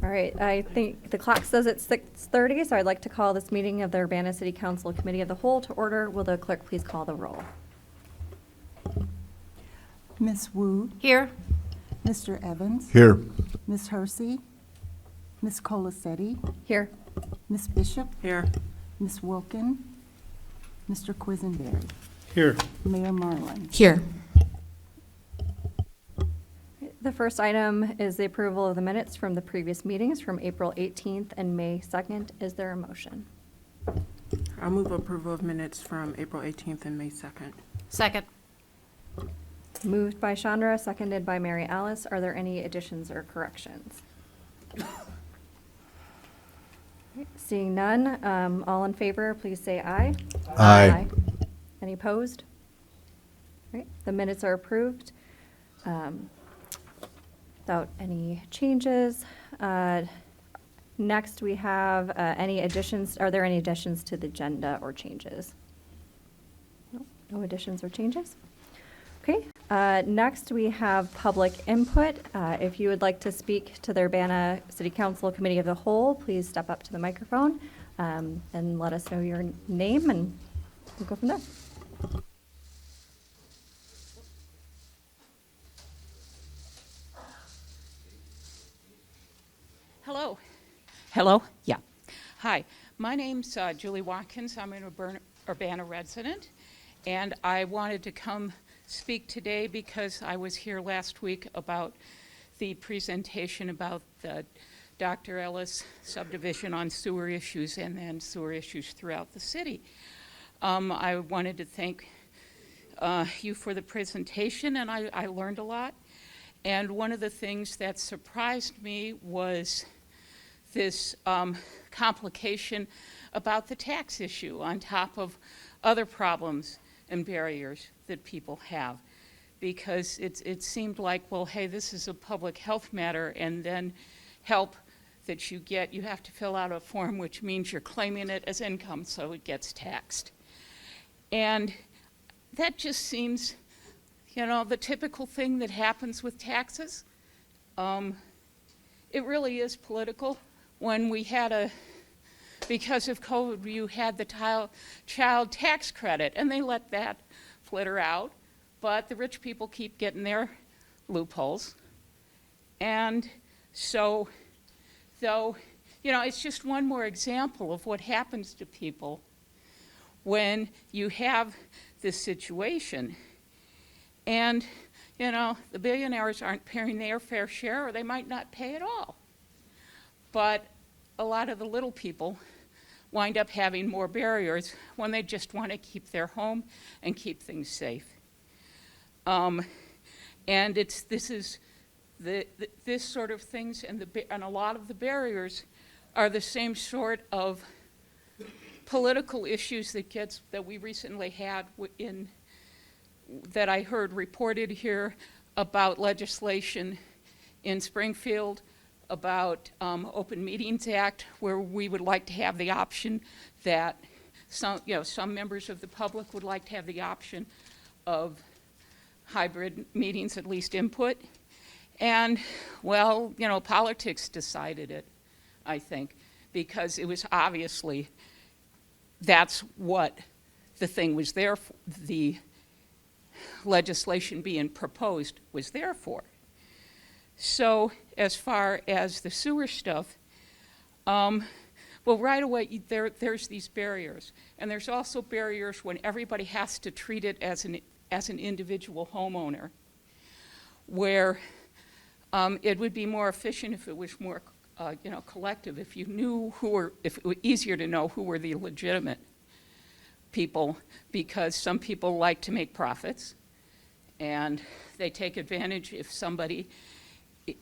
All right, I think the clock says it's 6:30, so I'd like to call this meeting of the Urbana City Council Committee of the Whole to order. Will the clerk please call the roll? Ms. Wu, Here. Mr. Evans, Here. Ms. Hersey, Ms. Colacetti, Here. Ms. Bishop, Here. Ms. Wilkin, Mr. Quisenberry, Here. Mayor Marlin. Here. The first item is the approval of the minutes from the previous meetings from April 18th and May 2nd. Is there a motion? I'll move approval of minutes from April 18th and May 2nd. Second. Moved by Chandra, seconded by Mary Alice. Are there any additions or corrections? Seeing none, all in favor, please say aye. Aye. Any opposed? All right, the minutes are approved without any changes. Next, we have any additions. Are there any additions to the agenda or changes? Nope, no additions or changes. Okay, next we have public input. If you would like to speak to the Urbana City Council Committee of the Whole, please step up to the microphone and let us know your name, and we'll go from there. Hello. Hello? Yeah. Hi. My name's Julie Watkins. I'm an Urbana resident, and I wanted to come speak today because I was here last week about the presentation about the Dr. Ellis subdivision on sewer issues and then sewer issues throughout the city. I wanted to thank you for the presentation, and I learned a lot. And one of the things that surprised me was this complication about the tax issue on top of other problems and barriers that people have. Because it seemed like, well, hey, this is a public health matter, and then help that you get, you have to fill out a form which means you're claiming it as income, so it gets taxed. And that just seems, you know, the typical thing that happens with taxes. It really is political. When we had because of COVID, you had the child tax credit, and they let that flitter out, but the rich people keep getting their loopholes. And so, though, you know, it's just one more example of what happens to people when you have this situation. And, you know, the billionaires aren't paying their fair share, or they might not pay at all. But a lot of the little people wind up having more barriers when they just want to keep their home and keep things safe. And this sort of things, and a lot of the barriers are the same sort of political issues that we recently had that I heard reported here about legislation in Springfield about Open Meetings Act, where we would like to have the option that some members of the public would like to have the option of hybrid meetings, at least input. And, well, you know, politics decided it, I think, because it was obviously that's what the thing was there for, the legislation being proposed was there for. So as far as the sewer stuff, well, right away there's these barriers. And there's also barriers when everybody has to treat it as an individual homeowner, where it would be more efficient if it was more collective, if you knew if it was easier to know who were the legitimate people, because some people like to make profits, and they take advantage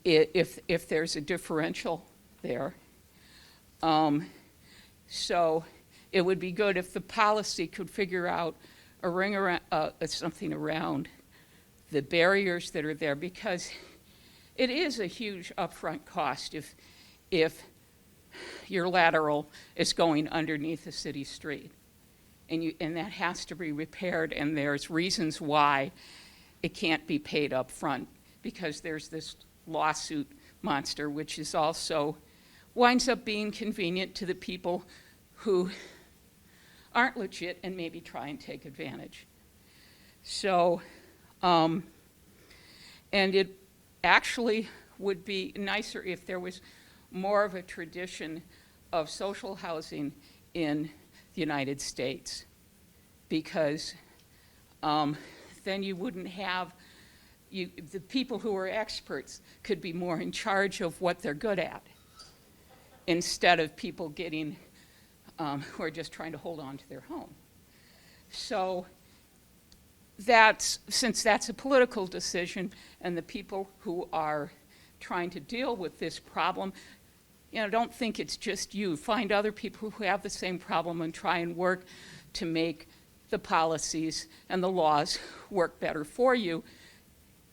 if there's a differential there. So it would be good if the policy could figure out something around the barriers that are there, because it is a huge upfront cost if your lateral is going underneath a city street, and that has to be repaired, and there's reasons why it can't be paid up front, because there's this lawsuit monster, which is also winds up being convenient to the people who aren't legit and maybe try and take advantage. So, and it actually would be nicer if there was more of a tradition of social housing in the United States, because then you wouldn't have, the people who are experts could be more in charge of what they're good at, instead of people getting, who are just trying to hold on to their home. So since that's a political decision, and the people who are trying to deal with this problem, don't think it's just you. Find other people who have the same problem and try and work to make the policies and the laws work better for you,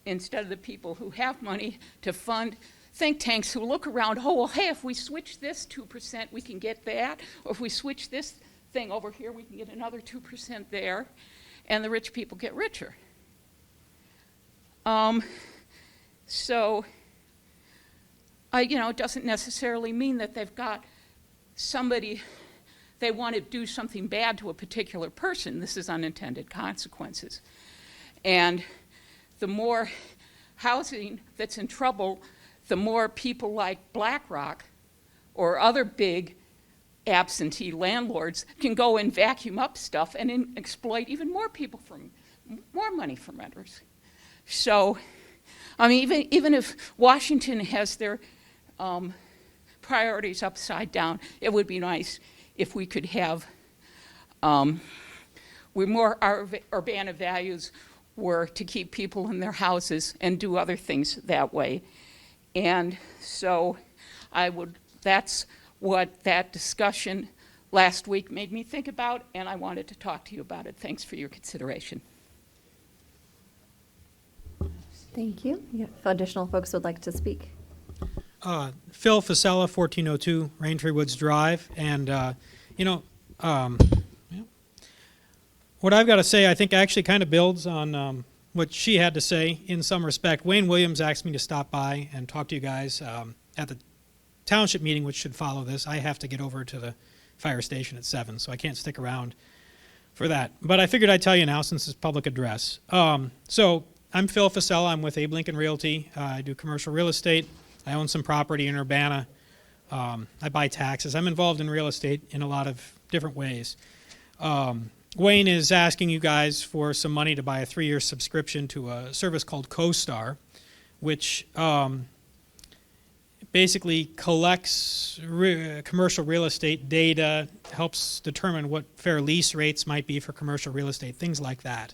instead of the people who have money to fund think tanks who look around, oh, well, hey, if we switch this 2%, we can get that. Or if we switch this thing over here, we can get another 2% there. And the rich people get richer. So, it doesn't necessarily mean that they've got somebody, they want to do something bad to a particular person. This is unintended consequences. And the more housing that's in trouble, the more people like BlackRock or other big absentee landlords can go and vacuum up stuff and exploit even more people from more money from renters. So, even if Washington has their priorities upside down, it would be nice if we could have our Urbana values were to keep people in their houses and do other things that way. And so that's what that discussion last week made me think about, and I wanted to talk to you about it. Thanks for your consideration. Thank you. If additional folks would like to speak. Phil Fasella, 1402 Raintree Woods Drive. And, what I've got to say, I think actually kind of builds on what she had to say in some respect. Wayne Williams asked me to stop by and talk to you guys at the township meeting, which should follow this. I have to get over to the fire station at 7, so I can't stick around for that. But I figured I'd tell you now since it's public address. So I'm Phil Fasella. I'm with Abe Lincoln Realty. I do commercial real estate. I own some property in Urbana. I buy taxes. I'm involved in real estate in a lot of different ways. Wayne is asking you guys for some money to buy a 3-year subscription to a service called CoStar, which basically collects commercial real estate data, helps determine what fair lease rates might be for commercial real estate, things like that.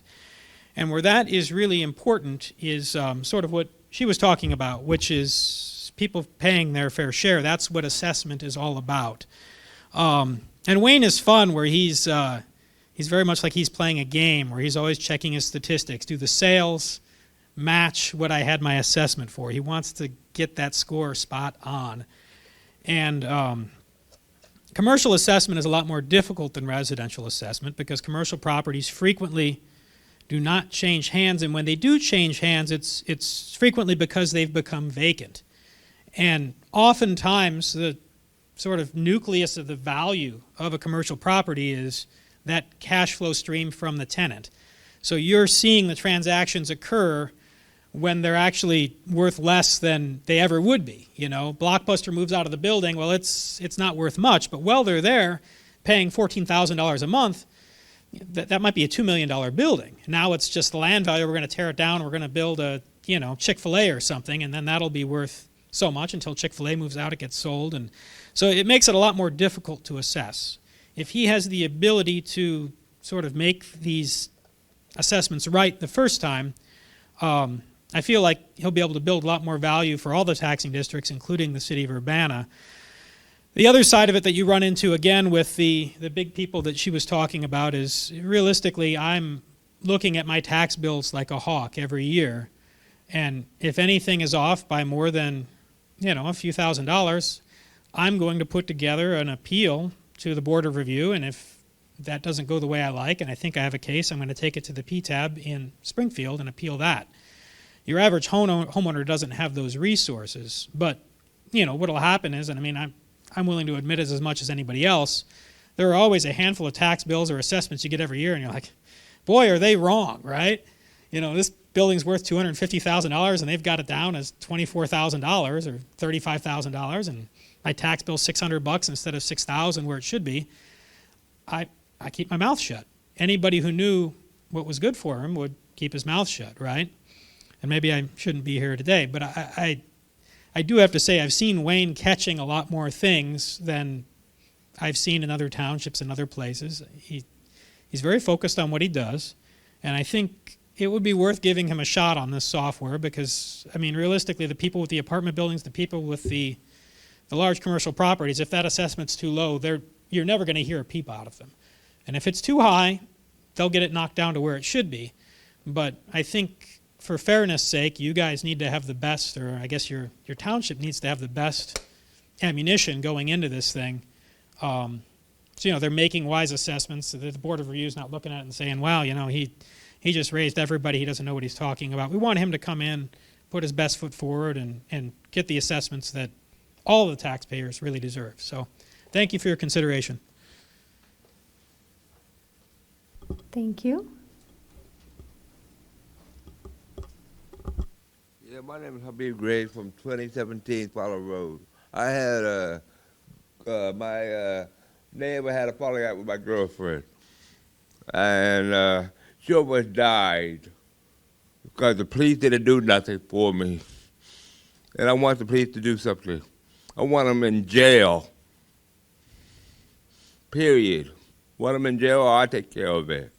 And where that is really important is sort of what she was talking about, which is people paying their fair share. That's what assessment is all about. And Wayne is fun, where he's very much like he's playing a game, where he's always checking his statistics. Do the sales match what I had my assessment for? He wants to get that score spot on. And commercial assessment is a lot more difficult than residential assessment, because commercial properties frequently do not change hands, and when they do change hands, it's frequently because they've become vacant. And oftentimes the sort of nucleus of the value of a commercial property is that cash flow stream from the tenant. So you're seeing the transactions occur when they're actually worth less than they ever would be. Blockbuster moves out of the building, well, it's not worth much, but while they're there paying $14,000 a month, that might be a $2 million building. Now it's just the land value. We're going to tear it down. We're going to build a, Chick-fil-A or something, and then that'll be worth so much until Chick-fil-A moves out, it gets sold. And so it makes it a lot more difficult to assess. If he has the ability to sort of make these assessments right the first time, I feel like he'll be able to build a lot more value for all the taxing districts, including the city of Urbana. The other side of it that you run into, again, with the big people that she was talking about is, realistically, I'm looking at my tax bills like a hawk every year. And if anything is off by more than, a few $1,000s, I'm going to put together an appeal to the Board of Review. And if that doesn't go the way I like, and I think I have a case, I'm going to take it to the PTAB in Springfield and appeal that. Your average homeowner doesn't have those resources. But, what will happen is, and I'm willing to admit as much as anybody else, there are always a handful of tax bills or assessments you get every year, and you're like, boy, are they wrong, right? You know, this building's worth $250,000, and they've got it down as $24,000 or $35,000, and my tax bill's $600 instead of $6,000 where it should be. I keep my mouth shut. Anybody who knew what was good for him would keep his mouth shut, right? And maybe I shouldn't be here today, but I do have to say I've seen Wayne catching a lot more things than I've seen in other townships and other places. He's very focused on what he does, and I think it would be worth giving him a shot on this software because, I mean, realistically, the people with the apartment buildings, the people with the large commercial properties, if that assessment's too low, you're never going to hear a peep out of them. And if it's too high, they'll get it knocked down to where it should be. But I think for fairness' sake, you guys need to have the best, or I guess your township needs to have the best ammunition going into this thing. So, you know, they're making wise assessments. The Board of Review is not looking at it and saying, wow, you know, he just raised everybody. He doesn't know what he's talking about. We want him to come in, put his best foot forward, and get the assessments that all the taxpayers really deserve. So thank you for your consideration. Thank you. Yeah, my name is Habib Gray from 2017 Follow Road. I had my neighbor had a falling out with my girlfriend, and she almost died because the police didn't do nothing for me, and I want the police to do something. I want them in jail. Period. Want them in jail, or I take care of it.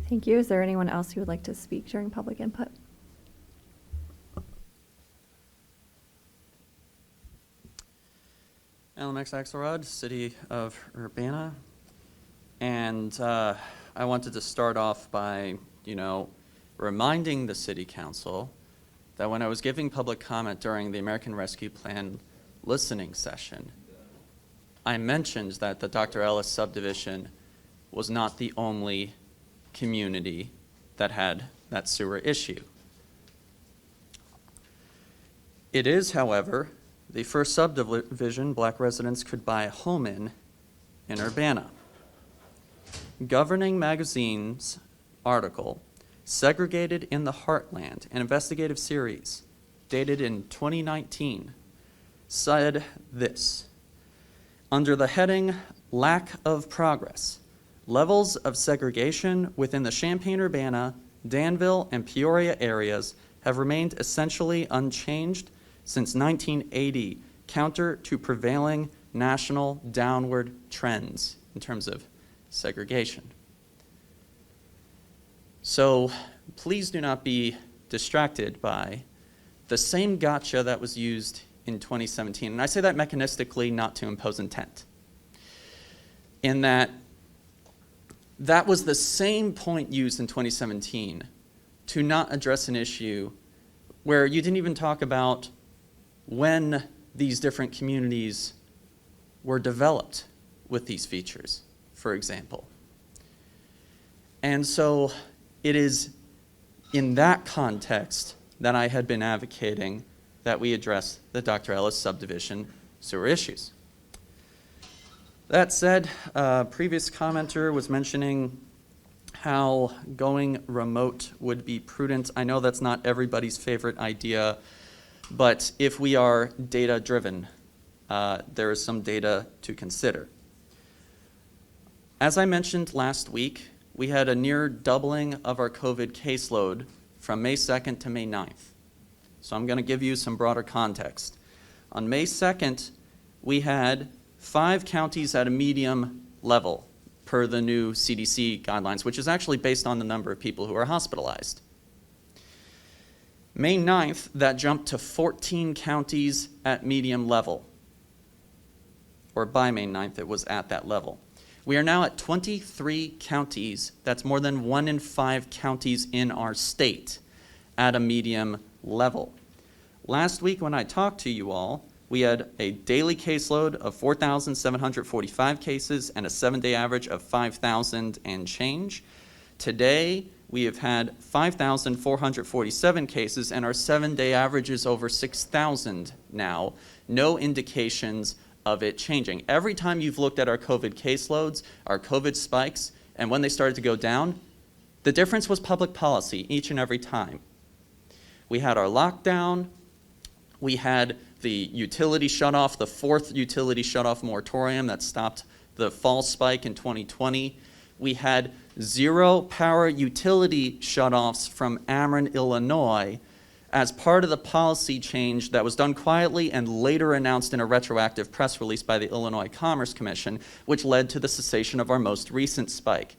Thank you. Is there anyone else who would like to speak during public input? LMX Axelrod, City of Urbana. And I wanted to start off by, reminding the City Council that when I was giving public comment during the American Rescue Plan listening session, I mentioned that the Dr. Ellis subdivision was not the only community that had that sewer issue. It is, however, the first subdivision Black residents could buy a home in Urbana. Governing Magazine's article, Segregated in the Heartland, an investigative series dated in 2019, said this: under the heading, Lack of Progress, levels of segregation within the Champaign-Urbana, Danville, and Peoria areas have remained essentially unchanged since 1980, counter to prevailing national downward trends in terms of segregation. So please do not be distracted by the same gotcha that was used in 2017. And I say that mechanistically, not to impose intent. In that was the same point used in 2017 to not address an issue where you didn't even talk about when these different communities were developed with these features, for example. And so it is in that context that I had been advocating that we address the Dr. Ellis subdivision sewer issues. That said, a previous commenter was mentioning how going remote would be prudent. I know that's not everybody's favorite idea, but if we are data-driven, there is some data to consider. As I mentioned last week, we had a near doubling of our COVID caseload from May 2nd to May 9th. So I'm going to give you some broader context. On May 2nd, we had 5 counties at a medium level per the new CDC guidelines, which is actually based on the number of people who are hospitalized. May 9th, that jumped to 14 counties at medium level. Or by May 9th, it was at that level. We are now at 23 counties. That's more than 1 in 5 counties in our state at a medium level. Last week when I talked to you all, we had a daily caseload of 4,745 cases and a 7-day average of 5,000 and change. Today, we have had 5,447 cases, and our 7-day average is over 6,000 now. No indications of it changing. Every time you've looked at our COVID caseloads, our COVID spikes, and when they started to go down, the difference was public policy each and every time. We had our lockdown, we had the utility shutoff, the 4th utility shutoff moratorium that stopped the fall spike in 2020. We had 0 power utility shutoffs from Ameren, Illinois, as part of the policy change that was done quietly and later announced in a retroactive press release by the Illinois Commerce Commission, which led to the cessation of our most recent spike.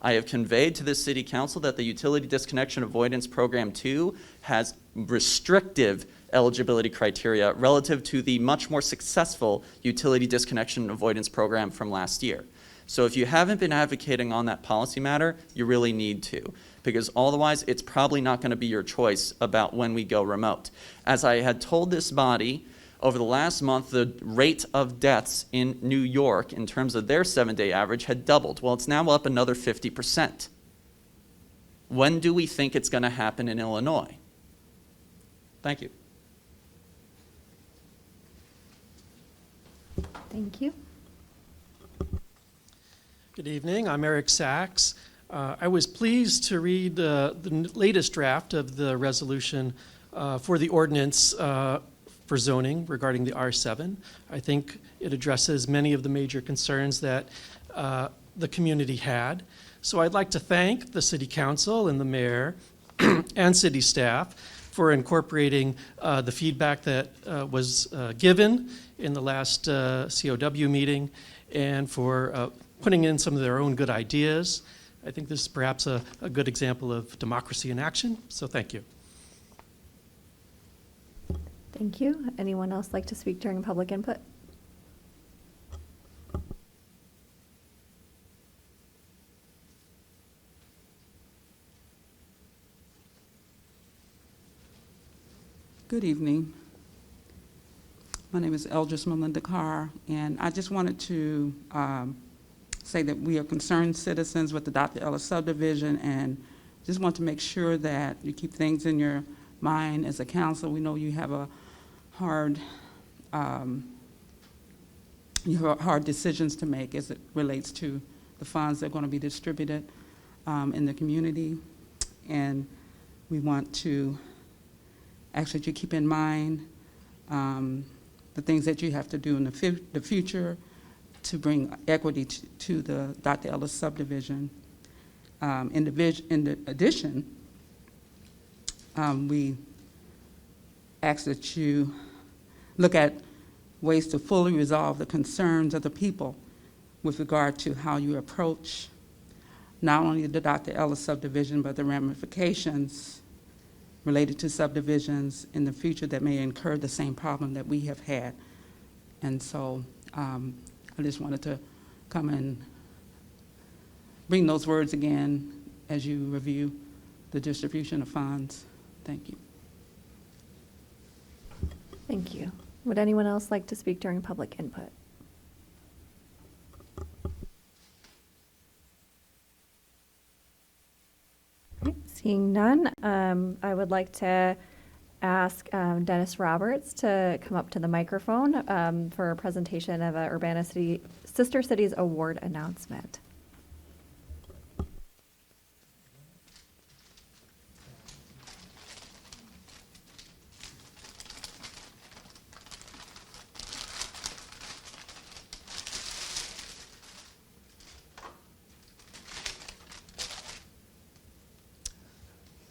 I have conveyed to the City Council that the Utility Disconnection Avoidance Program 2 has restrictive eligibility criteria relative to the much more successful Utility Disconnection Avoidance Program from last year. So if you haven't been advocating on that policy matter, you really need to, because otherwise it's probably not going to be your choice about when we go remote. As I had told this body, over the last month, the rate of deaths in New York in terms of their 7-day average had doubled. Well, it's now up another 50%. When do we think it's going to happen in Illinois? Thank you. Thank you. Good evening. I'm Eric Sachs. I was pleased to read the latest draft of the resolution for the ordinance for zoning regarding the R7. I think it addresses many of the major concerns that the community had. So I'd like to thank the City Council and the Mayor and City staff for incorporating the feedback that was given in the last COW meeting, and for putting in some of their own good ideas. I think this is perhaps a good example of democracy in action, so thank you. Thank you. Anyone else like to speak during public input? Good evening. My name is Eldris Melinda Carr, and I just wanted to say that we are concerned citizens with the Dr. Ellis subdivision, and just want to make sure that you keep things in your mind as a council. We know you have a hard decisions to make as it relates to the funds that are going to be distributed in the community, and we want to ask that you keep in mind the things that you have to do in the future to bring equity to the Dr. Ellis subdivision. In addition, we ask that you look at ways to fully resolve the concerns of the people with regard to how you approach not only the Dr. Ellis subdivision, but the ramifications related to subdivisions in the future that may incur the same problem that we have had. And so I just wanted to come and bring those words again as you review the distribution of funds. Thank you. Thank you. Would anyone else like to speak during public input? Okay, seeing none, I would like to ask Dennis Roberts to come up to the microphone for a presentation of a Urbana City Sister Cities Award announcement.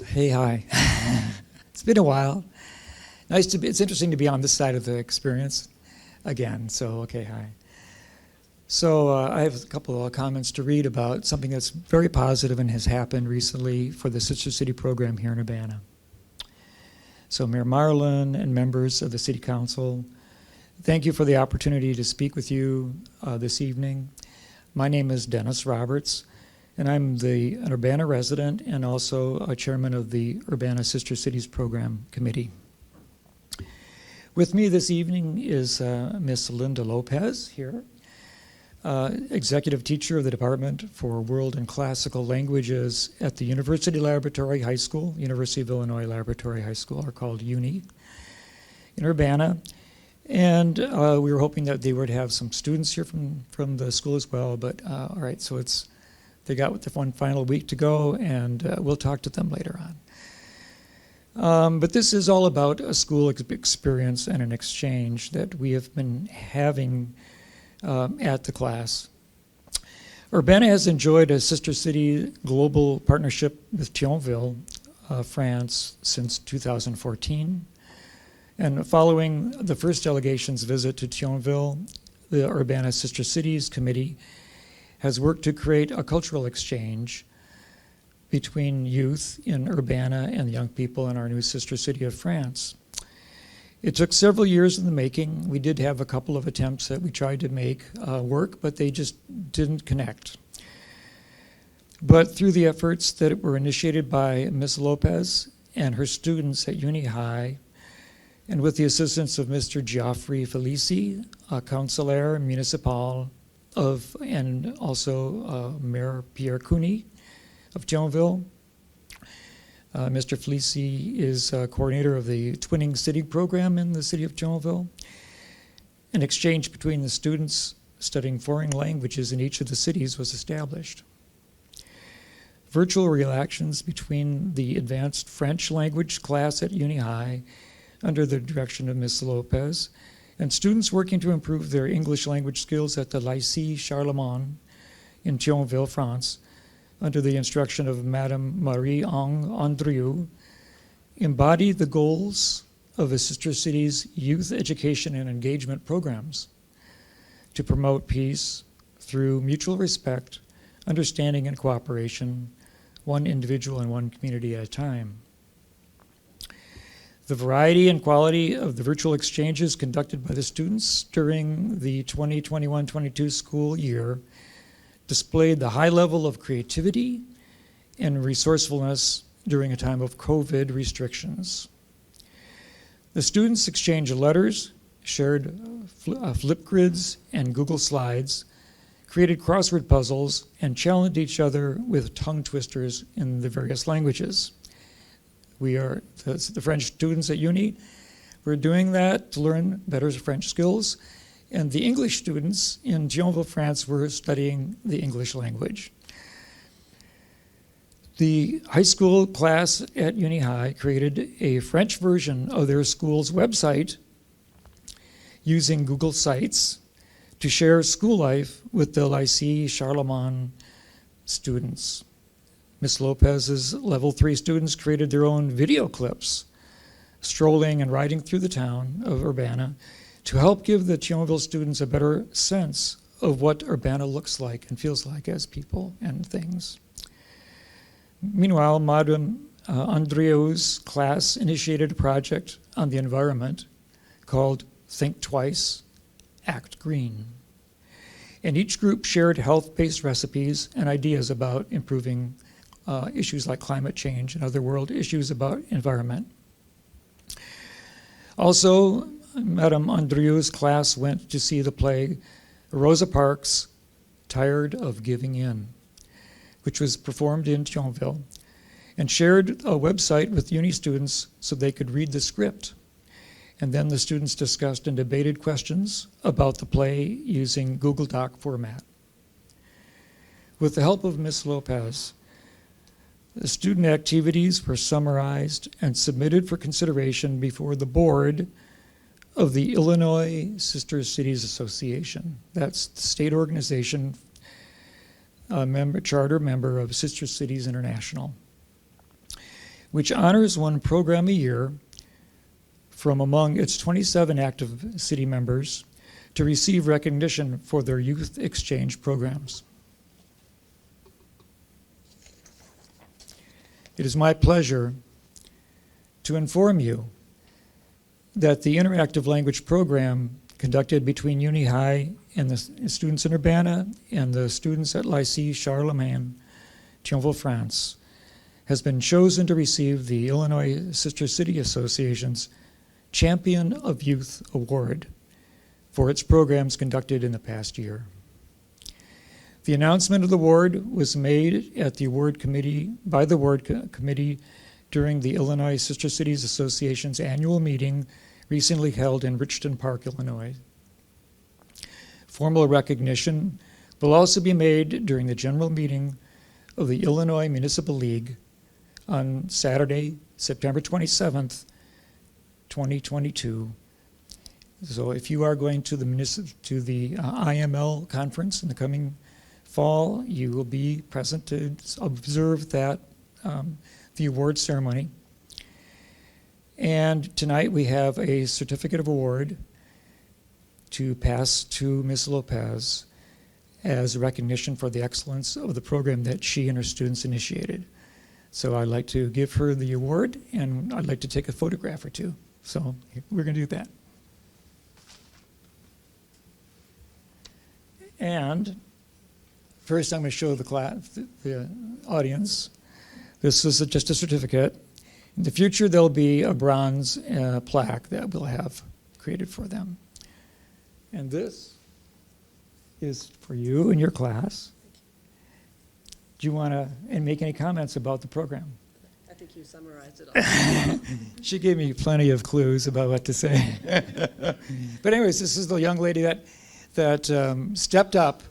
Hey, hi. It's been a while. It's interesting to be on this side of the experience again. So, okay, hi. So I have a couple of comments to read about something that's very positive and has happened recently for the Sister City program here in Urbana. So Mayor Marlin and members of the City Council, thank you for the opportunity to speak with you this evening. My name is Dennis Roberts, and I'm an Urbana resident and also a chairman of the Urbana Sister Cities Program Committee. With me this evening is Miss Linda Lopez here. executive teacher of the Department for World and Classical Languages at the University Laboratory High School, University of Illinois Laboratory High School, or called UNI, in Urbana. And we were hoping that they would have some students here from the school as well, but all right, so they got the one final week to go, and we'll talk to them later on. But this is all about a school experience and an exchange that we have been having at the class. Urbana has enjoyed a sister city global partnership with Thionville, France, since 2014. And following the first delegation's visit to Thionville, the Urbana Sister Cities Committee has worked to create a cultural exchange between youth in Urbana and young people in our new sister city of France. It took several years in the making. We did have a couple of attempts that we tried to make work, but they just didn't connect. But through the efforts that were initiated by Ms. Lopez and her students at Uni High, and with the assistance of Mr. Geoffrey Felici, a conseiller municipal and also Mayor Pierre Cooney of Thionville. Mr. Felici is coordinator of the Twinning City program in the city of Thionville. An exchange between the students studying foreign languages in each of the cities was established. Virtual reactions between the advanced French language class at Uni High under the direction of Ms. Lopez, and students working to improve their English language skills at the Lycée Charlemagne in Thionville, France, under the instruction of Madame Marie-Ange Andrieu, embody the goals of the Sister Cities youth education and engagement programs to promote peace through mutual respect, understanding, and cooperation, one individual and one community at a time. The variety and quality of the virtual exchanges conducted by the students during the 2021-22 school year displayed the high level of creativity and resourcefulness during a time of COVID restrictions. The students exchanged letters, shared Flipgrids and Google Slides, created crossword puzzles, and challenged each other with tongue twisters in the various languages. We are, the French students at Uni, we're doing that to learn better French skills, and the English students in Thionville, France, were studying the English language. The high school class at Uni High created a French version of their school's website using Google Sites to share school life with the Lycée Charlemagne students. Ms. Lopez's level 3 students created their own video clips, strolling and riding through the town of Urbana to help give the Thionville students a better sense of what Urbana looks like and feels like as people and things. Meanwhile, Madame Andreu's class initiated a project on the environment called Think Twice, Act Green. And each group shared health-based recipes and ideas about improving issues like climate change and other world issues about environment. Also, Madame Andreu's class went to see the play Rosa Parks' Tired of Giving In, which was performed in Thionville, and shared a website with Uni students so they could read the script. And then the students discussed and debated questions about the play using Google Doc format. With the help of Ms. Lopez, the student activities were summarized and submitted for consideration before the board of the Illinois Sister Cities Association. That's the state organization, charter member of Sister Cities International, which honors one program a year from among its 27 active city members to receive recognition for their youth exchange programs. It is my pleasure to inform you that the interactive language program conducted between Uni High and the students in Urbana and the students at Lycée Charlemagne, Thionville, France, has been chosen to receive the Illinois Sister City Association's Champion of Youth Award for its programs conducted in the past year. The announcement of the award was made at the award committee, by the award committee during the Illinois Sister Cities Association's annual meeting recently held in Richton Park, Illinois. Formal recognition will also be made during the general meeting of the Illinois Municipal League on Saturday, September 27th, 2022. So if you are going to the IML conference in the coming fall, you will be present to observe that the award ceremony. And tonight we have a certificate of award to pass to Ms. Lopez as a recognition for the excellence of the program that she and her students initiated. So I'd like to give her the award, and I'd like to take a photograph or two. So we're going to do that. And first I'm going to show the class, the audience. This is just a certificate. In the future, there'll be a bronze plaque that we'll have created for them. And this is for you and your class. Do you want to make any comments about the program? I think you summarized it all. She gave me plenty of clues about what to say. But anyways, this is the young lady that stepped up,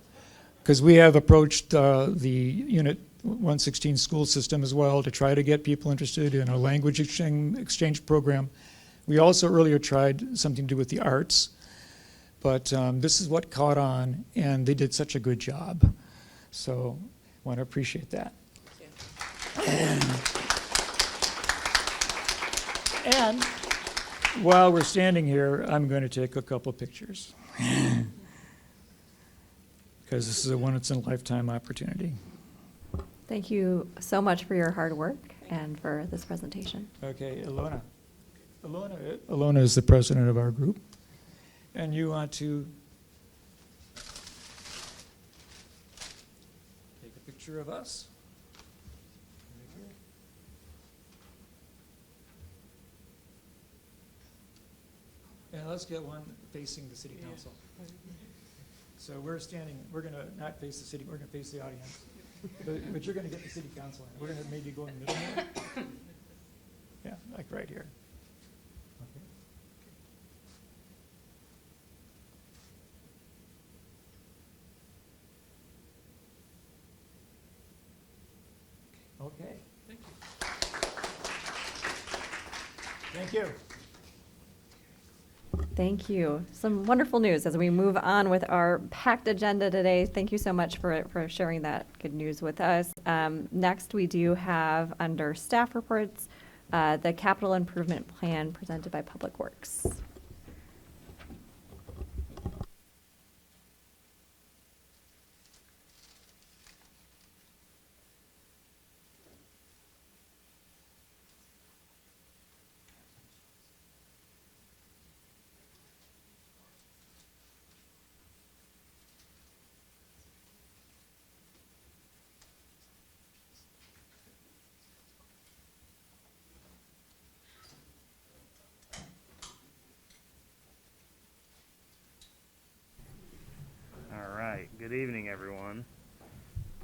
because we have approached the Unit 116 school system as well to try to get people interested in a language exchange program. We also earlier tried something to do with the arts, but this is what caught on, and they did such a good job. So I want to appreciate that. And while we're standing here, I'm going to take a couple pictures, because this is a once-in-a-lifetime opportunity. Thank you so much for your hard work and for this presentation. Okay, Ilona. Ilona is the president of our group, and you want to take a picture of us? And let's get one facing the city council. So we're standing, we're going to not face the city, we're going to face the audience. But you're going to get the city council in. We're going to maybe go in the middle here. Yeah, like right here. Okay. Okay. Thank you. Thank you. Thank you. Some wonderful news as we move on with our packed agenda today. Thank you so much for sharing that good news with us. Next, we do have under staff reports, the capital improvement plan presented by Public Works. All right. Good evening, everyone.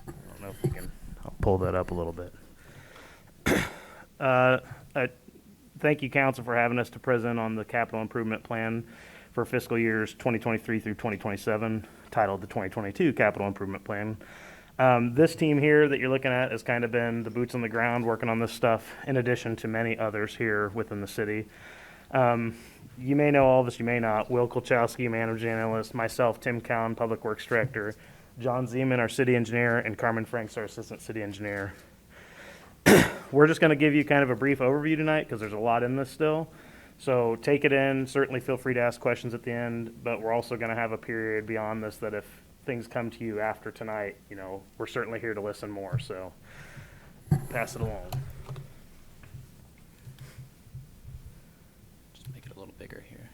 I don't know if we can. I'll pull that up a little bit. Thank you, Council, for having us to present on the capital improvement plan for fiscal years 2023 through 2027, titled the 2022 Capital Improvement Plan. This team here that you're looking at has kind of been the boots on the ground working on this stuff, in addition to many others here within the city. You may know all of us, you may not. Will Kolchowski, Managing Analyst, myself, Tim Cowan, Public Works Director, John Zeman, our City Engineer, and Carmen Franks, our Assistant City Engineer. We're just going to give you kind of a brief overview tonight because there's a lot in this still. So take it in. Certainly feel free to ask questions at the end, but we're also going to have a period beyond this that if things come to you after tonight, you know, we're certainly here to listen more. So pass it along. Just make it a little bigger here.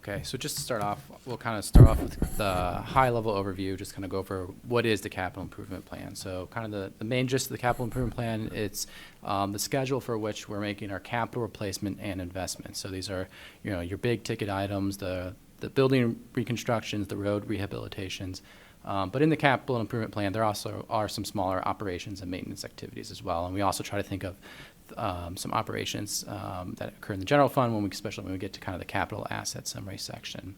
Okay, so just to start off, we'll kind of start off with the high-level overview, just kind of go over what is the capital improvement plan. So kind of the main gist of the capital improvement plan, it's the schedule for which we're making our capital replacement and investment. So these are, you know, your big ticket items, the building reconstructions, the road rehabilitations. But in the capital improvement plan, there also are some smaller operations and maintenance activities as well. And we also try to think of some operations that occur in the general fund, especially when we get to kind of the capital asset summary section.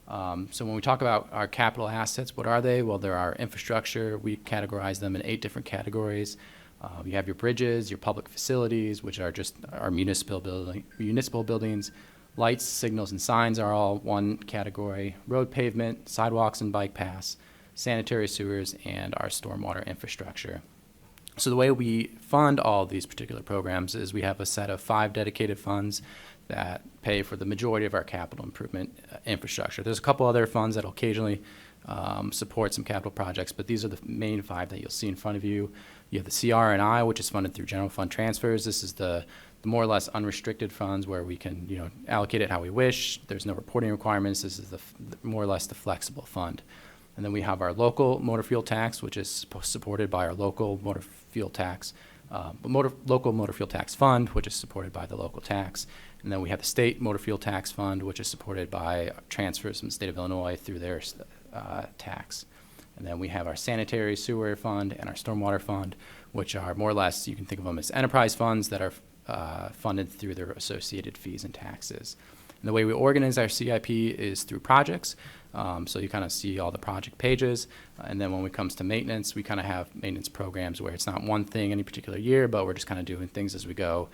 So when we talk about our capital assets, what are they? Well, they're our infrastructure. We categorize them in 8 different categories. You have your bridges, your public facilities, which are just our municipal buildings. Lights, signals, and signs are all one category. Road pavement, sidewalks and bike paths, sanitary sewers, and our stormwater infrastructure. So the way we fund all these particular programs is we have a set of 5 dedicated funds that pay for the majority of our capital improvement infrastructure. There's a couple other funds that will occasionally support some capital projects, but these are the main 5 that you'll see in front of you. You have the CR&I, which is funded through general fund transfers. This is the more or less unrestricted funds where we can, you know, allocate it how we wish. There's no reporting requirements. This is the more or less the flexible fund. And then we have our local motor fuel tax, which is supported by our local motor fuel tax, local motor fuel tax fund, which is supported by the local tax. And then we have the state motor fuel tax fund, which is supported by transfers from the state of Illinois through their tax. And then we have our sanitary sewer fund and our stormwater fund, which are more or less, you can think of them as enterprise funds that are funded through their associated fees and taxes. And the way we organize our CIP is through projects. So you kind of see all the project pages. And then when it comes to maintenance, we kind of have maintenance programs where it's not one thing any particular year, but we're just kind of doing things as we go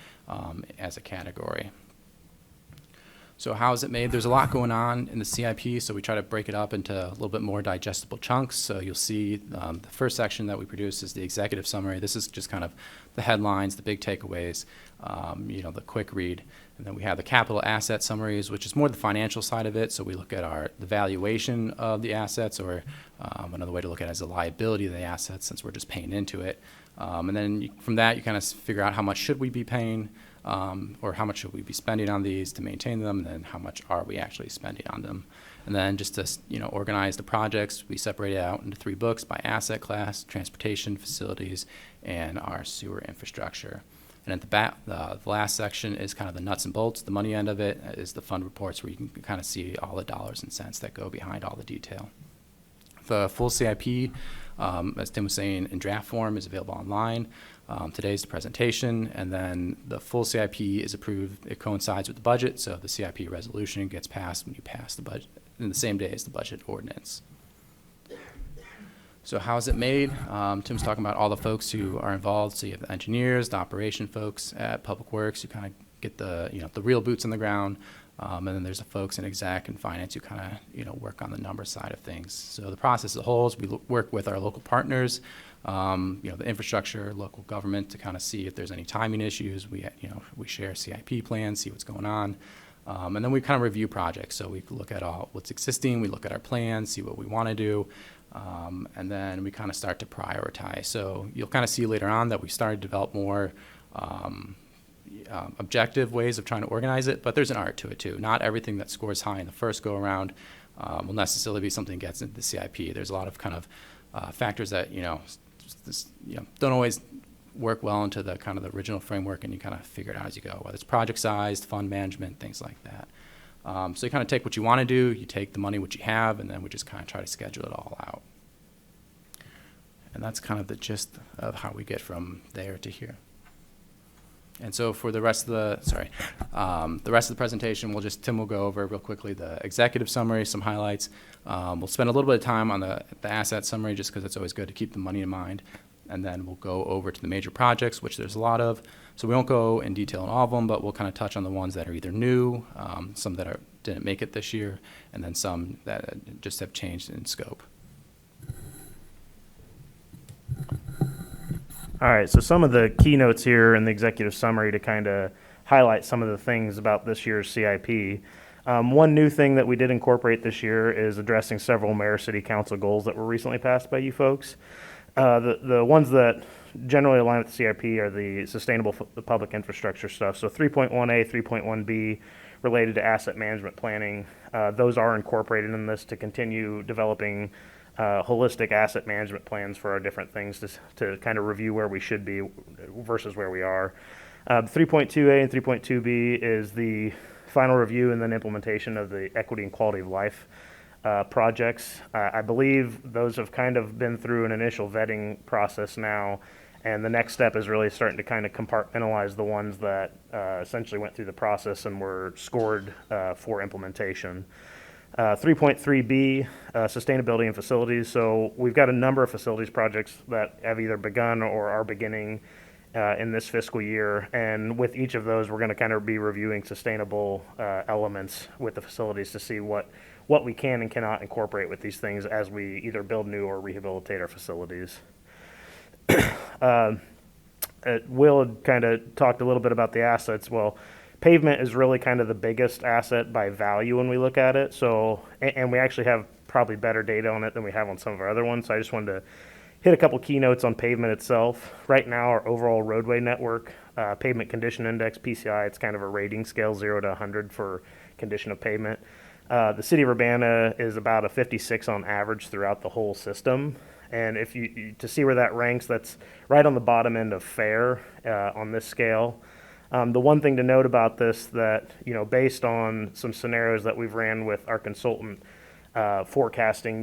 as a category. So how is it made? There's a lot going on in the CIP, so we try to break it up into a little bit more digestible chunks. So you'll see the first section that we produce is the executive summary. This is just kind of the headlines, the big takeaways, you know, the quick read. And then we have the capital asset summaries, which is more the financial side of it. So we look at the valuation of the assets, or another way to look at it is the liability of the assets, since we're just paying into it. And then from that, you kind of figure out how much should we be paying, or how much should we be spending on these to maintain them, and then how much are we actually spending on them. And then just to, you know, organize the projects, we separate it out into 3 books by asset class: transportation, facilities, and our sewer infrastructure. And at the back, the last section is kind of the nuts and bolts. The money end of it is the fund reports, where you can kind of see all the dollars and cents that go behind all the detail. The full CIP, as Tim was saying, in draft form is available online. Today's the presentation, and then the full CIP is approved. It coincides with the budget, so the CIP resolution gets passed when you pass the budget in the same day as the budget ordinance. So how is it made? Tim's talking about all the folks who are involved. So you have the engineers, the operation folks at Public Works, who kind of get the, you know, the real boots on the ground. And then there's the folks in exec and finance who kind of, you know, work on the number side of things. So the process as a whole is we work with our local partners, you know, the infrastructure, local government, to kind of see if there's any timing issues. We, you know, we share CIP plans, see what's going on. And then we kind of review projects. So we look at all what's existing, we look at our plans, see what we want to do. And then we kind of start to prioritize. So you'll kind of see later on that we started to develop more objective ways of trying to organize it, but there's an art to it too. Not everything that scores high in the first go around will necessarily be something that gets into the CIP. There's a lot of kind of factors that, you know, don't always work well into the kind of the original framework, and you kind of figure it out as you go, whether it's project sized, fund management, things like that. So you kind of take what you want to do, you take the money what you have, and then we just kind of try to schedule it all out. And that's kind of the gist of how we get from there to here. And so for the rest of the presentation, Tim will go over real quickly the executive summary, some highlights. We'll spend a little bit of time on the asset summary, just because it's always good to keep the money in mind. And then we'll go over to the major projects, which there's a lot of. So we won't go in detail on all of them, but we'll kind of touch on the ones that are either new, some that didn't make it this year, and then some that just have changed in scope. All right, so some of the keynotes here in the executive summary to kind of highlight some of the things about this year's CIP. One new thing that we did incorporate this year is addressing several Mayor City Council goals that were recently passed by you folks. The ones that generally align with the CIP are the sustainable public infrastructure stuff. So 3.1A, 3.1B related to asset management planning. Those are incorporated in this to continue developing holistic asset management plans for our different things to kind of review where we should be versus where we are. 3.2A and 3.2B is the final review and then implementation of the equity and quality of life projects. I believe those have kind of been through an initial vetting process now, and the next step is really starting to kind of compartmentalize the ones that essentially went through the process and were scored for implementation. 3.3B, sustainability and facilities. So we've got a number of facilities projects that have either begun or are beginning in this fiscal year. And with each of those, we're going to kind of be reviewing sustainable elements with the facilities to see what we can and cannot incorporate with these things as we either build new or rehabilitate our facilities. Will had kind of talked a little bit about the assets. Well, pavement is really kind of the biggest asset by value when we look at it. So, and we actually have probably better data on it than we have on some of our other ones. So I just wanted to hit a couple keynotes on pavement itself. Right now, our overall roadway network, pavement condition index, PCI, it's kind of a rating scale, 0 to 100 for condition of pavement. The city of Urbana is about a 56 on average throughout the whole system. And if you to see where that ranks, that's right on the bottom end of fair on this scale. The one thing to note about this that, based on some scenarios that we've ran with our consultant forecasting,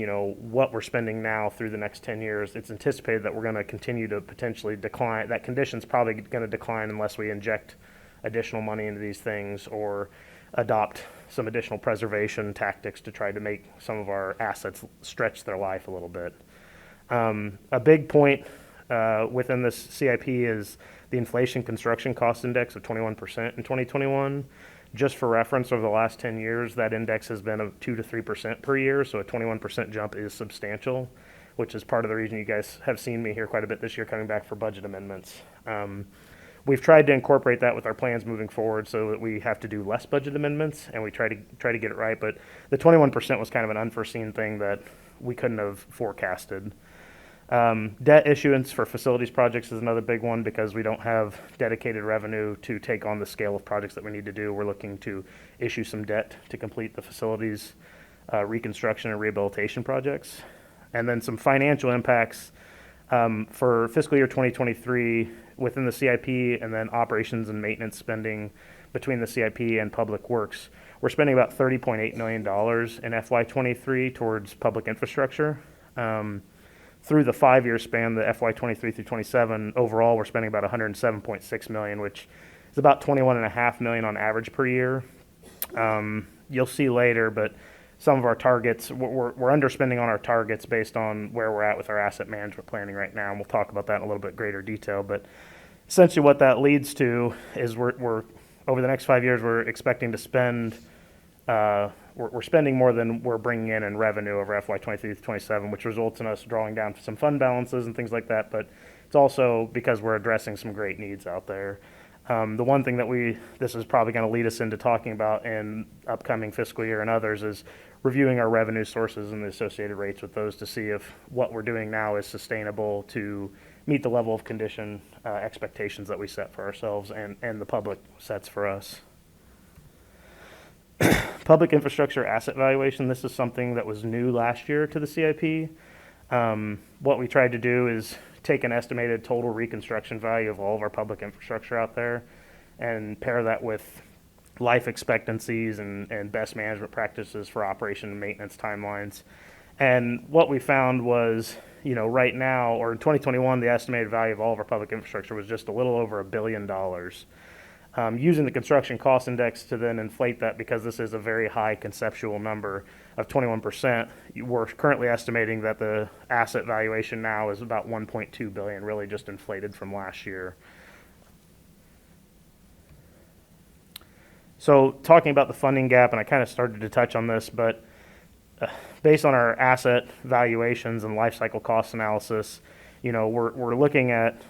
what we're spending now through the next 10 years, it's anticipated that we're going to continue to potentially decline. That condition's probably going to decline unless we inject additional money into these things or adopt some additional preservation tactics to try to make some of our assets stretch their life a little bit. A big point within this CIP is the inflation construction cost index of 21% in 2021. Just for reference, over the last 10 years, that index has been of 2 to 3% per year, so a 21% jump is substantial, which is part of the reason you guys have seen me here quite a bit this year coming back for budget amendments. We've tried to incorporate that with our plans moving forward so that we have to do less budget amendments, and we try to get it right, but the 21% was kind of an unforeseen thing that we couldn't have forecasted. Debt issuance for facilities projects is another big one because we don't have dedicated revenue to take on the scale of projects that we need to do. We're looking to issue some debt to complete the facilities reconstruction and rehabilitation projects. And then some financial impacts for fiscal year 2023 within the CIP and then operations and maintenance spending between the CIP and Public Works. We're spending about $30.8 million in FY23 towards public infrastructure. Through the 5-year span, the FY23 through 27, overall we're spending about $107.6 million, which is about $21.5 million on average per year. You'll see later, but some of our targets, we're underspending on our targets based on where we're at with our asset management planning right now, and we'll talk about that in a little bit greater detail. But essentially what that leads to is we're over the next 5 years, we're expecting to spend we're spending more than we're bringing in revenue over FY23 to 27, which results in us drawing down some fund balances and things like that. But it's also because we're addressing some great needs out there. The one thing that this is probably going to lead us into talking about in upcoming fiscal year and others is reviewing our revenue sources and the associated rates with those to see if what we're doing now is sustainable to meet the level of condition expectations that we set for ourselves and the public sets for us. Public infrastructure asset valuation, this is something that was new last year to the CIP. What we tried to do is take an estimated total reconstruction value of all of our public infrastructure out there and pair that with life expectancies and best management practices for operation and maintenance timelines. And what we found was, right now, or in 2021, the estimated value of all of our public infrastructure was just a little over $1 billion. Using the construction cost index to then inflate that, because this is a very high conceptual number of 21%, we're currently estimating that the asset valuation now is about $1.2 billion, really just inflated from last year. So talking about the funding gap, and I kind of started to touch on this, but based on our asset valuations and life cycle cost analysis, we're looking at,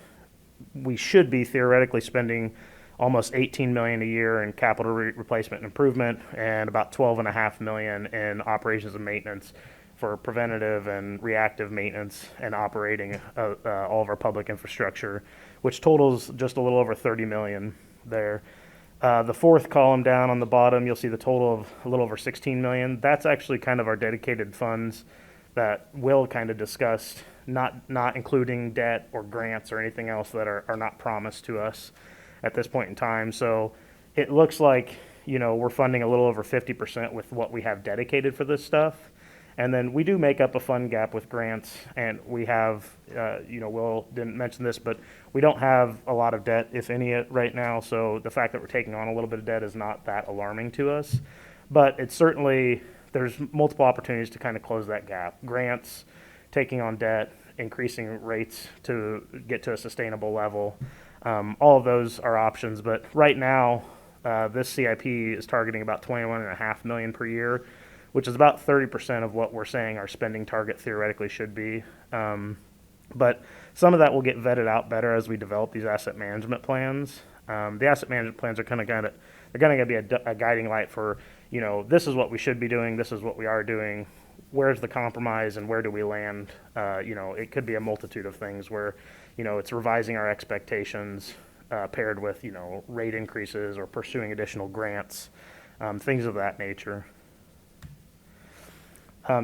we should be theoretically spending almost $18 million a year in capital replacement and improvement, and about $12.5 million in operations and maintenance for preventative and reactive maintenance and operating all of our public infrastructure, which totals just a little over $30 million there. The fourth column down on the bottom, you'll see the total of a little over 16 million. That's actually kind of our dedicated funds that Will kind of discussed, not including debt or grants or anything else that are not promised to us at this point in time. So it looks like, we're funding a little over 50% with what we have dedicated for this stuff. And then we do make up a fund gap with grants, and we have, Will didn't mention this, but we don't have a lot of debt, if any, right now. So the fact that we're taking on a little bit of debt is not that alarming to us. But it's certainly, there's multiple opportunities to kind of close that gap. Grants, taking on debt, increasing rates to get to a sustainable level. All of those are options. But right now, this CIP is targeting about $21.5 million per year, which is about 30% of what we're saying our spending target theoretically should be. But some of that will get vetted out better as we develop these asset management plans. The asset management plans are they're going to be a guiding light for, this is what we should be doing, this is what we are doing, where's the compromise and where do we land? It could be a multitude of things where, it's revising our expectations paired with, rate increases or pursuing additional grants, things of that nature.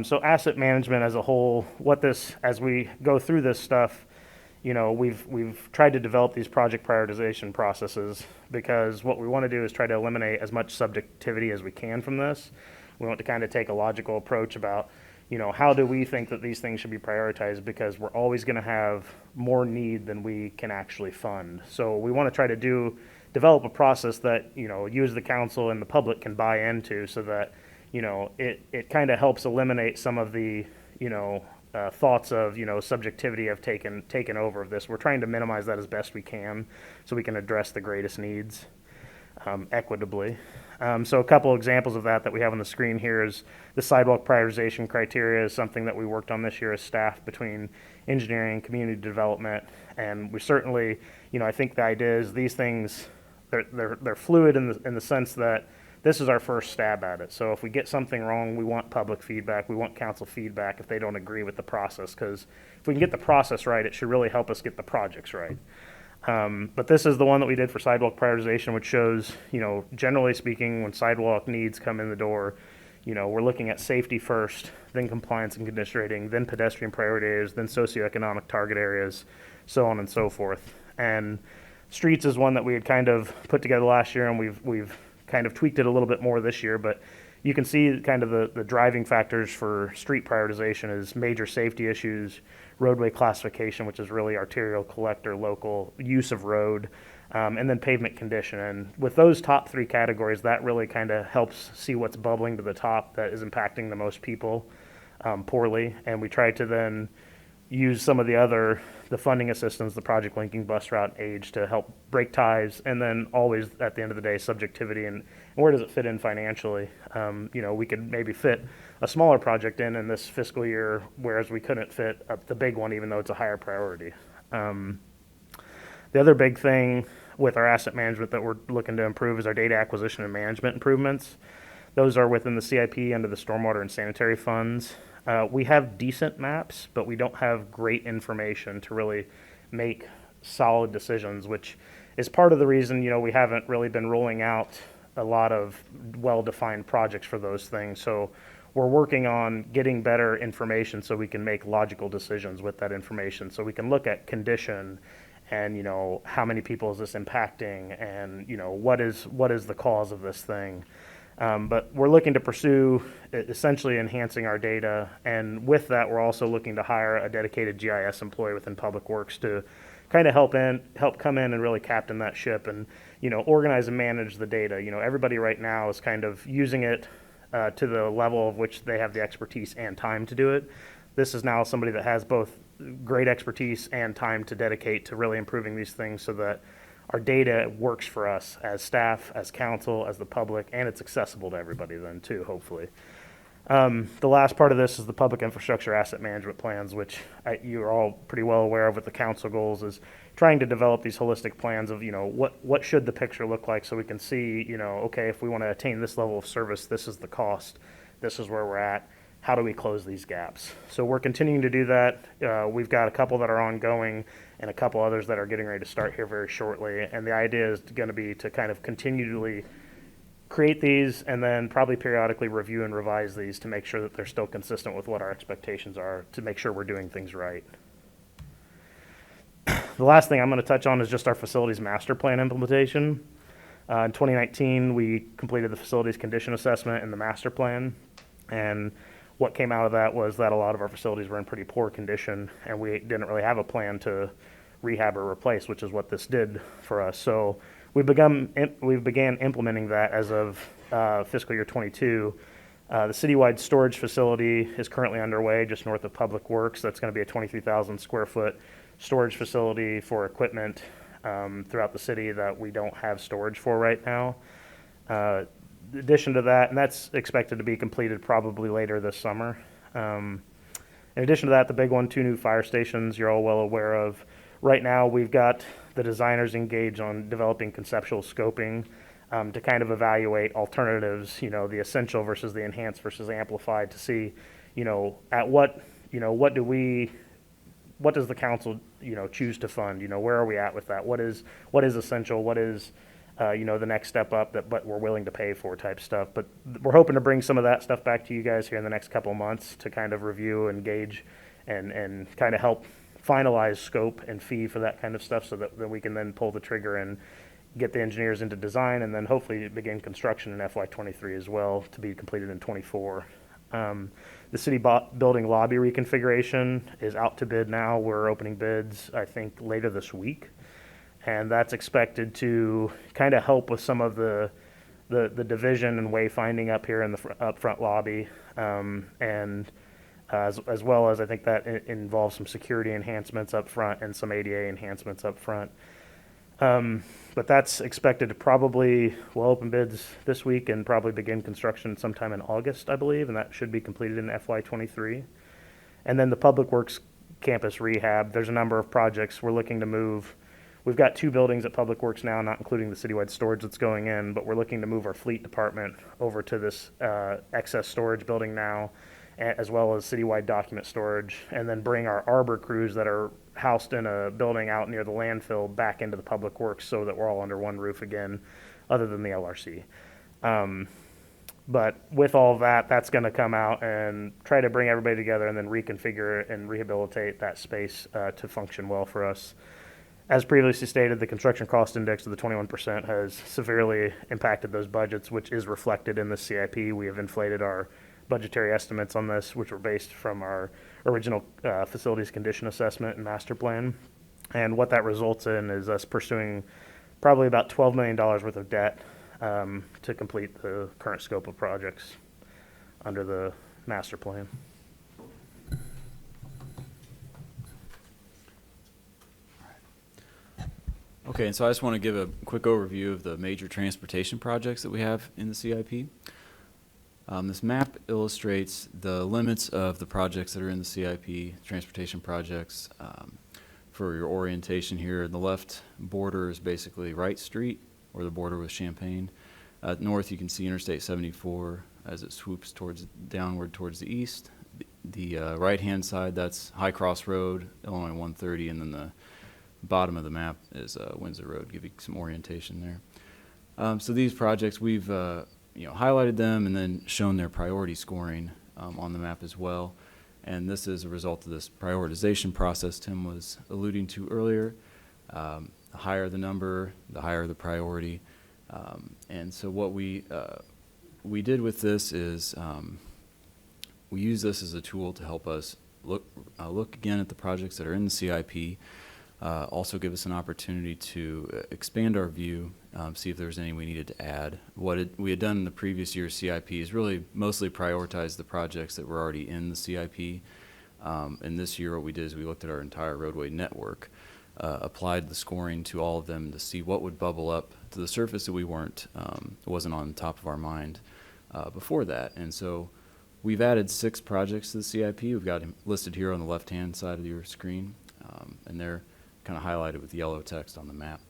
So asset management as a whole, as we go through this stuff, we've tried to develop these project prioritization processes because what we want to do is try to eliminate as much subjectivity as we can from this. We want to kind of take a logical approach about, how do we think that these things should be prioritized, because we're always going to have more need than we can actually fund. So we want to try to develop a process that, you as the council and the public can buy into, so that it kind of helps eliminate some of the, thoughts of, subjectivity have taken over of this. We're trying to minimize that as best we can so we can address the greatest needs equitably. So a couple examples of that we have on the screen here is the sidewalk prioritization criteria is something that we worked on this year as staff between engineering, community development, and we certainly, I think the idea is these things, they're fluid in the sense that this is our first stab at it. So if we get something wrong, we want public feedback, we want council feedback if they don't agree with the process, because if we can get the process right, it should really help us get the projects right. But this is the one that we did for sidewalk prioritization, which shows, generally speaking, when sidewalk needs come in the door, we're looking at safety first, then compliance and condition rating, then pedestrian priority areas, then socioeconomic target areas, so on and so forth. And streets is one that we had kind of put together last year, and we've kind of tweaked it a little bit more this year, but you can see kind of the driving factors for street prioritization is major safety issues, roadway classification, which is really arterial, collector, local, use of road, and then pavement condition. And with those top three categories, that really kind of helps see what's bubbling to the top that is impacting the most people poorly. And we try to then use some of the funding assistance, the project linking, bus route, age, to help break ties, and then always at the end of the day, subjectivity and where does it fit in financially. We could maybe fit a smaller project in this fiscal year, whereas we couldn't fit the big one, even though it's a higher priority. The other big thing with our asset management that we're looking to improve is our data acquisition and management improvements. Those are within the CIP under the stormwater and sanitary funds. We have decent maps, but we don't have great information to really make solid decisions, which is part of the reason, we haven't really been rolling out a lot of well-defined projects for those things. So we're working on getting better information so we can make logical decisions with that information. So we can look at condition and, how many people is this impacting, and, what is the cause of this thing. But we're looking to pursue essentially enhancing our data, and with that, we're also looking to hire a dedicated GIS employee within Public Works to kind of help come in and really captain that ship and, organize and manage the data. Everybody right now is kind of using it to the level of which they have the expertise and time to do it. This is now somebody that has both great expertise and time to dedicate to really improving these things so that our data works for us as staff, as council, as the public, and it's accessible to everybody then too, hopefully. The last part of this is the public infrastructure asset management plans, which you're all pretty well aware of with the council goals, is trying to develop these holistic plans of, what should the picture look like, so we can see, okay, if we want to attain this level of service, this is the cost, this is where we're at. how do we close these gaps? So we're continuing to do that. We've got a couple that are ongoing and a couple others that are getting ready to start here very shortly. And the idea is going to be to kind of continually create these and then probably periodically review and revise these to make sure that they're still consistent with what our expectations are, to make sure we're doing things right. The last thing I'm going to touch on is just our facilities master plan implementation. In 2019, we completed the facilities condition assessment and the master plan. And what came out of that was that a lot of our facilities were in pretty poor condition, and we didn't really have a plan to rehab or replace, which is what this did for us. So we began implementing that as of fiscal year 22. The citywide storage facility is currently underway just north of Public Works. That's going to be a 23,000 square foot storage facility for equipment throughout the city that we don't have storage for right now. In addition to that, and that's expected to be completed probably later this summer. In addition to that, the big one, 2 new fire stations you're all well aware of. Right now, we've got the designers engaged on developing conceptual scoping to kind of evaluate alternatives, the essential versus the enhanced versus amplified, to see, at what does the council, choose to fund? Where are we at with that? What is essential? What is the next step up but we're willing to pay for type stuff. But we're hoping to bring some of that stuff back to you guys here in the next couple of months to kind of review and gauge and kind of help finalize scope and fee for that kind of stuff, so that we can then pull the trigger and get the engineers into design and then hopefully begin construction in FY23 as well, to be completed in 24. The city building lobby reconfiguration is out to bid now. We're opening bids, I think, later this week. And that's expected to kind of help with some of the division and wayfinding up here in the up front lobby, and as well as I think that involves some security enhancements up front and some ADA enhancements up front. But that's expected to we'll open bids this week and probably begin construction sometime in August, I believe, and that should be completed in FY23. And then the Public Works campus rehab, there's a number of projects we're looking to move. We've got 2 buildings at Public Works now, not including the citywide storage that's going in, but we're looking to move our fleet department over to this excess storage building now, as well as citywide document storage, and then bring our arbor crews that are housed in a building out near the landfill back into the Public Works, so that we're all under one roof again, other than the LRC. But with all of that, that's going to come out and try to bring everybody together and then reconfigure and rehabilitate that space to function well for us. As previously stated, the construction cost index of the 21% has severely impacted those budgets, which is reflected in the CIP. We have inflated our budgetary estimates on this, which were based from our original facilities condition assessment and master plan. And what that results in is us pursuing probably about $12 million worth of debt to complete the current scope of projects under the master plan. Okay, and so I just want to give a quick overview of the major transportation projects that we have in the CIP. This map illustrates the limits of the projects that are in the CIP, transportation projects. For your orientation here, the left border is basically Wright Street, or the border with Champaign. North, you can see Interstate 74 as it swoops downward towards the east. The right-hand side, that's High Cross Road, Illinois 130, and then the bottom of the map is Windsor Road, give you some orientation there. So these projects, we've highlighted them and then shown their priority scoring on the map as well. And this is a result of this prioritization process Tim was alluding to earlier. The higher the number, the higher the priority. And so what we did with this is we use this as a tool to help us look again at the projects that are in the CIP. Also give us an opportunity to expand our view, see if there's any we needed to add. What we had done in the previous year's CIP is really mostly prioritize the projects that were already in the CIP. And this year what we did is we looked at our entire roadway network, applied the scoring to all of them to see what would bubble up to the surface that we wasn't on top of our mind before that. And so we've added 6 projects to the CIP. We've got them listed here on the left-hand side of your screen, and they're kind of highlighted with yellow text on the map.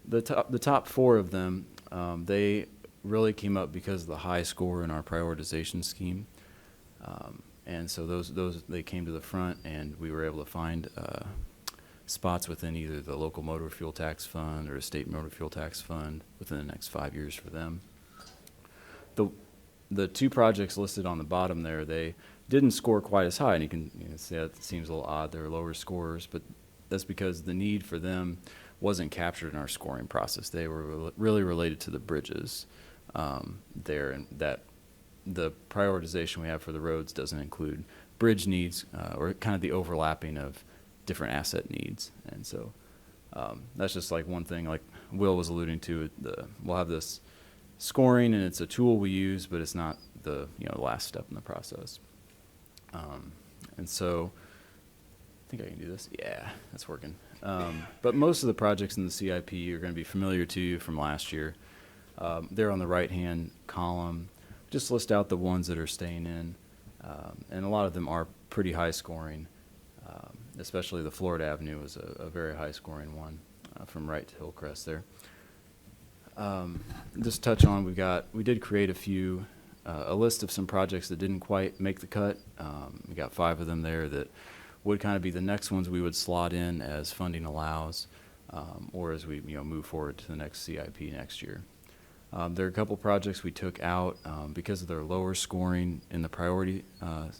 The top 4 of them, they really came up because of the high score in our prioritization scheme. And so those they came to the front, and we were able to find spots within either the local motor fuel tax fund or a state motor fuel tax fund within the next 5 years for them. The two projects listed on the bottom there, they didn't score quite as high, and you can see that seems a little odd. They're lower scores, but that's because the need for them wasn't captured in our scoring process. They were really related to the bridges there, and that the prioritization we have for the roads doesn't include bridge needs or kind of the overlapping of different asset needs. And so that's just like one thing, like Will was alluding to. We'll have this scoring, and it's a tool we use, but it's not the last step in the process. And so I think I can do this. Yeah, that's working. But most of the projects in the CIP are going to be familiar to you from last year. They're on the right-hand column. Just list out the ones that are staying in, and a lot of them are pretty high scoring. Especially the Florida Avenue was a very high scoring one from Wright to Hillcrest there. Just touch on, we did create a list of some projects that didn't quite make the cut. We got 5 of them there that would kind of be the next ones we would slot in as funding allows, or as we move forward to the next CIP next year. There are a couple projects we took out because of their lower scoring in the priority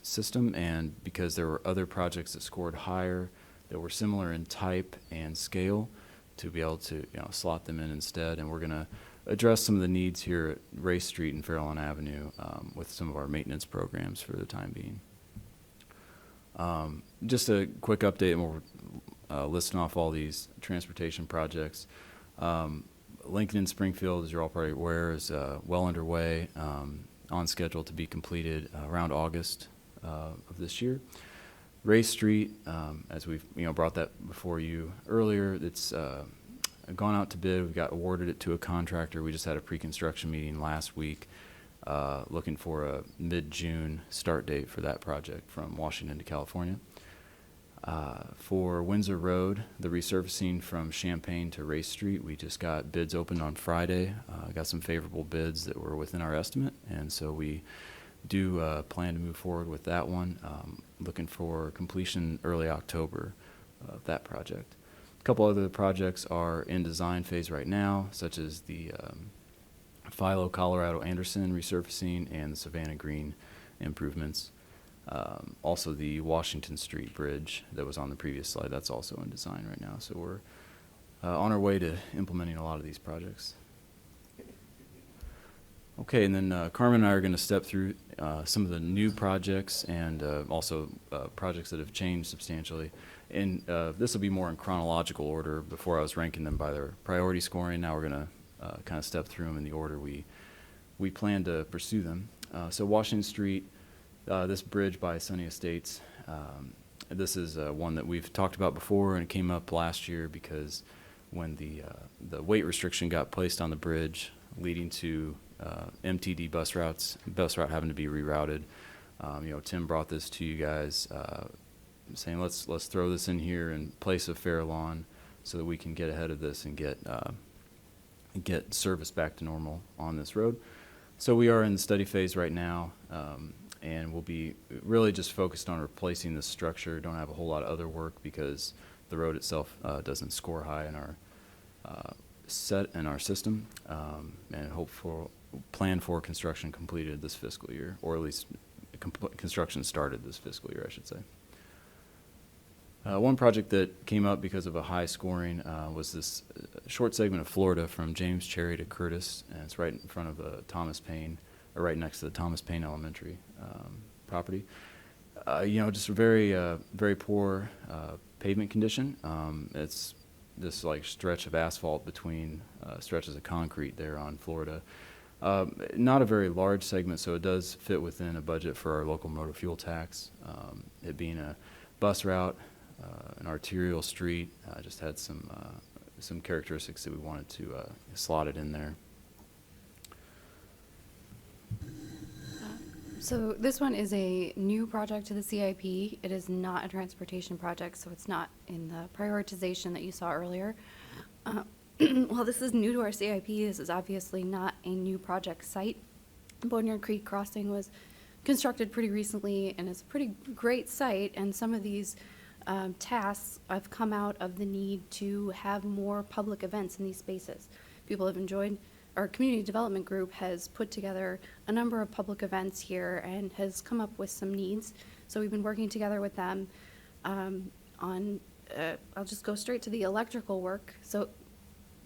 system, and because there were other projects that scored higher that were similar in type and scale, to be able to slot them in instead. And we're going to address some of the needs here at Race Street and Fairlawn Avenue with some of our maintenance programs for the time being. Just a quick update, and we're listing off all these transportation projects. Lincoln and Springfield, as you're all probably aware, is well underway, on schedule to be completed around August of this year. Race Street, as we've brought that before you earlier, it's gone out to bid. We got awarded it to a contractor. We just had a pre-construction meeting last week, looking for a mid-June start date for that project from Washington to California. For Windsor Road, the resurfacing from Champaign to Race Street, we just got bids opened on Friday. Got some favorable bids that were within our estimate, and so we do plan to move forward with that one. Looking for completion early October of that project. A couple other projects are in design phase right now, such as the Philo Colorado Anderson resurfacing and the Savannah Green improvements. Also the Washington Street Bridge that was on the previous slide, that's also in design right now. So we're on our way to implementing a lot of these projects. Okay, and then Carmen and I are going to step through some of the new projects and also projects that have changed substantially. And this will be more in chronological order. Before I was ranking them by their priority scoring. Now we're going to kind of step through them in the order we plan to pursue them. So Washington Street, this bridge by Sunny Estates, this is one that we've talked about before, and it came up last year because when the weight restriction got placed on the bridge, leading to MTD bus route having to be rerouted. Tim brought this to you guys, saying let's throw this in here in place of Fairlawn so that we can get ahead of this and get service back to normal on this road. So we are in the study phase right now, and we'll be really just focused on replacing this structure. Don't have a whole lot of other work because the road itself doesn't score high in our system, and plan for construction completed this fiscal year, or at least construction started this fiscal year, I should say. One project that came up because of a high scoring was this short segment of Florida from James Cherry to Curtis, and it's right in front of Thomas Paine, or right next to the Thomas Paine Elementary property. Just a very poor pavement condition. It's this stretch of asphalt between stretches of concrete there on Florida. Not a very large segment, so it does fit within a budget for our local motor fuel tax. It being a bus route, an arterial street, just had some characteristics that we wanted to slot it in there. So this one is a new project to the CIP. It is not a transportation project, so it's not in the prioritization that you saw earlier. While this is new to our CIP, this is obviously not a new project site. Boneyard Creek Crossing was constructed pretty recently, and it's a pretty great site, and some of these tasks have come out of the need to have more public events in these spaces. People have enjoyed, our community development group has put together a number of public events here and has come up with some needs. So we've been working together with them on, I'll just go straight to the electrical work. So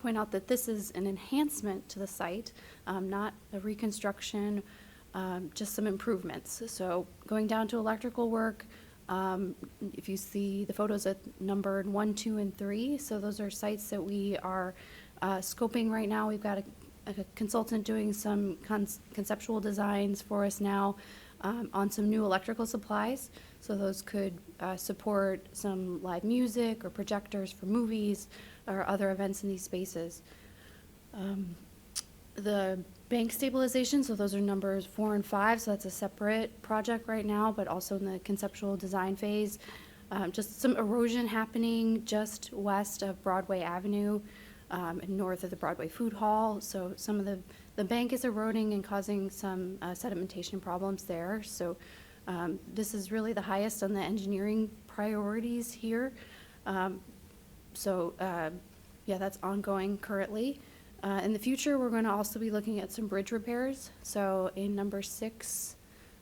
point out that this is an enhancement to the site, not a reconstruction, just some improvements. So going down to electrical work, if you see the photos at numbered 1, 2, and 3, so those are sites that we are scoping right now. We've got a consultant doing some conceptual designs for us now on some new electrical supplies. So those could support some live music or projectors for movies or other events in these spaces. The bank stabilization, so those are numbers 4 and 5, so that's a separate project right now, but also in the conceptual design phase. Just some erosion happening just west of Broadway Avenue and north of the Broadway Food Hall. So some of the bank is eroding and causing some sedimentation problems there. So this is really the highest on the engineering priorities here. Yeah, that's ongoing currently. In the future, we're going to also be looking at some bridge repairs. So in number 6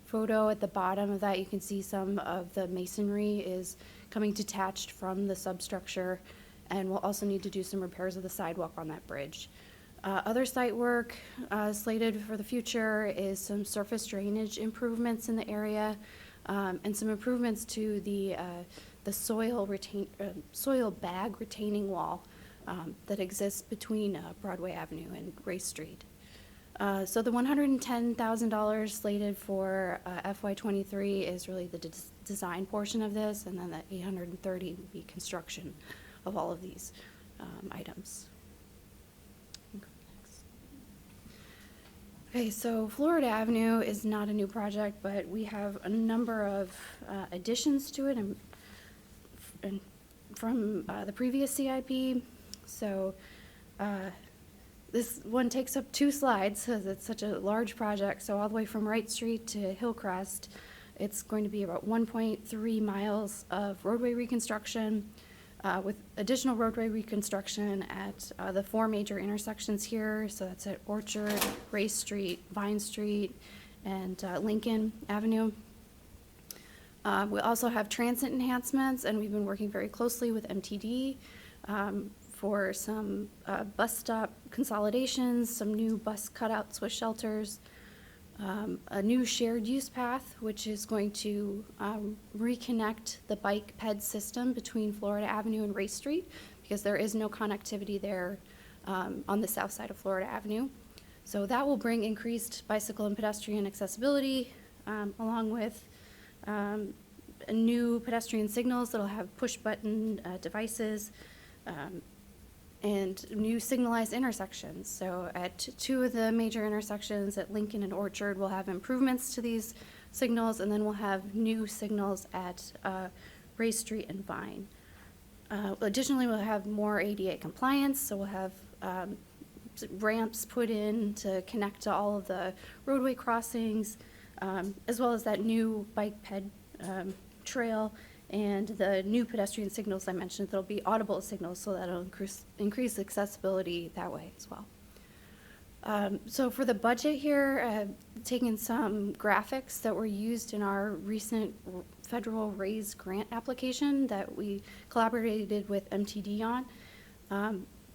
photo at the bottom of that, you can see some of the masonry is coming detached from the substructure, and we'll also need to do some repairs of the sidewalk on that bridge. Other site work slated for the future is some surface drainage improvements in the area, and some improvements to the soil bag retaining wall that exists between Broadway Avenue and Race Street. So the $110,000 slated for FY23 is really the design portion of this, and then the $830 would be construction of all of these items. Okay, so Florida Avenue is not a new project, but we have a number of additions to it and from the previous CIP. So this one takes up 2 slides because it's such a large project. So all the way from Wright Street to Hillcrest, it's going to be about 1.3 miles of roadway reconstruction with additional roadway reconstruction at the 4 major intersections here. So that's at Orchard, Race Street, Vine Street, and Lincoln Avenue. We also have transit enhancements, and we've been working very closely with MTD for some bus stop consolidations, some new bus cutouts with shelters, a new shared use path, which is going to reconnect the bike ped system between Florida Avenue and Race Street, because there is no connectivity there on the south side of Florida Avenue. So that will bring increased bicycle and pedestrian accessibility, along with new pedestrian signals that'll have push button devices, and new signalized intersections. So at 2 of the major intersections at Lincoln and Orchard, we'll have improvements to these signals, and then we'll have new signals at Race Street and Vine. Additionally, we'll have more ADA compliance, so we'll have ramps put in to connect to all of the roadway crossings, as well as that new bike ped trail, and the new pedestrian signals I mentioned, that'll be audible signals, so that'll increase accessibility that way as well. So for the budget here, taking some graphics that were used in our recent federal RAISE grant application that we collaborated with MTD on.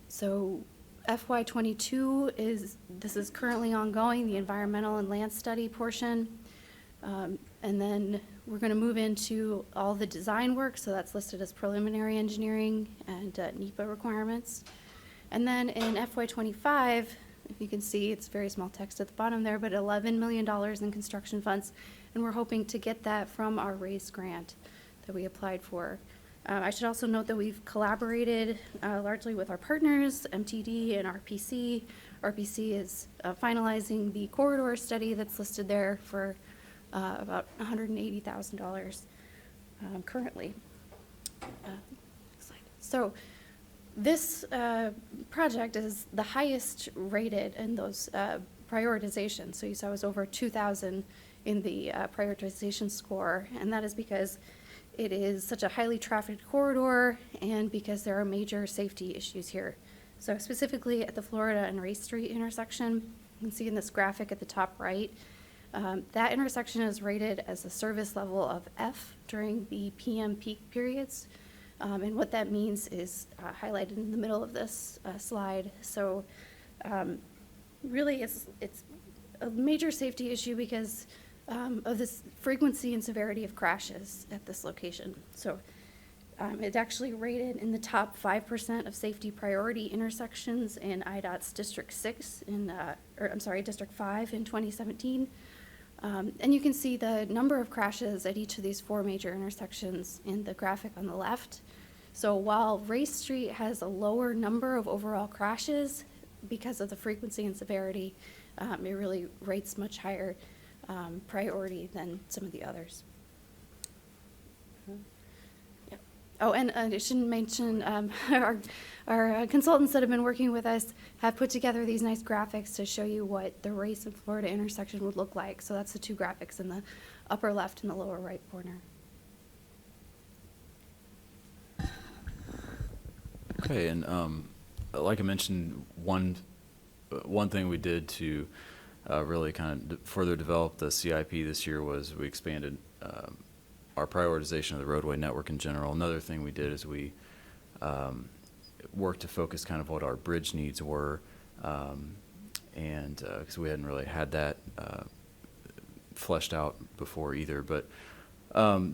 So FY22 this is currently ongoing, the environmental and land study portion. And then we're going to move into all the design work, so that's listed as preliminary engineering and NEPA requirements. And then in FY25, if you can see, it's very small text at the bottom there, but $11 million in construction funds, and we're hoping to get that from our RAISE grant that we applied for. I should also note that we've collaborated largely with our partners, MTD and RPC. RPC is finalizing the corridor study that's listed there for about $180,000 currently. So this project is the highest rated in those prioritizations. So you saw it was over 2,000 in the prioritization score, and that is because it is such a highly trafficked corridor and because there are major safety issues here. So specifically at the Florida and Race Street intersection, you can see in this graphic at the top right, that intersection is rated as a service level of F during the PM peak periods. And what that means is highlighted in the middle of this slide. So really it's a major safety issue because of this frequency and severity of crashes at this location. So it's actually rated in the top 5% of safety priority intersections in IDOT's District 6 District 5 in 2017. And you can see the number of crashes at each of these 4 major intersections in the graphic on the left. So while Race Street has a lower number of overall crashes because of the frequency and severity, it really rates much higher priority than some of the others. Yep. Oh, and I shouldn't mention our consultants that have been working with us have put together these nice graphics to show you what the Race and Florida intersection would look like. So that's the 2 graphics in the upper left and the lower right corner. Okay, and like I mentioned, one thing we did to really kind of further develop the CIP this year was we expanded our prioritization of the roadway network in general. Another thing we did is we worked to focus kind of what our bridge needs were, and because we hadn't really had that fleshed out before either. But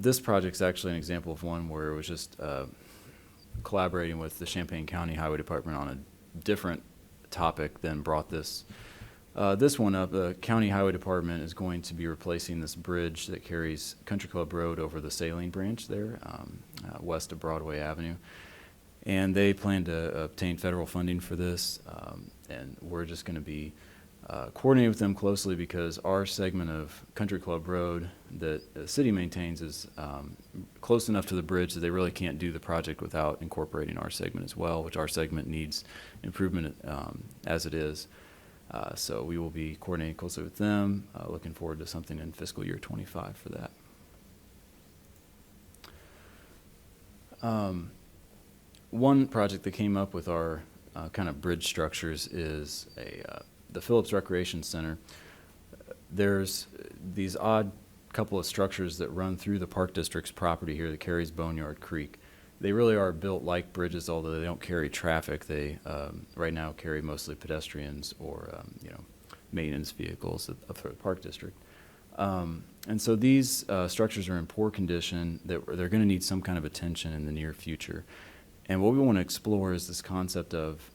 this project's actually an example of one where it was just collaborating with the Champaign County Highway Department on a different topic, then brought this one up. The County Highway Department is going to be replacing this bridge that carries Country Club Road over the Saline Branch there, west of Broadway Avenue. And they plan to obtain federal funding for this, and we're just going to be coordinating with them closely because our segment of Country Club Road that the city maintains is close enough to the bridge that they really can't do the project without incorporating our segment as well, which our segment needs improvement as it is. So we will be coordinating closely with them, looking forward to something in fiscal year 25 for that. One project that came up with our kind of bridge structures is the Phillips Recreation Center. There's these odd couple of structures that run through the Park District's property here that carries Boneyard Creek. They really are built like bridges, although they don't carry traffic. They right now carry mostly pedestrians or maintenance vehicles of the Park District. And so these structures are in poor condition. They're going to need some kind of attention in the near future. And what we want to explore is this concept of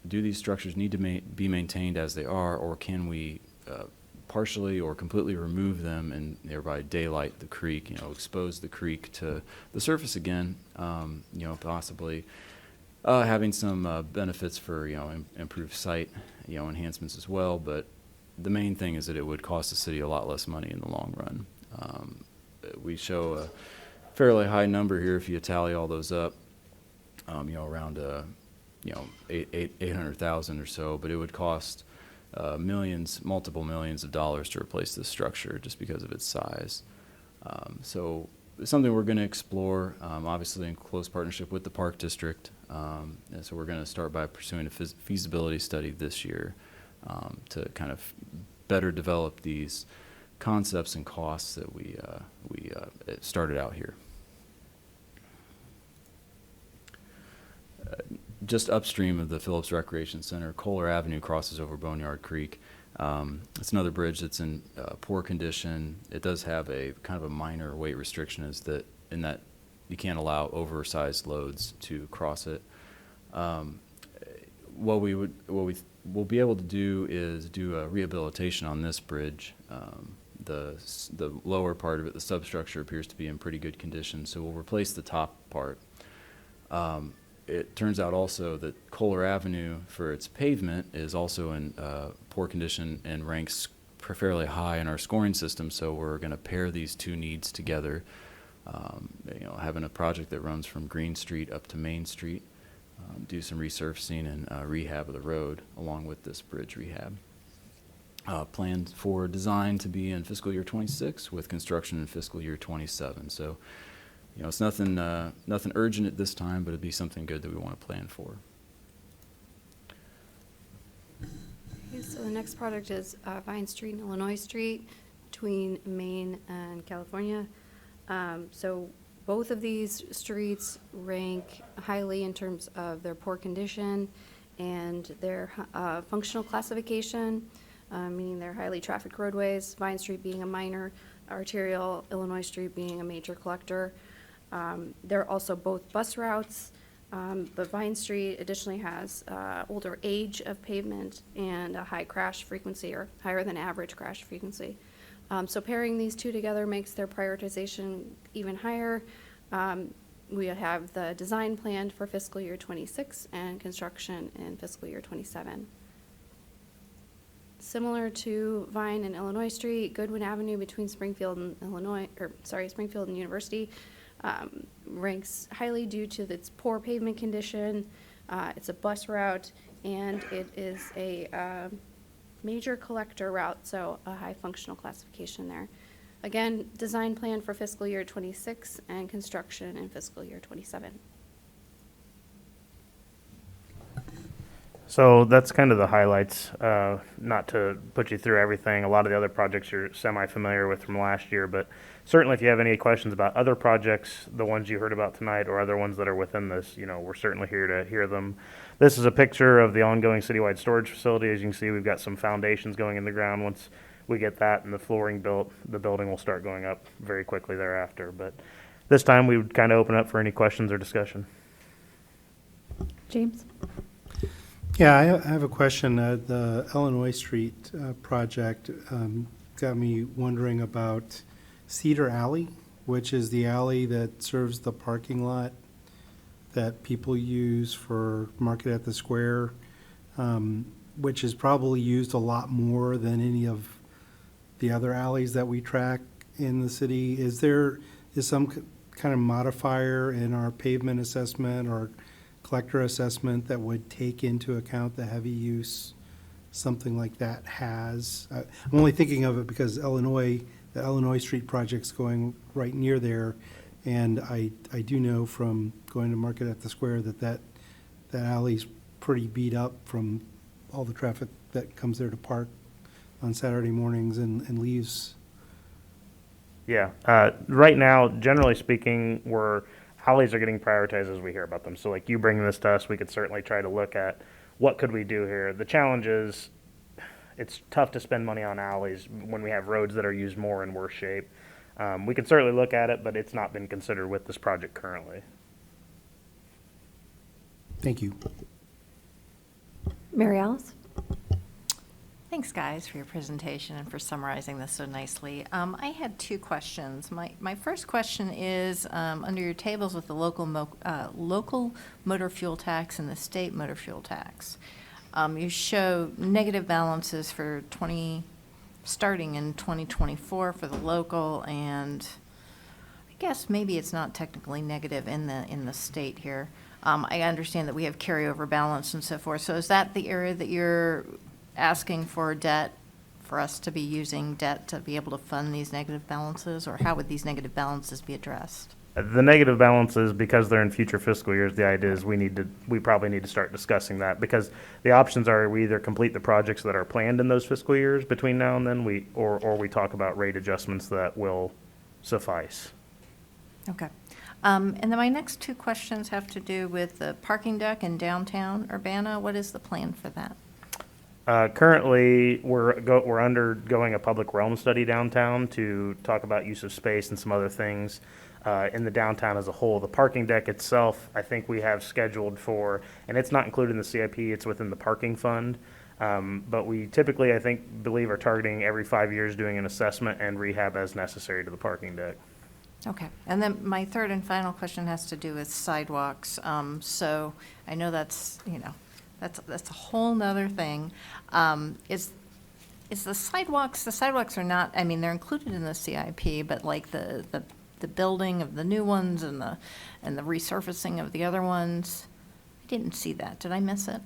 do these structures need to be maintained as they are, or can we partially or completely remove them and thereby daylight the creek, expose the creek to the surface again, possibly having some benefits for, improved site, enhancements as well. But the main thing is that it would cost the city a lot less money in the long run. We show a fairly high number here if you tally all those up, around 800,000 or so, but it would cost multiple millions of dollars to replace this structure just because of its size. So it's something we're going to explore, obviously in close partnership with the Park District. And so we're going to start by pursuing a feasibility study this year to kind of better develop these concepts and costs that we started out here. Just upstream of the Phillips Recreation Center, Kohler Avenue crosses over Boneyard Creek. It's another bridge that's in poor condition. It does have a kind of a minor weight restriction, in that you can't allow oversized loads to cross it. What we'll be able to do is do a rehabilitation on this bridge. The lower part of it, the substructure, appears to be in pretty good condition, so we'll replace the top part. It turns out also that Kohler Avenue, for its pavement, is also in poor condition and ranks fairly high in our scoring system. So we're going to pair these two needs together. Having a project that runs from Green Street up to Main Street, do some resurfacing and rehab of the road along with this bridge rehab. planned for design to be in fiscal year 26 with construction in fiscal year 27. So, you know, it's nothing, nothing urgent at this time, but it'd be something good that we want to plan for. Okay, so the next project is Vine Street and Illinois Street between Maine and California. So both of these streets rank highly in terms of their poor condition and their functional classification, meaning they're highly trafficked roadways, Vine Street being a minor arterial, Illinois Street being a major collector. They're also both bus routes, but Vine Street additionally has older age of pavement and a high crash frequency, or higher than average crash frequency. So pairing these two together makes their prioritization even higher. We have the design planned for fiscal year 26 and construction in fiscal year 27. Similar to Vine and Illinois Street, Goodwin Avenue between Springfield and Springfield and University ranks highly due to its poor pavement condition. It's a bus route, and it is a major collector route, so a high functional classification there. Again, design plan for fiscal year 26 and construction in fiscal year 27. So that's kind of the highlights. Not to put you through everything. A lot of the other projects you're semi-familiar with from last year, but certainly if you have any questions about other projects, the ones you heard about tonight or other ones that are within this, you know, we're certainly here to hear them. This is a picture of the ongoing citywide storage facility. As you can see, we've got some foundations going in the ground. Once we get that and the flooring built, the building will start going up very quickly thereafter. But this time we would kind of open up for any questions or discussion. James? Yeah, I have a question. The Illinois Street project got me wondering about Cedar Alley, which is the alley that serves the parking lot that people use for Market at the Square, which is probably used a lot more than any of the other alleys that we track in the city. Is some kind of modifier in our pavement assessment or collector assessment that would take into account the heavy use something like that has? I'm only thinking of it because the Illinois Street project's going right near there, and I do know from going to Market at the Square that alley's pretty beat up from all the traffic that comes there to park on Saturday mornings and leaves. Yeah, right now, generally speaking, alleys are getting prioritized as we hear about them. So like you bringing this to us, we could certainly try to look at what could we do here. The challenge is it's tough to spend money on alleys when we have roads that are used more in worse shape. We could certainly look at it, but it's not been considered with this project currently. Thank you. Mary Alice? Thanks, guys, for your presentation and for summarizing this so nicely. I had two questions. My first question is, under your tables with the local motor fuel tax and the state motor fuel tax, you show negative balances for starting in 2024 for the local, and I guess maybe it's not technically negative in the state here. I understand that we have carryover balance and so forth. So is that the area that you're asking for debt, for us to be using debt to be able to fund these negative balances, or how would these negative balances be addressed? The negative balances, because they're in future fiscal years, the idea is we probably need to start discussing that, because the options are we either complete the projects that are planned in those fiscal years between now and then, or we talk about rate adjustments that will suffice. Okay. And then my next two questions have to do with the parking deck in downtown Urbana. What is the plan for that? Currently, we're undergoing a public realm study downtown to talk about use of space and some other things in the downtown as a whole. The parking deck itself, I think we have scheduled for, and it's not included in the CIP, it's within the parking fund. But we typically, believe are targeting every 5 years doing an assessment and rehab as necessary to the parking deck. Okay. And then my third and final question has to do with sidewalks. So I know that's a whole nother thing. Is the sidewalks are not, I mean, they're included in the CIP, but like the building of the new ones and the resurfacing of the other ones, I didn't see that. Did I miss it?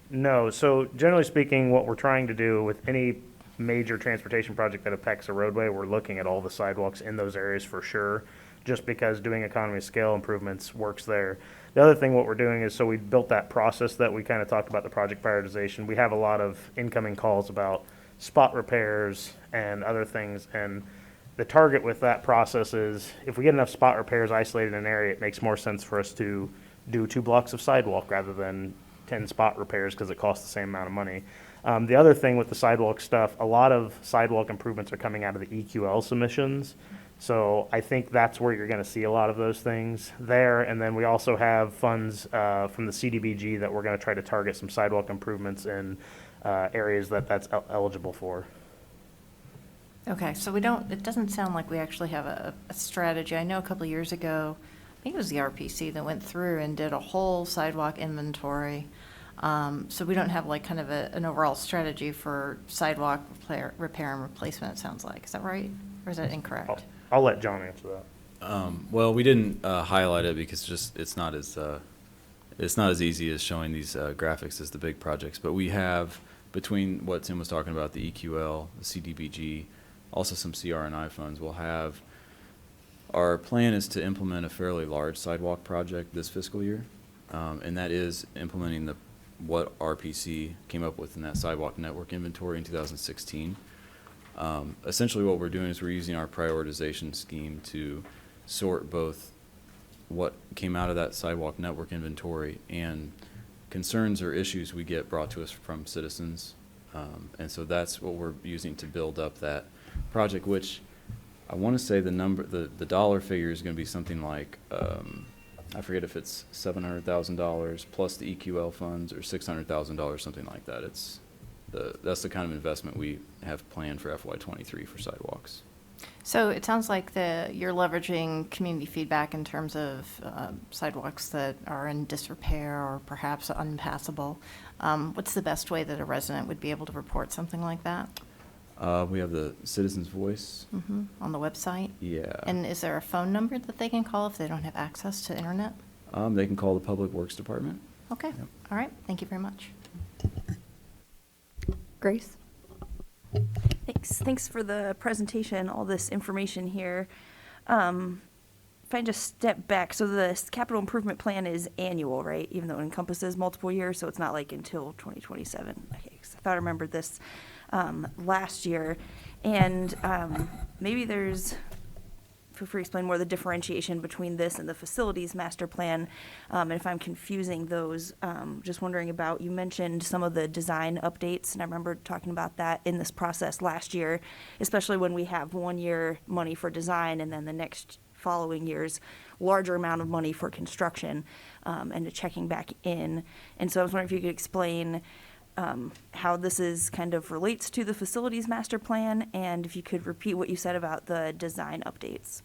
No. So generally speaking, what we're trying to do with any major transportation project that affects a roadway, we're looking at all the sidewalks in those areas for sure, just because doing economy of scale improvements works there. The other thing, what we're doing is, so we built that process that we kind of talked about, the project prioritization. We have a lot of incoming calls about spot repairs and other things, and the target with that process is if we get enough spot repairs isolated in an area, it makes more sense for us to do 2 blocks of sidewalk rather than 10 spot repairs because it costs the same amount of money. The other thing with the sidewalk stuff, a lot of sidewalk improvements are coming out of the EQL submissions. So I think that's where you're going to see a lot of those things there. And then we also have funds from the CDBG that we're going to try to target some sidewalk improvements in areas that's eligible for. Okay, so it doesn't sound like we actually have a strategy. I know a couple of years ago, I think it was the RPC that went through and did a whole sidewalk inventory. So we don't have like kind of an overall strategy for sidewalk repair and replacement, it sounds like. Is that right? Or is that incorrect? I'll let John answer that. Well, we didn't highlight it because it's not as easy as showing these graphics as the big projects. But we have, between what Tim was talking about, the EQL, the CDBG, also some CR&I funds, we'll have, our plan is to implement a fairly large sidewalk project this fiscal year. And that is implementing what RPC came up with in that sidewalk network inventory in 2016. Essentially what we're doing is we're using our prioritization scheme to sort both what came out of that sidewalk network inventory and concerns or issues we get brought to us from citizens. And so that's what we're using to build up that project, which I want to say the dollar figure is going to be something like, I forget if it's $700,000 plus the EQL funds or $600,000, something like that. That's the kind of investment we have planned for FY23 for sidewalks. So it sounds like you're leveraging community feedback in terms of sidewalks that are in disrepair or perhaps unpassable. What's the best way that a resident would be able to report something like that? We have the Citizens Voice. On the website? Yeah. And is there a phone number that they can call if they don't have access to internet? They can call the Public Works Department. Okay. Yep. All right. Thank you very much. Grace? Thanks for the presentation, all this information here. If I just step back, so this capital improvement plan is annual, right? Even though it encompasses multiple years, so it's not like until 2027. Okay, 'cause I thought I remembered this last year. And maybe feel free to explain more of the differentiation between this and the facilities master plan. And if I'm confusing those, just wondering about, you mentioned some of the design updates, and I remember talking about that in this process last year, especially when we have 1 year money for design and then the next following year's larger amount of money for construction, and checking back in. And so I was wondering if you could explain how this is kind of relates to the facilities master plan, and if you could repeat what you said about the design updates.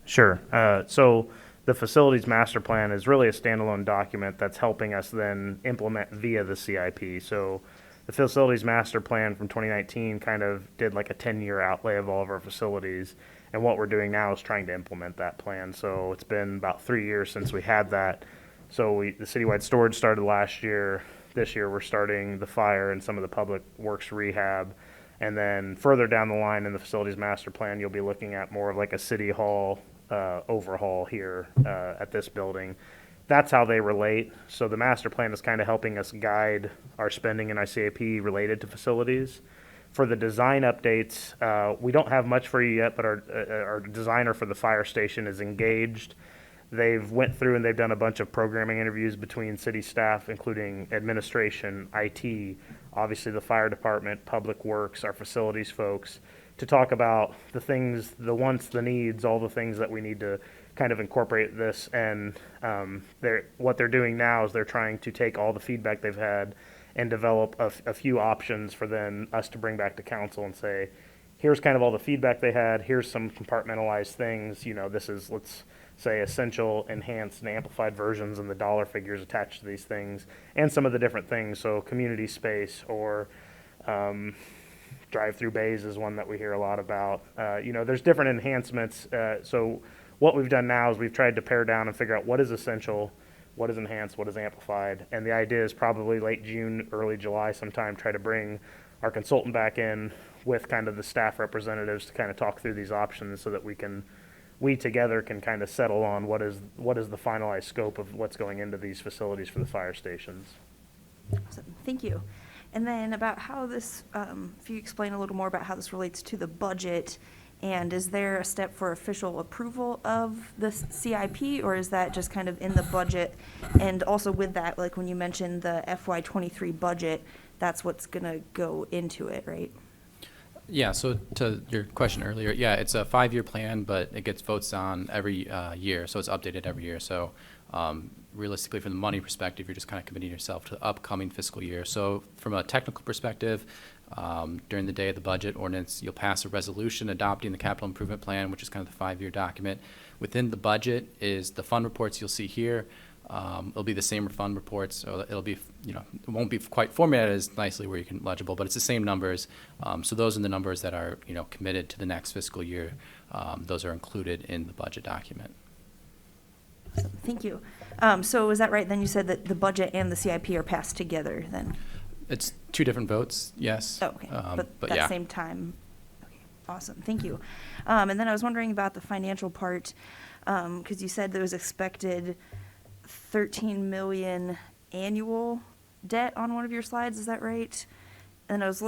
Sure. So the facilities master plan is really a standalone document that's helping us then implement via the CIP. So the facilities master plan from 2019 kind of did like a 10-year outlay of all of our facilities. And what we're doing now is trying to implement that plan. So it's been about 3 years since we had that. So the citywide storage started last year. This year we're starting the fire and some of the public works rehab. And then further down the line in the facilities master plan, you'll be looking at more of like a city hall overhaul here at this building. That's how they relate. So the master plan is kind of helping us guide our spending in ICAP related to facilities. For the design updates, we don't have much for you yet, but our designer for the fire station is engaged. They've went through and they've done a bunch of programming interviews between city staff, including administration, IT, obviously the fire department, public works, our facilities folks, to talk about the things, the wants, the needs, all the things that we need to kind of incorporate this. And what they're doing now is they're trying to take all the feedback they've had and develop a few options for then us to bring back to council and say, here's kind of all the feedback they had, here's some compartmentalized things, this is, let's say, essential, enhanced, and amplified versions and the dollar figures attached to these things, and some of the different things. So community space or drive-through bays is one that we hear a lot about. There's different enhancements. So what we've done now is we've tried to pare down and figure out what is essential, what is enhanced, what is amplified. And the idea is probably late June, early July sometime, try to bring our consultant back in with kind of the staff representatives to kind of talk through these options so that we together can kind of settle on what is the finalized scope of what's going into these facilities for the fire stations. Awesome. Thank you. And then about how this, if you explain a little more about how this relates to the budget, and is there a step for official approval of the CIP, or is that just kind of in the budget? And also with that, like when you mentioned the FY23 budget, that's what's gonna go into it, right? Yeah, so to your question earlier, yeah, it's a 5-year plan, but it gets votes on every year, so it's updated every year. So realistically, from the money perspective, you're just kind of committing yourself to the upcoming fiscal year. So from a technical perspective, during the day of the budget ordinance, you'll pass a resolution adopting the capital improvement plan, which is kind of the 5-year document. Within the budget is the fund reports you'll see here. It'll be the same fund reports, so it'll be, it won't be quite formatted as nicely where you can legible, but it's the same numbers. So those are the numbers that are, committed to the next fiscal year. Those are included in the budget document. Awesome. Thank you. So is that right? Then you said that the budget and the CIP are passed together then? It's 2 different votes, yes. Oh, okay. But that yeah. same time. Okay. Awesome. Thank you. And then I was wondering about the financial part, because you said there was expected 13 million annual debt on one of your slides. Is that right? And I was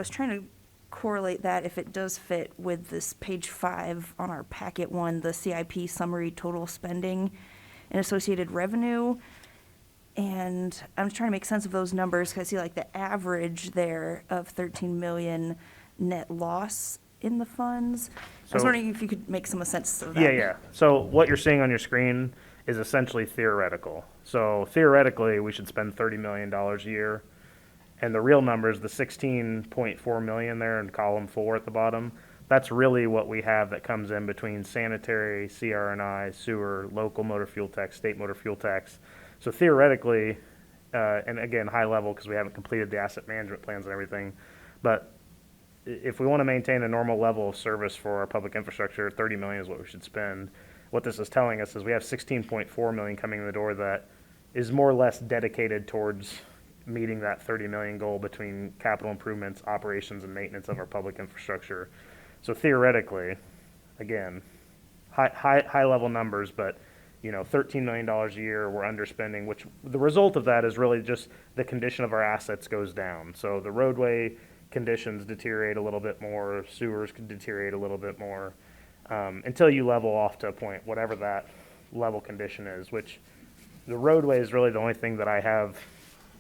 trying to correlate that if it does fit with this page 5 on our packet 1, the CIP summary total spending and associated revenue. And I'm just trying to make sense of those numbers because I see like the average there of 13 million net loss in the funds. I was So- wondering if you could make some sense of that. Yeah. So what you're seeing on your screen is essentially theoretical. So theoretically, we should spend $30 million a year. And the real number is the 16.4 million there in column 4 at the bottom. That's really what we have that comes in between sanitary, CRNI, sewer, local motor fuel tax, state motor fuel tax. So theoretically, and again, high level because we haven't completed the asset management plans and everything, but if we want to maintain a normal level of service for our public infrastructure, 30 million is what we should spend. What this is telling us is we have 16.4 million coming in the door that is more or less dedicated towards meeting that 30 million goal between capital improvements, operations, and maintenance of our public infrastructure. So theoretically, again, high level numbers, but $13 million a year we're underspending, which the result of that is really just the condition of our assets goes down. So the roadway conditions deteriorate a little bit more, sewers could deteriorate a little bit more, until you level off to a point, whatever that level condition is, which the roadway is really the only thing that I have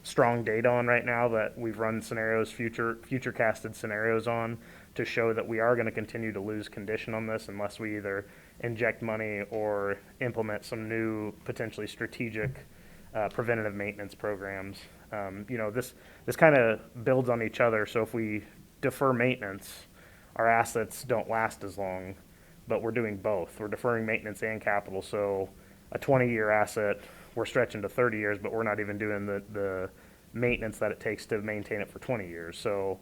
strong data on right now that we've run scenarios, future casted scenarios on to show that we are going to continue to lose condition on this unless we either inject money or implement some new potentially strategic preventative maintenance programs. This kind of builds on each other. So if we defer maintenance, our assets don't last as long, but we're doing both. We're deferring maintenance and capital. So a 20-year asset, we're stretching to 30 years, but we're not even doing the maintenance that it takes to maintain it for 20 years. So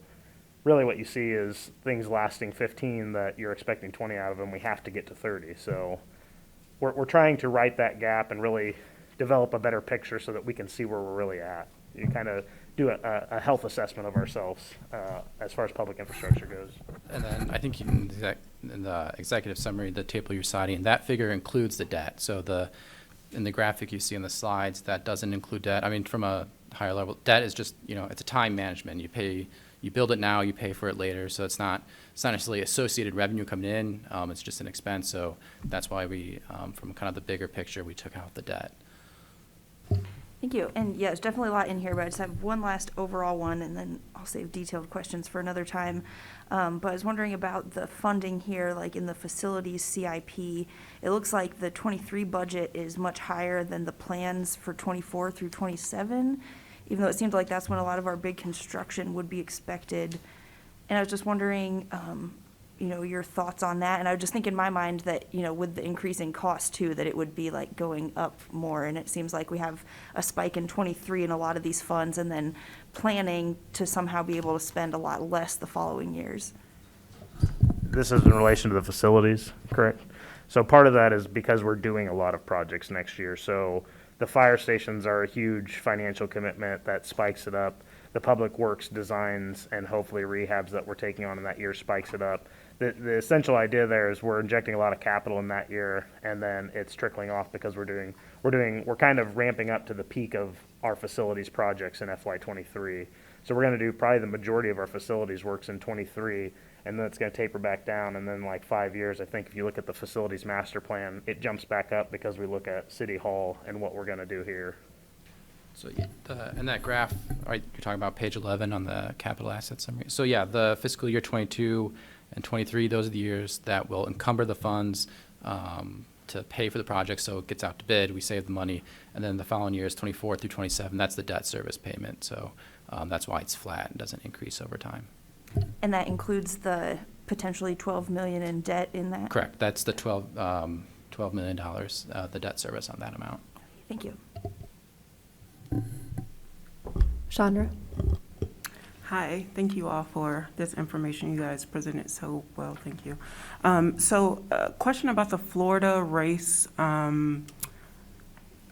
really what you see is things lasting 15 that you're expecting 20 out of them, we have to get to 30. So we're trying to right that gap and really develop a better picture so that we can see where we're really at. You kind of do a health assessment of ourselves as far as public infrastructure goes. And then I think in the executive summary, the table you're citing, that figure includes the debt. So in the graphic you see in the slides, that doesn't include debt. I mean, from a higher level, debt is just, it's a time management. You build it now, you pay for it later. So it's not necessarily associated revenue coming in. It's just an expense. So that's why we, from kind of the bigger picture, we took out the debt. Thank you. And yeah, there's definitely a lot in here, but I just have one last overall one, and then I'll save detailed questions for another time. But I was wondering about the funding here, like in the facilities CIP. It looks like the 23 budget is much higher than the plans for 24 through 27, even though it seems like that's when a lot of our big construction would be expected. And I was just wondering, your thoughts on that. And I would just think in my mind that, with the increasing cost too, that it would be like going up more. And it seems like we have a spike in 23 in a lot of these funds and then planning to somehow be able to spend a lot less the following years. This is in relation to the facilities, correct? So part of that is because we're doing a lot of projects next year. So the fire stations are a huge financial commitment that spikes it up. the public works designs and hopefully rehabs that we're taking on in that year spikes it up. The essential idea there is we're injecting a lot of capital in that year, and then it's trickling off because we're kind of ramping up to the peak of our facilities projects in FY23. So we're going to do probably the majority of our facilities works in 23, and then it's going to taper back down. And then like 5 years, I think if you look at the facilities master plan, it jumps back up because we look at City Hall and what we're going to do here. So in that graph, right, you're talking about page 11 on the capital asset summary. So yeah, the fiscal year 22 and 23, those are the years that will encumber the funds to pay for the project. So it gets out to bid, we save the money, and then the following years, 24 through 27, that's the debt service payment. So that's why it's flat and doesn't increase over time. And that includes the potentially 12 million in debt in that? Correct. That's the $12 million, the debt service on that amount. Thank you. Chandra? Hi, thank you all for this information. You guys presented so well, thank you. So question about the Florida race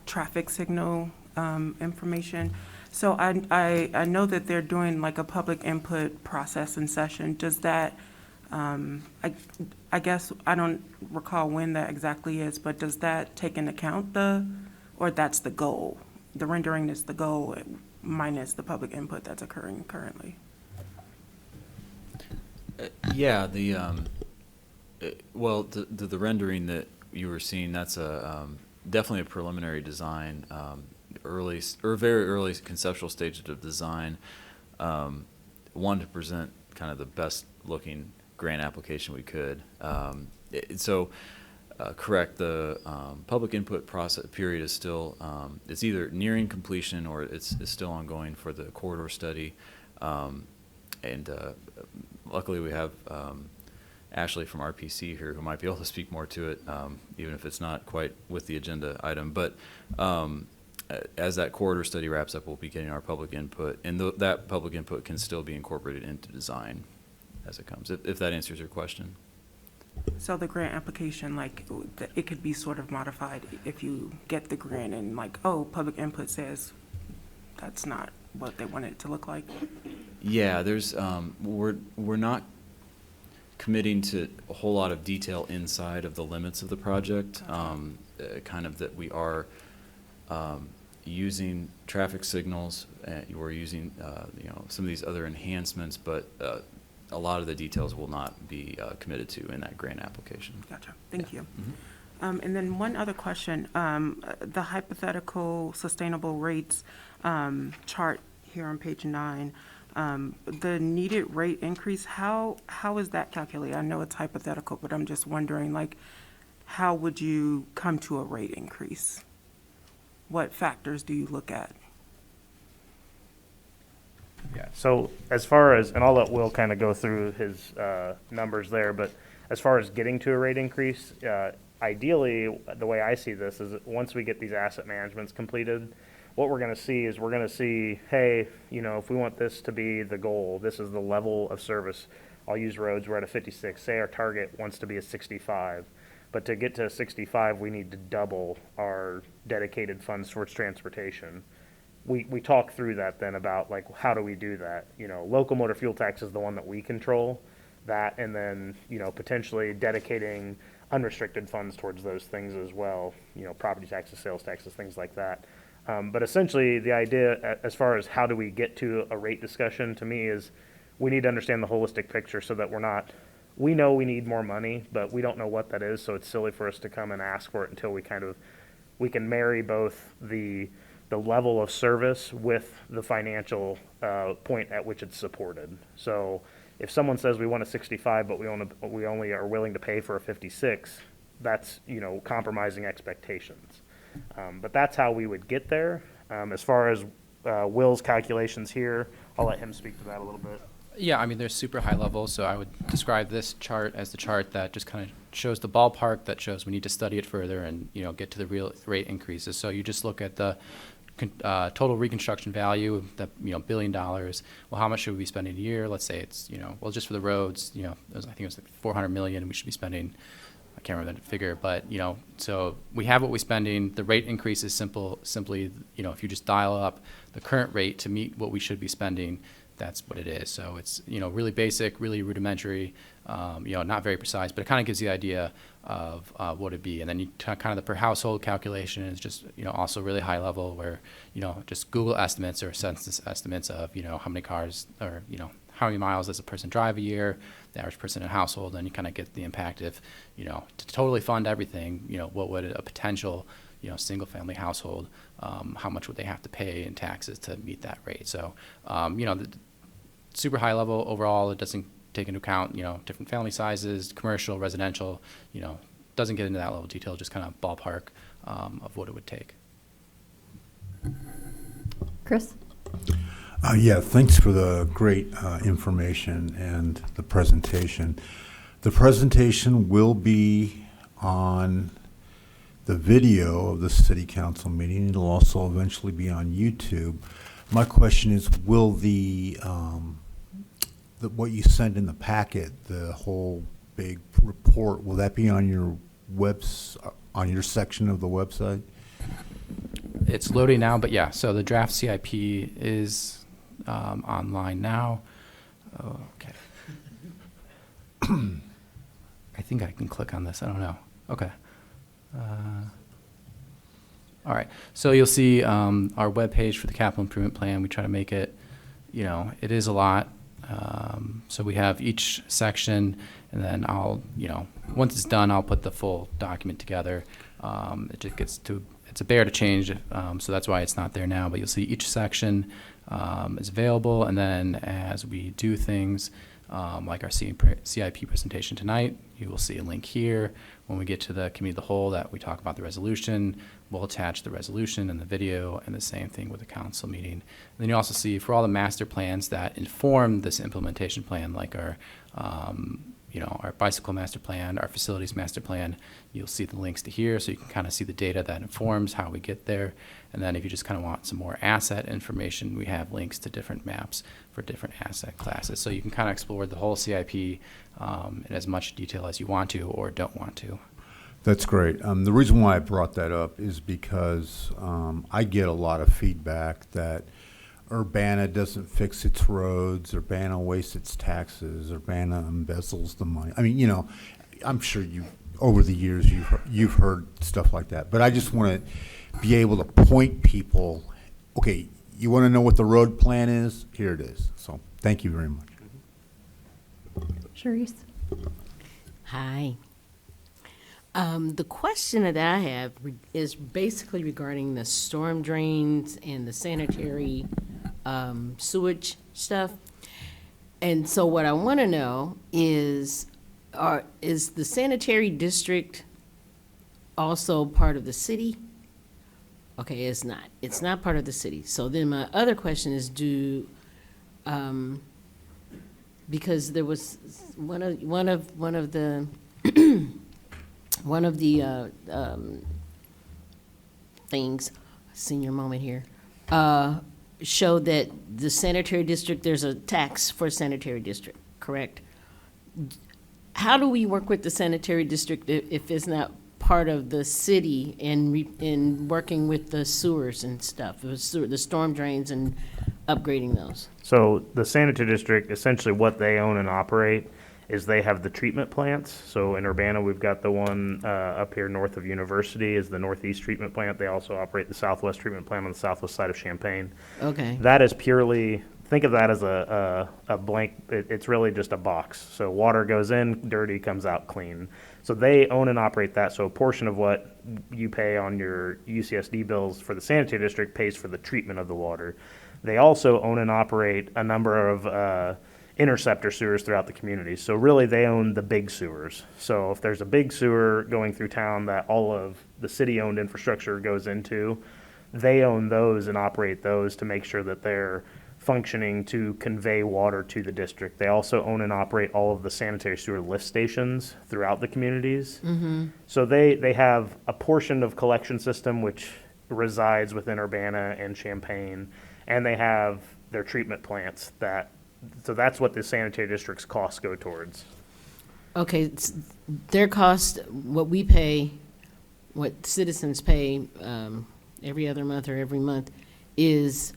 traffic signal information. So I know that they're doing like a public input process and session. Does that, I guess, I don't recall when that exactly is, but does that take into account or that's the goal? The rendering is the goal minus the public input that's occurring currently? Yeah, well, the rendering that you were seeing, that's definitely a preliminary design, very early conceptual stages of design. Wanted to present kind of the best looking grant application we could. Correct, the public input process period is still, it's either nearing completion or it's still ongoing for the corridor study. Luckily we have Ashley from RPC here who might be able to speak more to it, even if it's not quite with the agenda item. But as that corridor study wraps up, we'll be getting our public input, and that public input can still be incorporated into design as it comes, if that answers your question. So the grant application, like, it could be sort of modified if you get the grant and like, oh, public input says that's not what they want it to look like? Yeah, there's, we're not committing to a whole lot of detail inside of the limits of the project, kind of that we are using traffic signals, we're using, some of these other enhancements, but a lot of the details will not be committed to in that grant application. Gotcha. Thank you. Mm-hmm. And then one other question. The hypothetical sustainable rates chart here on page 9, the needed rate increase, how is that calculated? I know it's hypothetical, but I'm just wondering, like, how would you come to a rate increase? What factors do you look at? Yeah, so as far as, and I'll let Will kind of go through his numbers there, but as far as getting to a rate increase, ideally, the way I see this is that once we get these asset managements completed, what we're going to see is hey, if we want this to be the goal, this is the level of service. I'll use roads, we're at a 56. Say our target wants to be a 65. But to get to a 65, we need to double our dedicated funds towards transportation. We talk through that then about, like, how do we do that? Local motor fuel tax is the one that we control, that, and then, potentially dedicating unrestricted funds towards those things as well, property taxes, sales taxes, things like that. But essentially, the idea as far as how do we get to a rate discussion, to me, is we need to understand the holistic picture so that we know we need more money, but we don't know what that is, so it's silly for us to come and ask for it until we can marry both the level of service with the financial point at which it's supported. So if someone says we want a 65, but we only are willing to pay for a 56, that's, compromising expectations. But that's how we would get there. As far as Will's calculations here, I'll let him speak to that a little bit. Yeah, I mean, they're super high level, so I would describe this chart as the chart that just kind of shows the ballpark, that shows we need to study it further and, get to the real rate increases. So you just look at the total reconstruction value, the $1 billion. Well, how much should we be spending a year? Let's say it's just for the roads, I think it was like $400 million, and we should be spending can't remember the figure, but, you know, so we have what we're spending. The rate increase is simply, you know, if you just dial up the current rate to meet what we should be spending, that's what it is. So it's, you know, really basic, really rudimentary, you know, not very precise, but it kind of gives you the idea of what it'd be. And then kind of the per household calculation is just, you know, also really high level where, you know, just Google estimates or census estimates of, you know, how many cars or, you know, how many miles does a person drive a year, the average person in a household, and you kind of get the impact of, you know, to totally fund everything, you know, what would a potential, you know, single-family household, how much would they have to pay in taxes to meet that rate? So, you know, the super high level overall, it doesn't take into account, you know, different family sizes, commercial, residential, you know, doesn't get into that level of detail, just kind of ballpark of what it would take. Chris? Yeah, thanks for the great information and the presentation. The presentation will be on the video of the city council meeting. It'll also eventually be on YouTube. My question is, will the what you send in the packet, the whole big report, will that be on your on your section of the website? It's loading now, but yeah, so the draft CIP is online now. Oh, okay. I think I can click on this. I don't know. Okay. All right. So you'll see our webpage for the capital improvement plan. We try to make it, you know, it is a lot. So we have each section, and then I'll, you know, once it's done, I'll put the full document together. It just gets to, it's a bear to change, so that's why it's not there now. But you'll see each section is available, and then as we do things like our CIP presentation tonight, you will see a link here. When we get to the committee of the whole that we talk about the resolution, we'll attach the resolution and the video, and the same thing with the council meeting. And then you also see for all the master plans that inform this implementation plan, like our you know, our bicycle master plan, our facilities master plan, you'll see the links to here, so you can kind of see the data that informs how we get there. And then if you just kind of want some more asset information, we have links to different maps for different asset classes. So you can kind of explore the whole CIP in as much detail as you want to or don't want to. That's great. The reason why I brought that up is because I get a lot of feedback that Urbana doesn't fix its roads, Urbana wastes its taxes, Urbana embezzles the money. I mean, you know, I'm sure you, over the years, you've heard stuff like that. But I just want to be able to point people, okay, you want to know what the road plan is? Here it is. So thank you very much. Charisse? Hi. The question that I have is basically regarding the storm drains and the sanitary sewage stuff. And so what I want to know is the sanitary district also part of the city? Okay, it's not. It's not part of the city. So then my other question is, because there was one of the things, senior moment here, showed that the sanitary district, there's a tax for sanitary district, correct? How do we work with the sanitary district if it's not part of the city in working with the sewers and stuff, the storm drains and upgrading those? So the sanitary district, essentially what they own and operate is they have the treatment plants. So in Urbana, we've got the one up here north of University is the Northeast Treatment Plant. They also operate the Southwest Treatment Plant on the southwest side of Champaign. Okay. That is purely, think of that as a blank, it's really just a box. So water goes in, dirty, comes out clean. So they own and operate that. So a portion of what you pay on your UCSD bills for the sanitary district pays for the treatment of the water. They also own and operate a number of interceptor sewers throughout the community. So really they own the big sewers. So if there's a big sewer going through town that all of the city-owned infrastructure goes into, they own those and operate those to make sure that they're functioning to convey water to the district. They also own and operate all of the sanitary sewer lift stations throughout the communities. Mm-hmm. So they have a portion of collection system which resides within Urbana and Champaign, and they have their treatment plants so that's what the sanitary district's costs go towards. Okay, their cost, what we pay, what citizens pay every other month or every month is,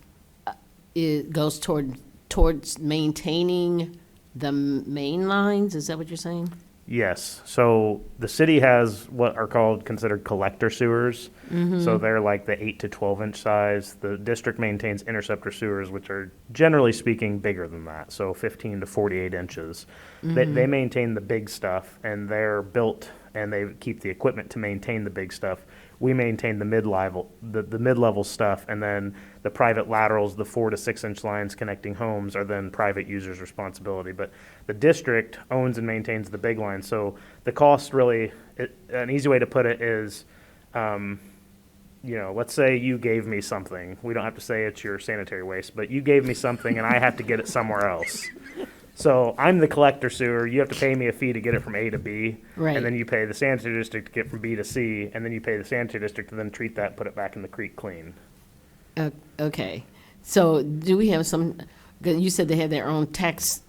it goes towards maintaining the main lines? Is that what you're saying? Yes. So the city has what are considered collector sewers. Mhm. So they're like the 8 to 12 inch size. The district maintains interceptor sewers, which are generally speaking bigger than that. So 15 to 48 inches. They maintain the big stuff, and they're built and they keep the equipment to maintain the big stuff. We maintain the mid-level stuff, and then the private laterals, the 4 to 6 inch lines connecting homes, are then private users' responsibility. But the district owns and maintains the big lines. So the cost really, an easy way to put it is, let's say you gave me something. We don't have to say it's your sanitary waste, but you gave me something and I have to get it somewhere else. So I'm the collector sewer. You have to pay me a fee to get it from A to B. Right. And then you pay the sanitary district to get from B to C. And then you pay the sanitary district to then treat that and put it back in the creek clean. Okay. So do we have some, you said they have their own tax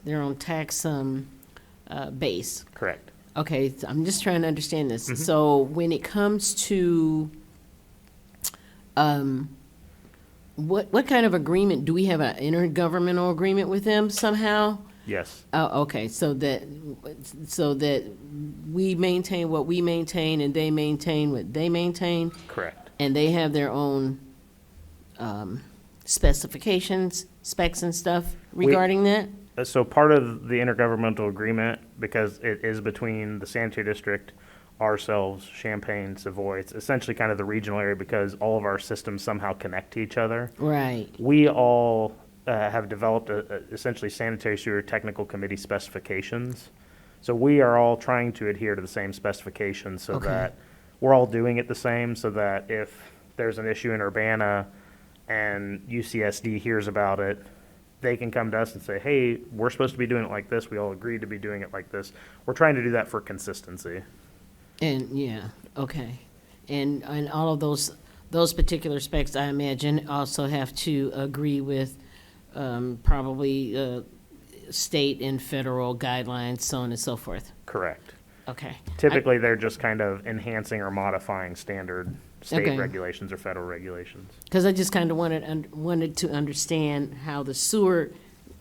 base. Correct. Okay, so I'm just trying to understand this. Mhm. So when it comes to, what kind of agreement, do we have an intergovernmental agreement with them somehow? Yes. Oh, okay, so that we maintain what we maintain and they maintain what they maintain? Correct. And they have their own specifications, specs and stuff regarding that? So part of the intergovernmental agreement, because it is between the sanitary district, ourselves, Champaign, Savoy, it's essentially kind of the regional area because all of our systems somehow connect to each other. Right. We all have developed essentially sanitary sewer technical committee specifications. So we are all trying to adhere to the same specifications so Okay. that we're all doing it the same, so that if there's an issue in Urbana and UCSD hears about it, they can come to us and say, hey, we're supposed to be doing it like this. We all agreed to be doing it like this. We're trying to do that for consistency. And, yeah, okay. And all of those particular specs, I imagine, also have to agree with probably state and federal guidelines, so on and so forth. Correct. Okay. Typically, they're just kind of enhancing or modifying standard state Okay. regulations or federal regulations. Because I just kind of wanted to understand how the sewer,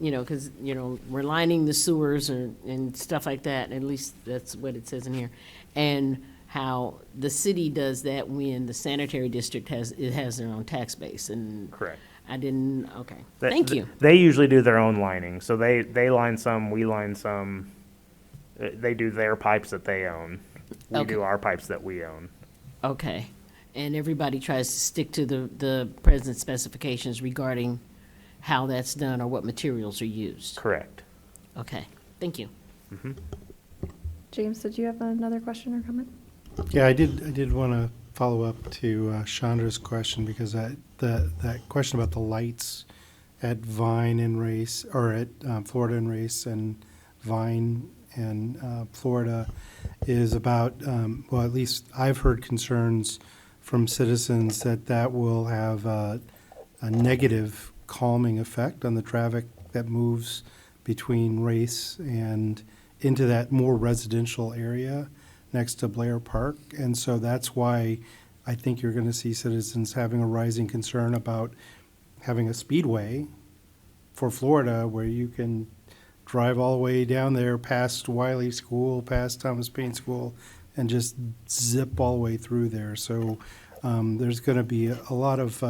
because, we're lining the sewers and stuff like that, at least that's what it says in here, and how the city does that when the sanitary district has their own tax base, and Correct. I didn't, okay, thank you. They usually do their own lining. So they line some, we line some. They do their pipes that they own. We Okay. do our pipes that we own. Okay, and everybody tries to stick to the present specifications regarding how that's done or what materials are used? Correct. Okay, thank you. Mhm. James, did you have another question or comment? Yeah, I did want to follow up to Chandra's question, because that question about the lights at Vine and Race, or at Florida and Race and Vine and Florida, is about, well, at least I've heard concerns from citizens that will have a negative calming effect on the traffic that moves between Race and into that more residential area next to Blair Park. And so that's why I think you're going to see citizens having a rising concern about having a speedway for Florida where you can drive all the way down there past Wiley School, past Thomas Paine School, and just zip all the way through there. So there's going to be a lot of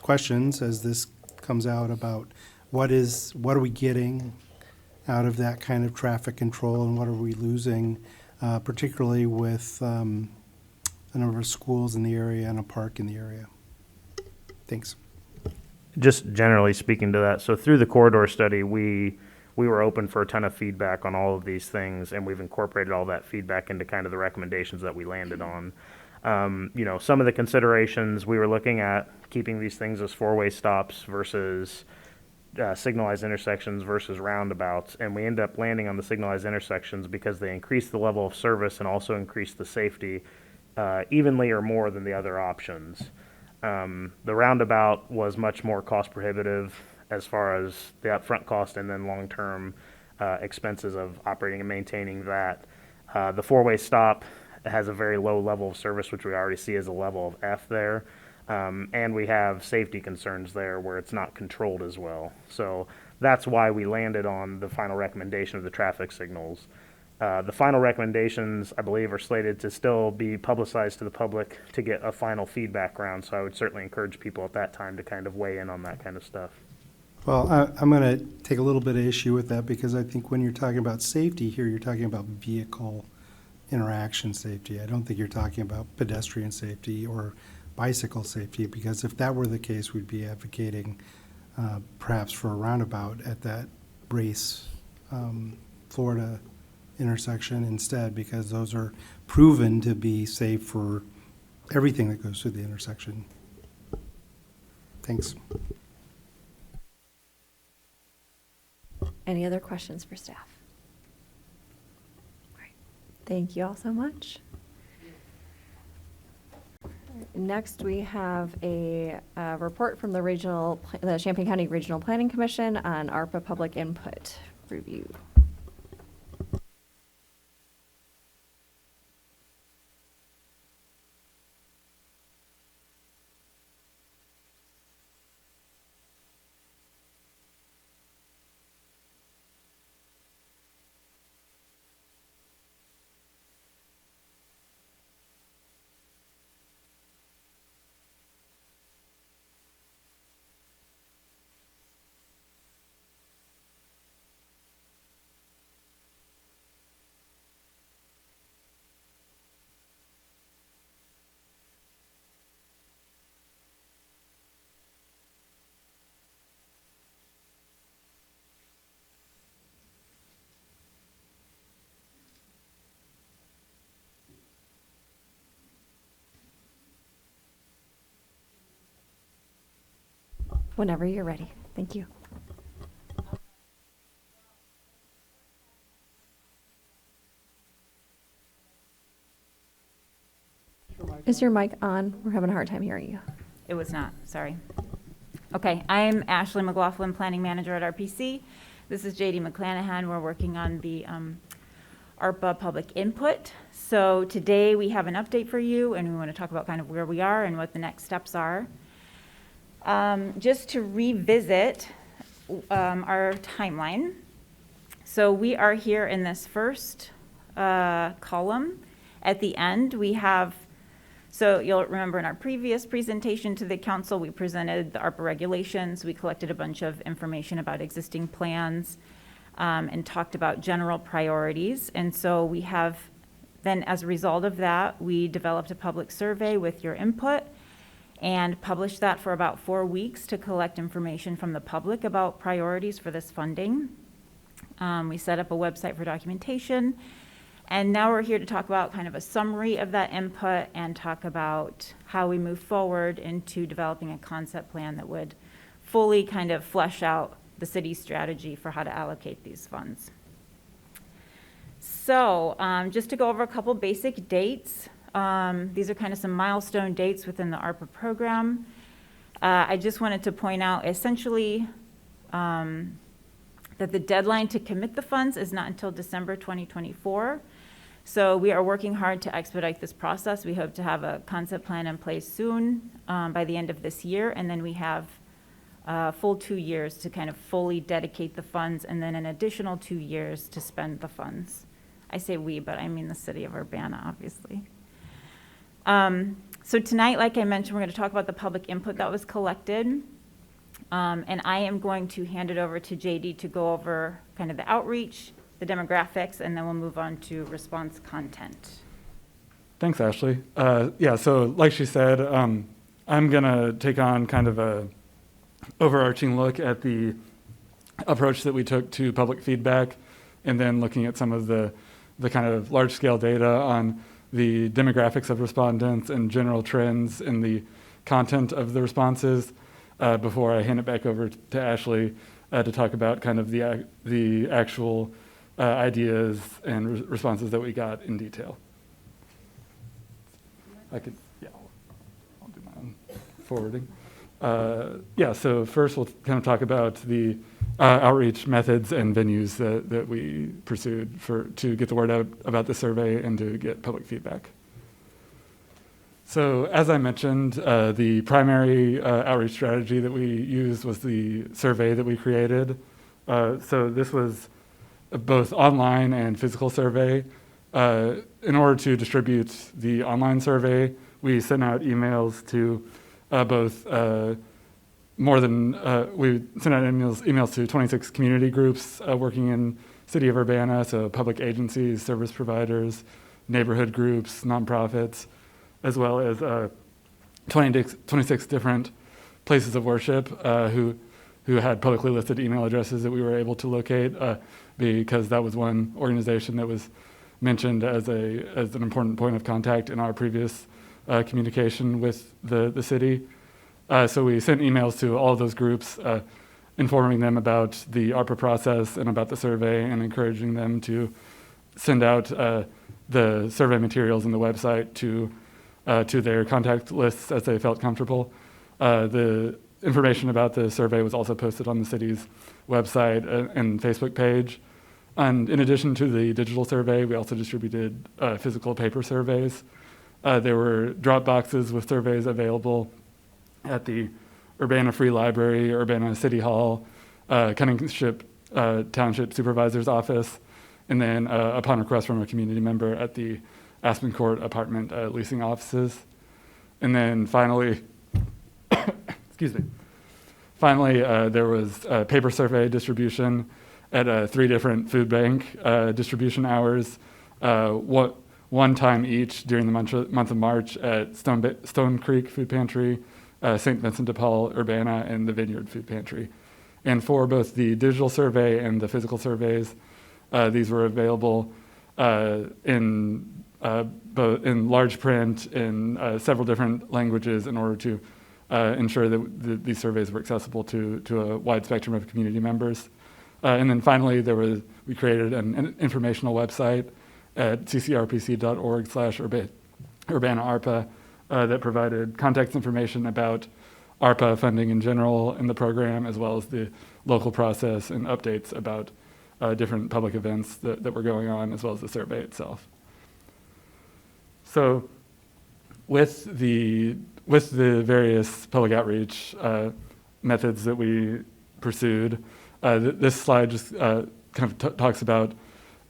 questions as this comes out about what are we getting out of that kind of traffic control, and what are we losing, particularly with a number of schools in the area and a park in the area. Thanks. Just generally speaking to that, so through the corridor study, we were open for a ton of feedback on all of these things, and we've incorporated all that feedback into kind of the recommendations that we landed on. Some of the considerations we were looking at, keeping these things as four-way stops versus signalized intersections versus roundabouts, and we end up landing on the signalized intersections because they increase the level of service and also increase the safety evenly or more than the other options. The roundabout was much more cost prohibitive as far as the upfront cost and then long-term expenses of operating and maintaining that. The four-way stop has a very low level of service, which we already see as a level of F there. And we have safety concerns there where it's not controlled as well. So that's why we landed on the final recommendation of the traffic signals. The final recommendations, I believe, are slated to still be publicized to the public to get a final feedback round. So I would certainly encourage people at that time to kind of weigh in on that kind of stuff. Well, I'm going to take a little bit of issue with that because I think when you're talking about safety here, you're talking about vehicle interaction safety. I don't think you're talking about pedestrian safety or bicycle safety, because if that were the case, we'd be advocating perhaps for a roundabout at that Race, Florida intersection instead, because those are proven to be safe for everything that goes through the intersection. Thanks. Any other questions for staff? All right. Thank you all so much. Next, we have a report from the Champaign County Regional Planning Commission on ARPA public input review. Whenever you're ready. Thank you. Is your mic on? We're having a hard time hearing you. It was not, sorry. Okay, I'm Ashley McLaughlin, Planning Manager at RPC. This is JD McClanahan. We're working on the ARPA public input. So today we have an update for you, and we want to talk about kind of where we are and what the next steps are. Just to revisit our timeline. So we are here in this first column. At the end, we have, so you'll remember in our previous presentation to the council, we presented the ARPA regulations. We collected a bunch of information about existing plans and talked about general priorities. And so we have, then as a result of that, we developed a public survey with your input and published that for about 4 weeks to collect information from the public about priorities for this funding. We set up a website for documentation, and now we're here to talk about kind of a summary of that input and talk about how we move forward into developing a concept plan that would fully kind of flesh out the city's strategy for how to allocate these funds. So just to go over a couple basic dates. These are kind of some milestone dates within the ARPA program. I just wanted to point out essentially that the deadline to commit the funds is not until December 2024. So we are working hard to expedite this process. We hope to have a concept plan in place soon by the end of this year, and then we have a full 2 years to kind of fully dedicate the funds, and then an additional 2 years to spend the funds. I say we, but I mean the city of Urbana, obviously. So tonight, like I mentioned, we're going to talk about the public input that was collected. And I am going to hand it over to JD to go over kind of the outreach, the demographics, and then we'll move on to response content. Thanks, Ashley. Yeah, so like she said, I'm going to take on kind of a overarching look at the approach that we took to public feedback, and then looking at some of the kind of large-scale data on the demographics of respondents and general trends in the content of the responses before I hand it back over to Ashley to talk about kind of the actual ideas and responses that we got in detail. I'll do my own forwarding. Yeah, so first we'll kind of talk about the outreach methods and venues that we pursued to get the word out about the survey and to get public feedback. So as I mentioned, the primary outreach strategy that we used was the survey that we created. So this was both online and physical survey. In order to distribute the online survey, we sent out emails to we sent out emails to 26 community groups working in City of Urbana, so public agencies, service providers, neighborhood groups, nonprofits, as well as 26 different places of worship who had publicly listed email addresses that we were able to locate because that was one organization that was mentioned as an important point of contact in our previous communication with the city. So we sent emails to all of those groups informing them about the ARPA process and about the survey and encouraging them to send out the survey materials and the website to their contact lists as they felt comfortable. The information about the survey was also posted on the city's website and Facebook page. And in addition to the digital survey, we also distributed physical paper surveys. There were drop boxes with surveys available at the Urbana Free Library, Urbana City Hall, Cunningship Township Supervisor's Office, and then upon request from a community member at the Aspen Court apartment leasing offices. And then finally, excuse me, there was paper survey distribution at 3 different food bank distribution hours, one time each during the month of March at Stone Creek Food Pantry, St. Vincent de Paul, Urbana, and the Vineyard Food Pantry. And for both the digital survey and the physical surveys, these were available in large print in several different languages in order to ensure that these surveys were accessible to a wide spectrum of community members. And then finally, we created an informational website at ccrpc.org/UrbanaARPA that provided context information about ARPA funding in general in the program, as well as the local process and updates about different public events that were going on, as well as the survey itself. So with the various public outreach methods that we pursued, this slide just kind of talks about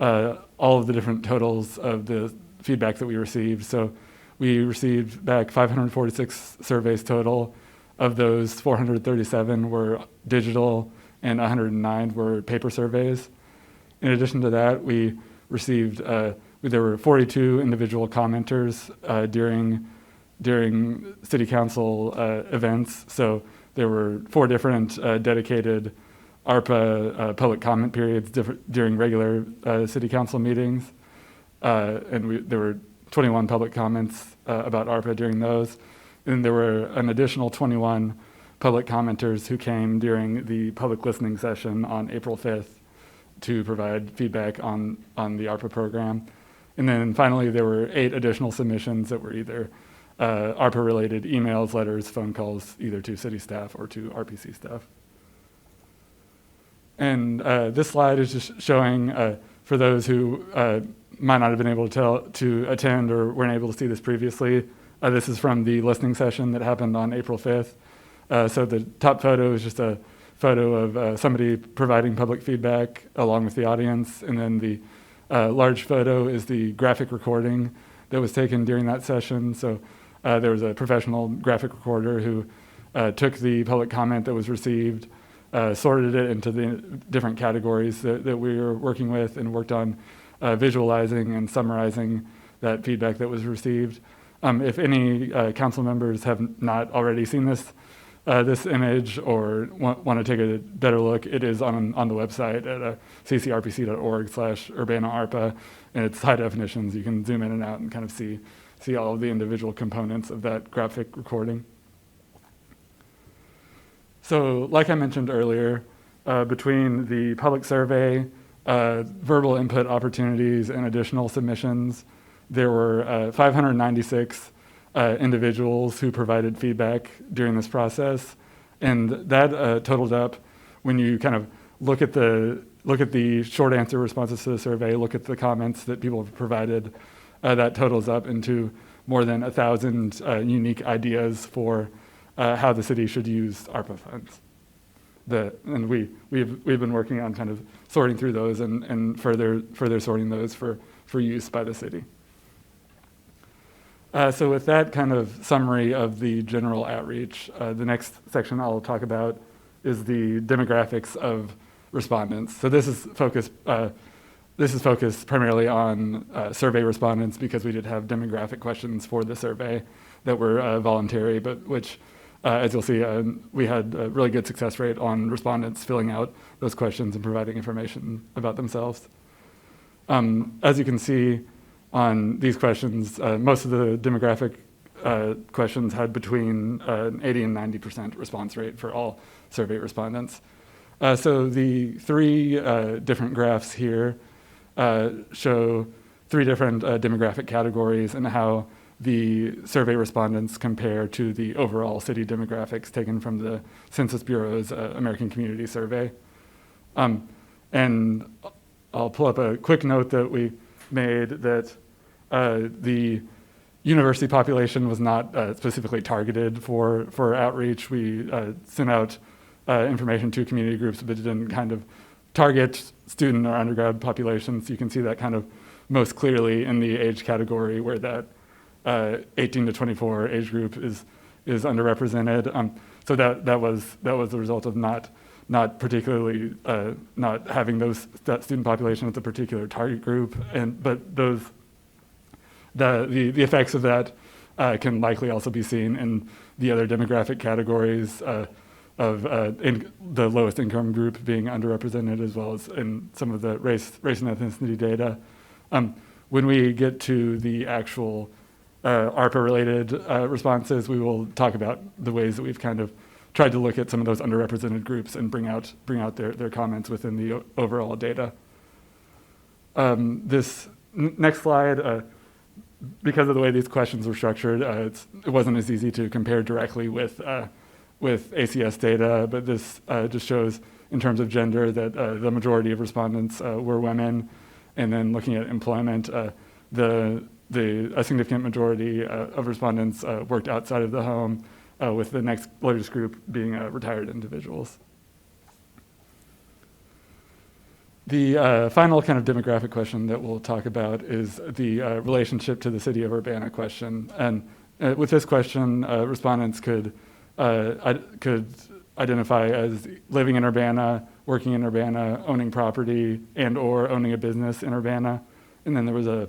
all of the different totals of the feedback that we received. So we received back 546 surveys total. Of those, 437 were digital and 109 were paper surveys. In addition to that, we received, there were 42 individual commenters during city council events. So there were 4 different dedicated ARPA public comment periods during regular city council meetings. And there were 21 public comments about ARPA during those. And there were an additional 21 public commenters who came during the public listening session on April 5th to provide feedback on the ARPA program. And then finally, there were 8 additional submissions that were either ARPA-related emails, letters, phone calls, either to city staff or to RPC staff. And this slide is just showing, for those who might not have been able to attend or weren't able to see this previously, this is from the listening session that happened on April 5th. So the top photo is just a photo of somebody providing public feedback along with the audience. And then the large photo is the graphic recording that was taken during that session. So there was a professional graphic recorder who took the public comment that was received, sorted it into the different categories that we were working with, and worked on visualizing and summarizing that feedback that was received. If any council members have not already seen this image or want to take a better look, it is on the website at ccrpc.org/UrbanaARPA, and it's high definitions. You can zoom in and out and kind of see all of the individual components of that graphic recording. So like I mentioned earlier, between the public survey, verbal input opportunities, and additional submissions, there were 596 individuals who provided feedback during this process. And that totaled up, when you kind of look at the short answer responses to the survey, look at the comments that people have provided. That totals up into more than 1,000 unique ideas for how the city should use ARPA funds. And we've been working on kind of sorting through those and further sorting those for use by the city. So with that kind of summary of the general outreach, the next section I'll talk about is the demographics of respondents. So this is focused primarily on survey respondents because we did have demographic questions for the survey that were voluntary, but which, as you'll see, we had a really good success rate on respondents filling out those questions and providing information about themselves. As you can see on these questions, most of the demographic questions had between 80 and 90% response rate for all survey respondents. So the three different graphs here show three different demographic categories and how the survey respondents compare to the overall city demographics taken from the Census Bureau's American Community Survey. And I'll pull up a quick note that we made that the university population was not specifically targeted for outreach. We sent out information to community groups, but didn't kind of target student or undergrad populations. You can see that kind of most clearly in the age category where that 18 to 24 age group is underrepresented. So that was the result of not particularly not having that student population as a particular target group, but the effects of that can likely also be seen in the other demographic categories of the lowest income group being underrepresented, as well as in some of the race and ethnicity data. When we get to the actual ARPA-related responses, we will talk about the ways that we've kind of tried to look at some of those underrepresented groups and bring out their comments within the overall data. This next slide, because of the way these questions were structured, it wasn't as easy to compare directly with ACS data, but this just shows in terms of gender that the majority of respondents were women, and then looking at employment, a significant majority of respondents worked outside of the home, with the next largest group being retired individuals. The final kind of demographic question that we'll talk about is the relationship to the city of Urbana question. And with this question, respondents could identify as living in Urbana, working in Urbana, owning property, and or owning a business in Urbana. And then there was a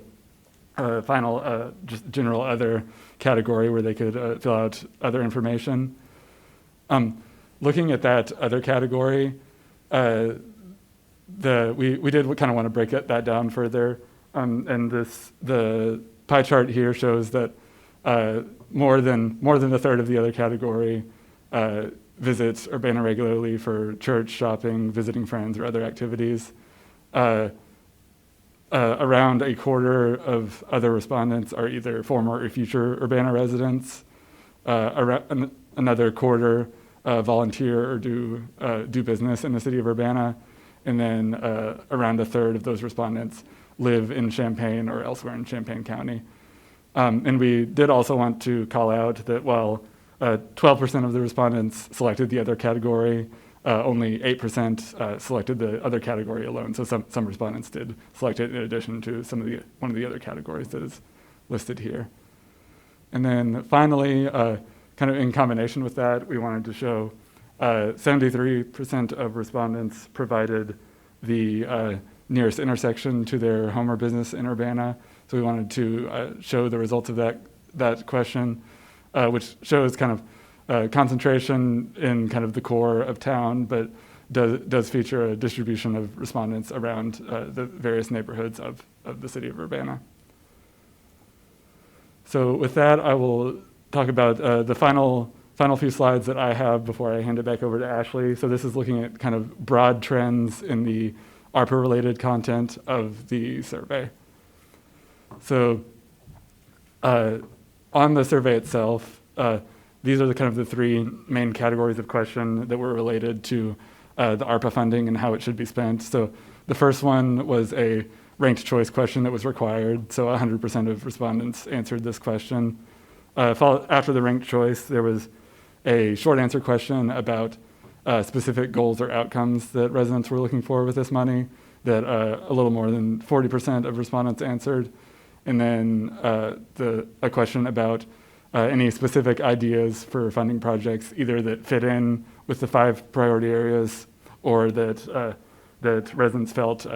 final just general other category where they could fill out other information. Looking at that other category, we did kind of want to break that down further. And the pie chart here shows that more than a third of the other category visits Urbana regularly for church, shopping, visiting friends, or other activities. Around a quarter of other respondents are either former or future Urbana residents. Another quarter volunteer or do business in the city of Urbana. And then around a third of those respondents live in Champaign or elsewhere in Champaign County. And we did also want to call out that while 12% of the respondents selected the other category, only 8% selected the other category alone. So some respondents did select it in addition to one of the other categories that is listed here. And then finally, kind of in combination with that, we wanted to show 73% of respondents provided the nearest intersection to their home or business in Urbana. So we wanted to show the results of that question, which shows kind of concentration in kind of the core of town, but does feature a distribution of respondents around the various neighborhoods of the city of Urbana. So with that, I will talk about the final few slides that I have before I hand it back over to Ashley. So this is looking at kind of broad trends in the ARPA-related content of the survey. So on the survey itself, these are the three main categories of question that were related to the ARPA funding and how it should be spent. So the first one was a ranked choice question that was required. So 100% of respondents answered this question. After the ranked choice, there was a short answer question about specific goals or outcomes that residents were looking for with this money that a little more than 40% of respondents answered. And then a question about any specific ideas for funding projects, either that fit in with the 5 priority areas or that residents felt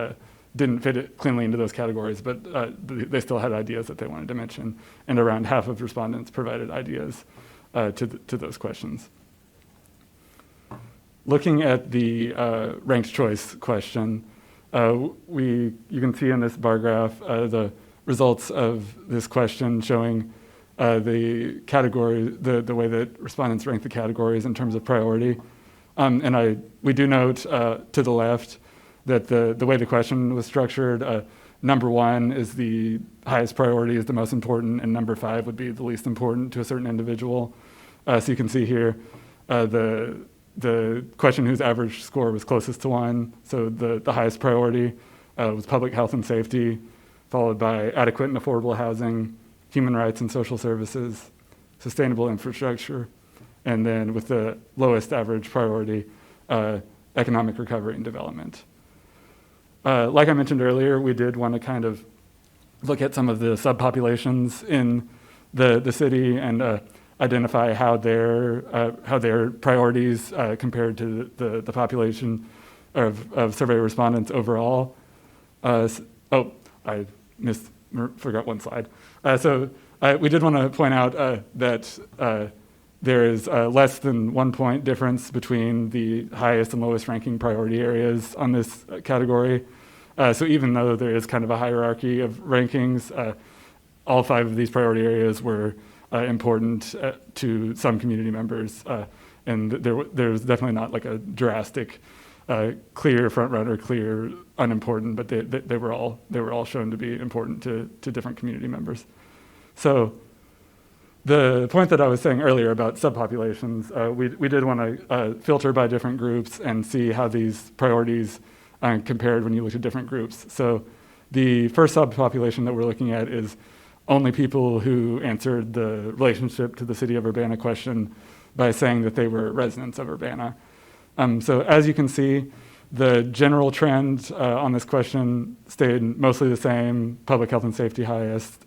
didn't fit it cleanly into those categories, but they still had ideas that they wanted to mention. And around half of respondents provided ideas to those questions. Looking at the ranked choice question, you can see in this bar graph the results of this question showing the category, the way that respondents rank the categories in terms of priority. And we do note to the left that the way the question was structured, number 1 is the highest priority, is the most important, and number 5 would be the least important to a certain individual. So you can see here the question whose average score was closest to 1, so the highest priority was public health and safety, followed by adequate and affordable housing, human rights and social services, sustainable infrastructure, and then with the lowest average priority, economic recovery and development. Like I mentioned earlier, we did want to kind of look at some of the subpopulations in the city and identify how their priorities compared to the population of survey respondents overall. I forgot one slide. So we did want to point out that there is less than 1 point difference between the highest and lowest ranking priority areas on this category. So even though there is kind of a hierarchy of rankings, all 5 of these priority areas were important to some community members. And there's definitely not like a drastic, clear front runner, clear unimportant, but they were all shown to be important to different community members. So the point that I was saying earlier about subpopulations, we did want to filter by different groups and see how these priorities compared when you look at different groups. So the first subpopulation that we're looking at is only people who answered the relationship to the city of Urbana question by saying that they were residents of Urbana. So as you can see, the general trend on this question stayed mostly the same: public health and safety highest,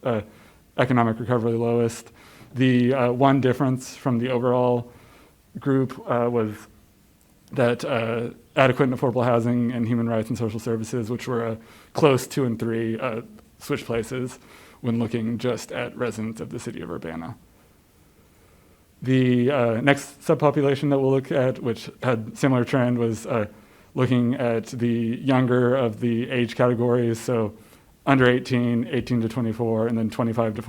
economic recovery lowest. The one difference from the overall group was that adequate and affordable housing and human rights and social services, which were close 2 and 3, switch places when looking just at residents of the city of Urbana. The next subpopulation that we'll look at, which had similar trend, was looking at the younger of the age categories, so under 18, 18 to 24, and then 25 to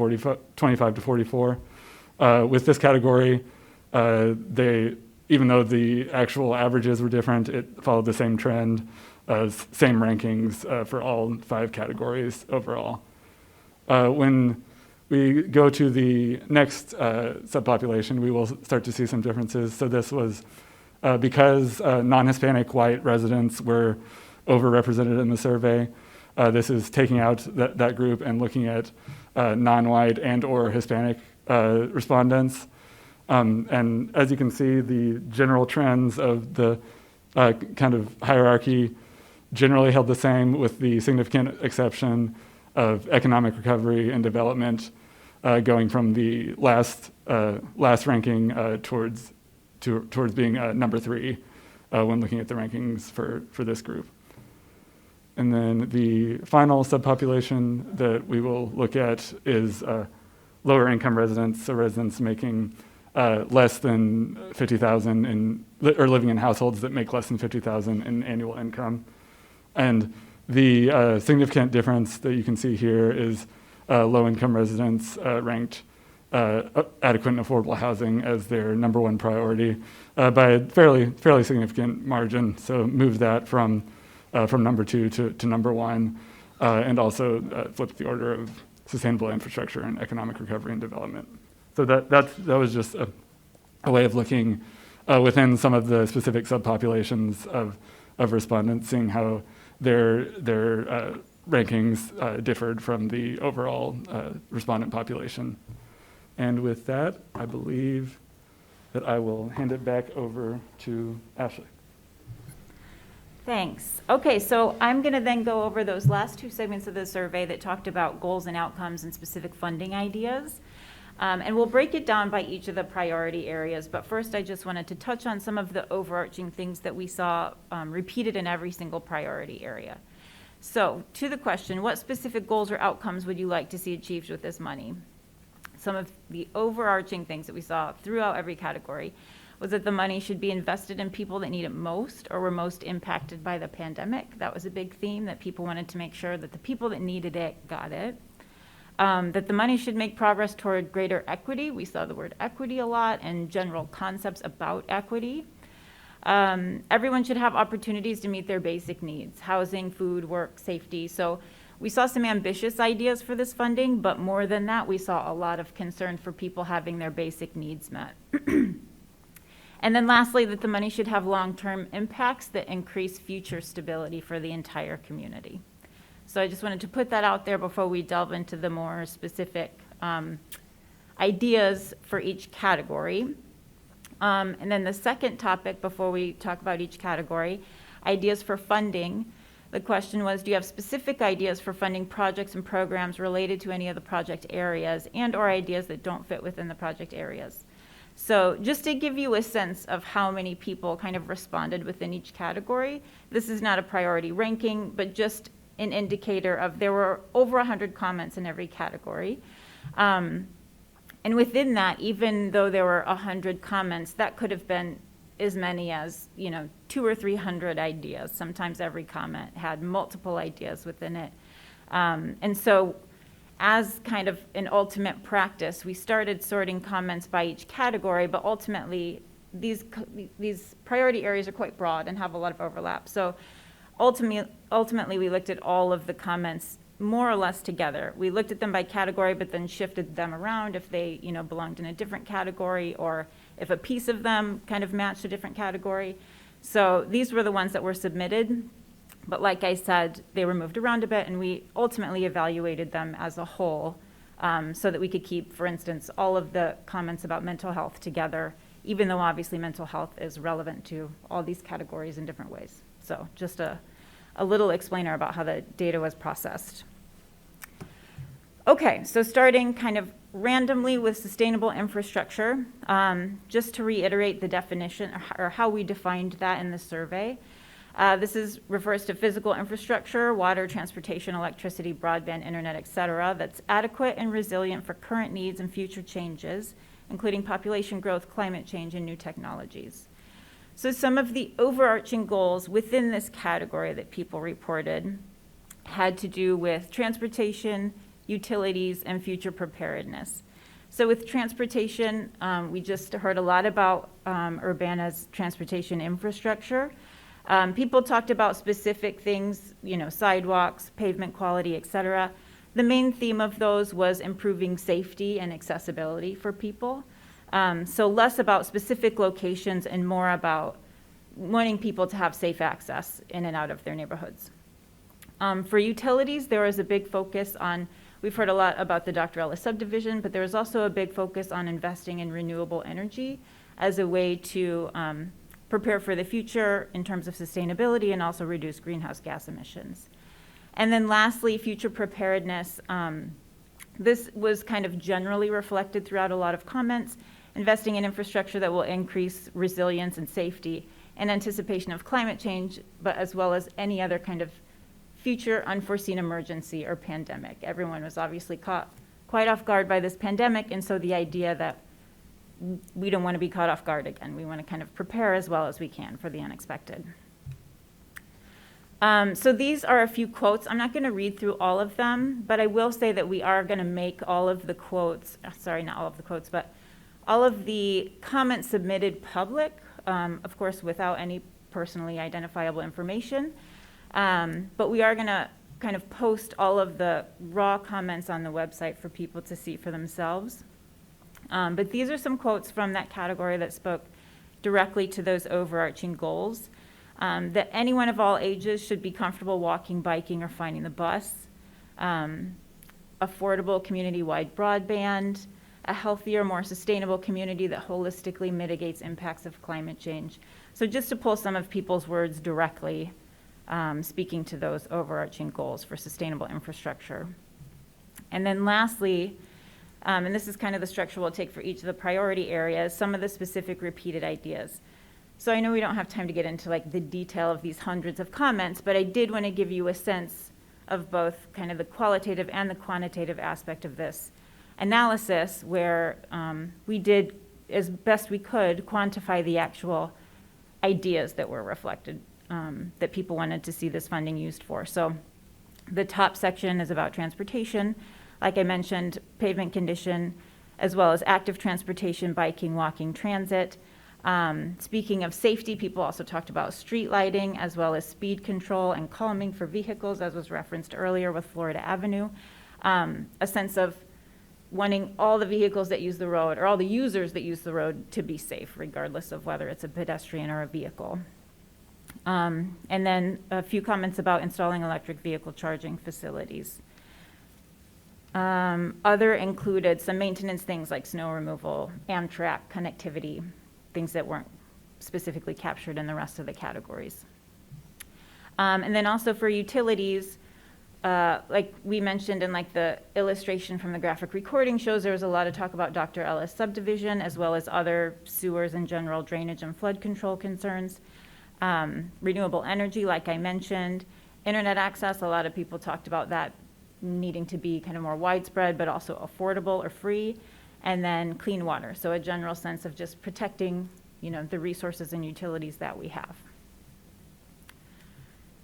44. With this category, even though the actual averages were different, it followed the same trend, same rankings for all 5 categories overall. When we go to the next subpopulation, we will start to see some differences. So this was because non-Hispanic white residents were overrepresented in the survey. This is taking out that group and looking at non-white and or Hispanic respondents. And as you can see, the general trends of the kind of hierarchy generally held the same, with the significant exception of economic recovery and development going from the last ranking towards being number 3 when looking at the rankings for this group. And then the final subpopulation that we will look at is lower income residents, so residents making less than $50,000 or living in households that make less than $50,000 in annual income. And the significant difference that you can see here is low-income residents ranked adequate and affordable housing as their number 1 priority by a fairly significant margin. So moved that from number 2 to number 1, and also flipped the order of sustainable infrastructure and economic recovery and development. So that was just a way of looking within some of the specific subpopulations of respondents, seeing how their rankings differed from the overall respondent population. And with that, I believe that I will hand it back over to Ashley. Thanks. Okay, so I'm going to then go over those last two segments of the survey that talked about goals and outcomes and specific funding ideas. And we'll break it down by each of the priority areas. But first, I just wanted to touch on some of the overarching things that we saw repeated in every single priority area. So to the question, what specific goals or outcomes would you like to see achieved with this money? Some of the overarching things that we saw throughout every category was that the money should be invested in people that need it most or were most impacted by the pandemic. That was a big theme, that people wanted to make sure that the people that needed it got it. That the money should make progress toward greater equity. We saw the word equity a lot and general concepts about equity. Everyone should have opportunities to meet their basic needs: housing, food, work, safety. So we saw some ambitious ideas for this funding, but more than that, we saw a lot of concern for people having their basic needs met. And then lastly, that the money should have long-term impacts that increase future stability for the entire community. So I just wanted to put that out there before we delve into the more specific ideas for each category. And then the second topic, before we talk about each category, ideas for funding. The question was, do you have specific ideas for funding projects and programs related to any of the project areas and/or ideas that don't fit within the project areas? So just to give you a sense of how many people kind of responded within each category, this is not a priority ranking, but just an indicator of there were over 100 comments in every category. And within that, even though there were 100 comments, that could have been as many as, 200 or 300 ideas. Sometimes every comment had multiple ideas within it. And so as kind of an ultimate practice, we started sorting comments by each category, but ultimately these priority areas are quite broad and have a lot of overlap. So ultimately we looked at all of the comments more or less together. We looked at them by category, but then shifted them around if they, belonged in a different category or if a piece of them kind of matched a different category. So these were the ones that were submitted. But like I said, they were moved around a bit, and we ultimately evaluated them as a whole so that we could keep, for instance, all of the comments about mental health together, even though obviously mental health is relevant to all these categories in different ways. So just a little explainer about how the data was processed. Okay, so starting kind of randomly with sustainable infrastructure, just to reiterate the definition or how we defined that in the survey. This refers to physical infrastructure, water, transportation, electricity, broadband, internet, et cetera, that's adequate and resilient for current needs and future changes, including population growth, climate change, and new technologies. So some of the overarching goals within this category that people reported had to do with transportation, utilities, and future preparedness. So with transportation, we just heard a lot about Urbana's transportation infrastructure. People talked about specific things, sidewalks, pavement quality, et cetera. The main theme of those was improving safety and accessibility for people. So less about specific locations and more about wanting people to have safe access in and out of their neighborhoods. For utilities, there was a big focus on, we've heard a lot about the Dr. Ellis subdivision, but there was also a big focus on investing in renewable energy as a way to prepare for the future in terms of sustainability and also reduce greenhouse gas emissions. And then lastly, future preparedness. This was kind of generally reflected throughout a lot of comments, investing in infrastructure that will increase resilience and safety in anticipation of climate change, but as well as any other kind of future unforeseen emergency or pandemic. Everyone was obviously caught quite off guard by this pandemic, and so the idea that we don't want to be caught off guard again. We want to kind of prepare as well as we can for the unexpected. So these are a few quotes. I'm not going to read through all of them, but I will say that we are going to make all of the quotes, sorry, not all of the quotes, but all of the comments submitted public, of course, without any personally identifiable information. But we are going to kind of post all of the raw comments on the website for people to see for themselves. But these are some quotes from that category that spoke directly to those overarching goals. That anyone of all ages should be comfortable walking, biking, or finding the bus. Affordable community-wide broadband, a healthier, more sustainable community that holistically mitigates impacts of climate change. So just to pull some of people's words directly, speaking to those overarching goals for sustainable infrastructure. And then lastly, and this is kind of the structure we'll take for each of the priority areas, some of the specific repeated ideas. So I know we don't have time to get into like the detail of these hundreds of comments, but I did want to give you a sense of both kind of the qualitative and the quantitative aspect of this analysis, where we did, as best we could, quantify the actual ideas that were reflected, that people wanted to see this funding used for. So the top section is about transportation. Like I mentioned, pavement condition, as well as active transportation, biking, walking, transit. Speaking of safety, people also talked about street lighting, as well as speed control and calming for vehicles, as was referenced earlier with Florida Avenue. A sense of wanting all the vehicles that use the road, or all the users that use the road, to be safe, regardless of whether it's a pedestrian or a vehicle. And then a few comments about installing electric vehicle charging facilities. Other included some maintenance things like snow removal, Amtrak, connectivity, things that weren't specifically captured in the rest of the categories. And then also for utilities, like we mentioned in like the illustration from the graphic recording shows, there was a lot of talk about Dr. Ellis subdivision, as well as other sewers and general drainage and flood control concerns. Renewable energy, like I mentioned. Internet access, a lot of people talked about that needing to be kind of more widespread, but also affordable or free. And then clean water, so a general sense of just protecting, you know, the resources and utilities that we have.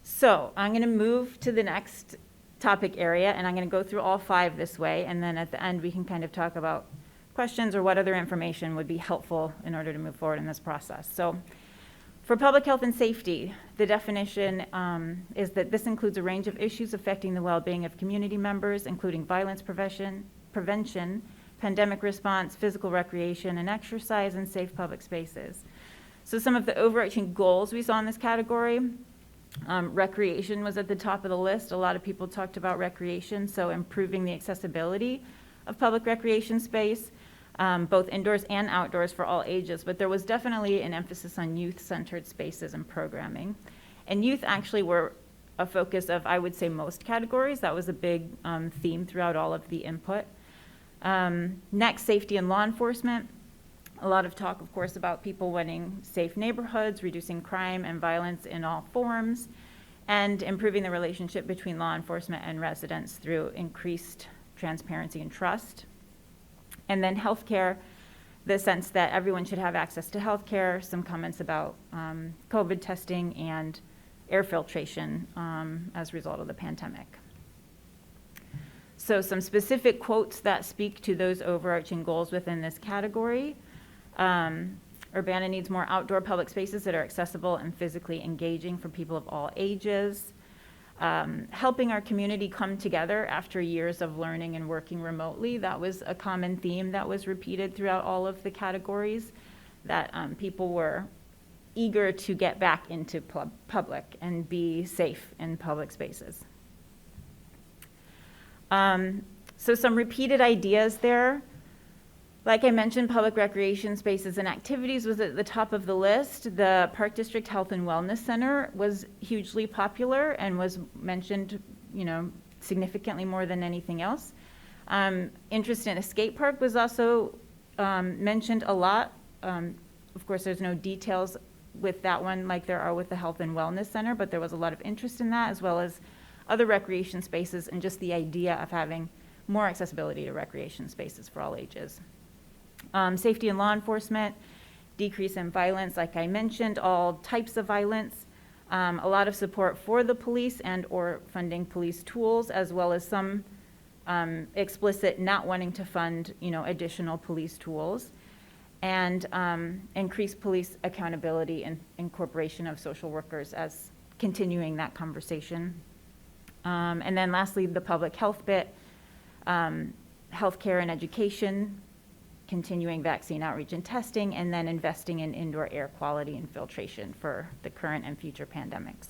So I'm going to move to the next topic area, and I'm going to go through all 5 this way, and then at the end we can kind of talk about questions or what other information would be helpful in order to move forward in this process. So for public health and safety, the definition is that this includes a range of issues affecting the well-being of community members, including violence prevention, pandemic response, physical recreation and exercise, and safe public spaces. So some of the overarching goals we saw in this category, recreation was at the top of the list. A lot of people talked about recreation, so improving the accessibility of public recreation space, both indoors and outdoors for all ages, but there was definitely an emphasis on youth-centered spaces and programming. And youth actually were a focus of, I would say, most categories. That was a big theme throughout all of the input. Next, safety and law enforcement. A lot of talk, of course, about people wanting safe neighborhoods, reducing crime and violence in all forms, and improving the relationship between law enforcement and residents through increased transparency and trust. And then healthcare, the sense that everyone should have access to healthcare, some comments about COVID testing and air filtration as a result of the pandemic. So some specific quotes that speak to those overarching goals within this category. Urbana needs more outdoor public spaces that are accessible and physically engaging for people of all ages. Helping our community come together after years of learning and working remotely. That was a common theme that was repeated throughout all of the categories, that people were eager to get back into public and be safe in public spaces. So some repeated ideas there. Like I mentioned, public recreation spaces and activities was at the top of the list. The Park District Health and Wellness Center was hugely popular and was mentioned, you know, significantly more than anything else. Interest in a skate park was also mentioned a lot. Of course, there's no details with that one like there are with the Health and Wellness Center, but there was a lot of interest in that, as well as other recreation spaces and just the idea of having more accessibility to recreation spaces for all ages. Safety and law enforcement, decrease in violence, like I mentioned, all types of violence, a lot of support for the police and or funding police tools, as well as some explicit not wanting to fund, you know, additional police tools, and increased police accountability and incorporation of social workers as continuing that conversation. And then lastly, the public health bit, healthcare and education, continuing vaccine outreach and testing, and then investing in indoor air quality and filtration for the current and future pandemics.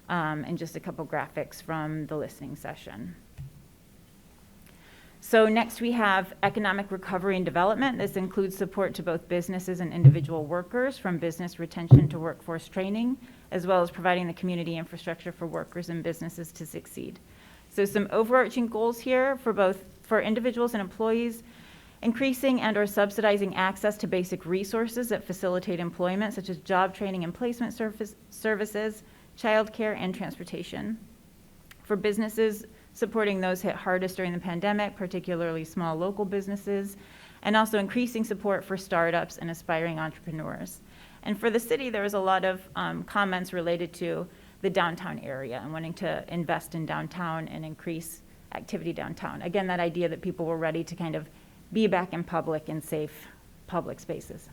And just a couple graphics from the listening session. So next we have economic recovery and development. This includes support to both businesses and individual workers, from business retention to workforce training, as well as providing the community infrastructure for workers and businesses to succeed. So some overarching goals here for individuals and employees: increasing and or subsidizing access to basic resources that facilitate employment, such as job training and placement services, childcare, and transportation. For businesses, supporting those hit hardest during the pandemic, particularly small local businesses, and also increasing support for startups and aspiring entrepreneurs. And for the city, there was a lot of comments related to the downtown area and wanting to invest in downtown and increase activity downtown. Again, that idea that people were ready to kind of be back in public and safe public spaces.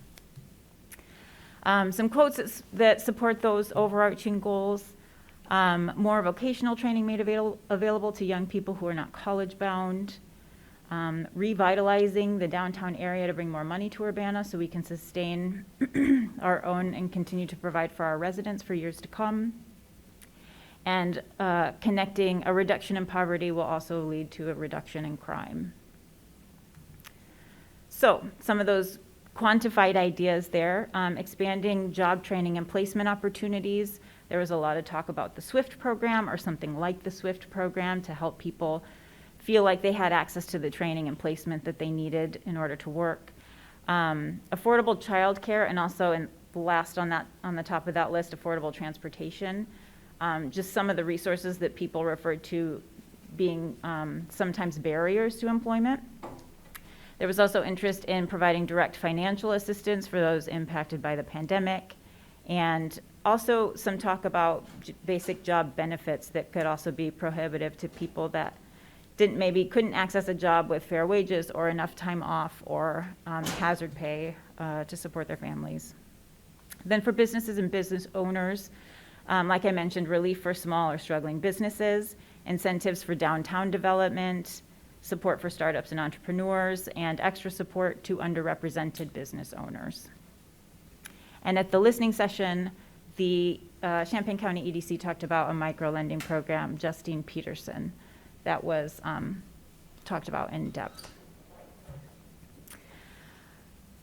Some quotes that support those overarching goals: more vocational training made available to young people who are not college bound, revitalizing the downtown area to bring more money to Urbana so we can sustain our own and continue to provide for our residents for years to come. And connecting a reduction in poverty will also lead to a reduction in crime. So some of those quantified ideas there: expanding job training and placement opportunities. There was a lot of talk about the SWIFT program or something like the SWIFT program to help people feel like they had access to the training and placement that they needed in order to work. Affordable childcare, and also, and last on the top of that list, affordable transportation. Just some of the resources that people referred to being sometimes barriers to employment. There was also interest in providing direct financial assistance for those impacted by the pandemic, and also some talk about basic job benefits that could also be prohibitive to people that couldn't access a job with fair wages or enough time off or hazard pay to support their families. Then for businesses and business owners, like I mentioned, relief for small or struggling businesses, incentives for downtown development, support for startups and entrepreneurs, and extra support to underrepresented business owners. And at the listening session, the Champaign County EDC talked about a micro-lending program, Justine Peterson, that was talked about in depth.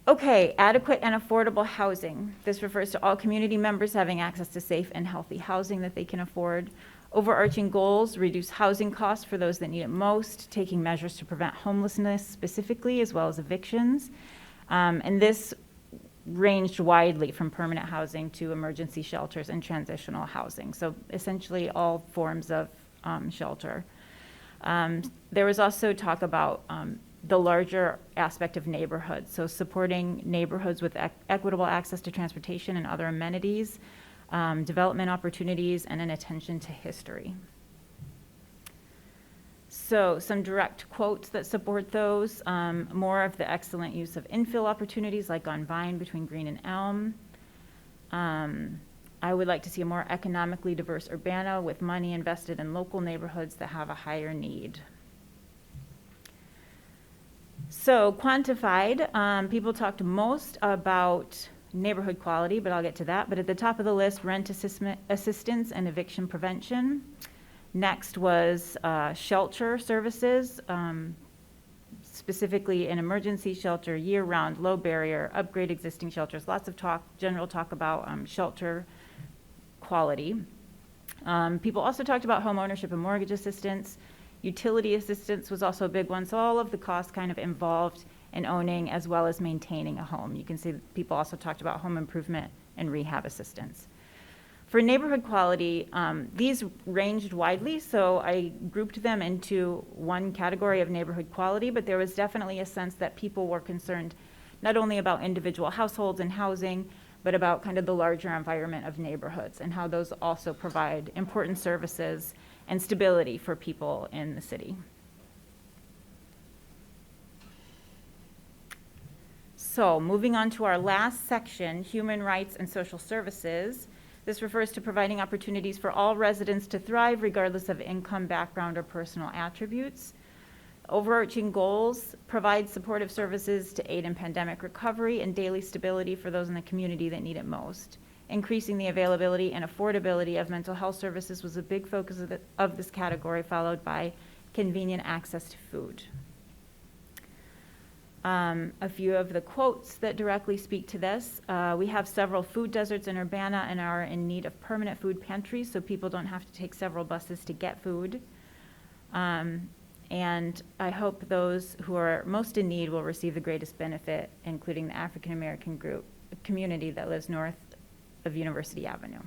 Okay, adequate and affordable housing. This refers to all community members having access to safe and healthy housing that they can afford. Overarching goals: reduce housing costs for those that need it most, taking measures to prevent homelessness specifically, as well as evictions. And this ranged widely from permanent housing to emergency shelters and transitional housing. So essentially all forms of shelter. There was also talk about the larger aspect of neighborhoods, so supporting neighborhoods with equitable access to transportation and other amenities, development opportunities, and an attention to history. So some direct quotes that support those: more of the excellent use of infill opportunities like on Vine between Green and Elm. I would like to see a more economically diverse Urbana with money invested in local neighborhoods that have a higher need. So quantified, people talked most about neighborhood quality, but I'll get to that. But at the top of the list, rent assistance and eviction prevention. Next was shelter services, specifically an emergency shelter, year-round, low barrier, upgrade existing shelters. Lots of general talk about shelter quality. People also talked about home ownership and mortgage assistance. Utility assistance was also a big one. So all of the costs kind of involved in owning as well as maintaining a home. You can see people also talked about home improvement and rehab assistance. For neighborhood quality, these ranged widely, so I grouped them into one category of neighborhood quality, but there was definitely a sense that people were concerned not only about individual households and housing, but about kind of the larger environment of neighborhoods and how those also provide important services and stability for people in the city. So moving on to our last section, human rights and social services. This refers to providing opportunities for all residents to thrive regardless of income, background, or personal attributes. overarching goals: provide supportive services to aid in pandemic recovery and daily stability for those in the community that need it most. Increasing the availability and affordability of mental health services was a big focus of this category, followed by convenient access to food. A few of the quotes that directly speak to this. We have several food deserts in Urbana and are in need of permanent food pantries so people don't have to take several buses to get food. And I hope those who are most in need will receive the greatest benefit, including the African American community that lives north of University Avenue.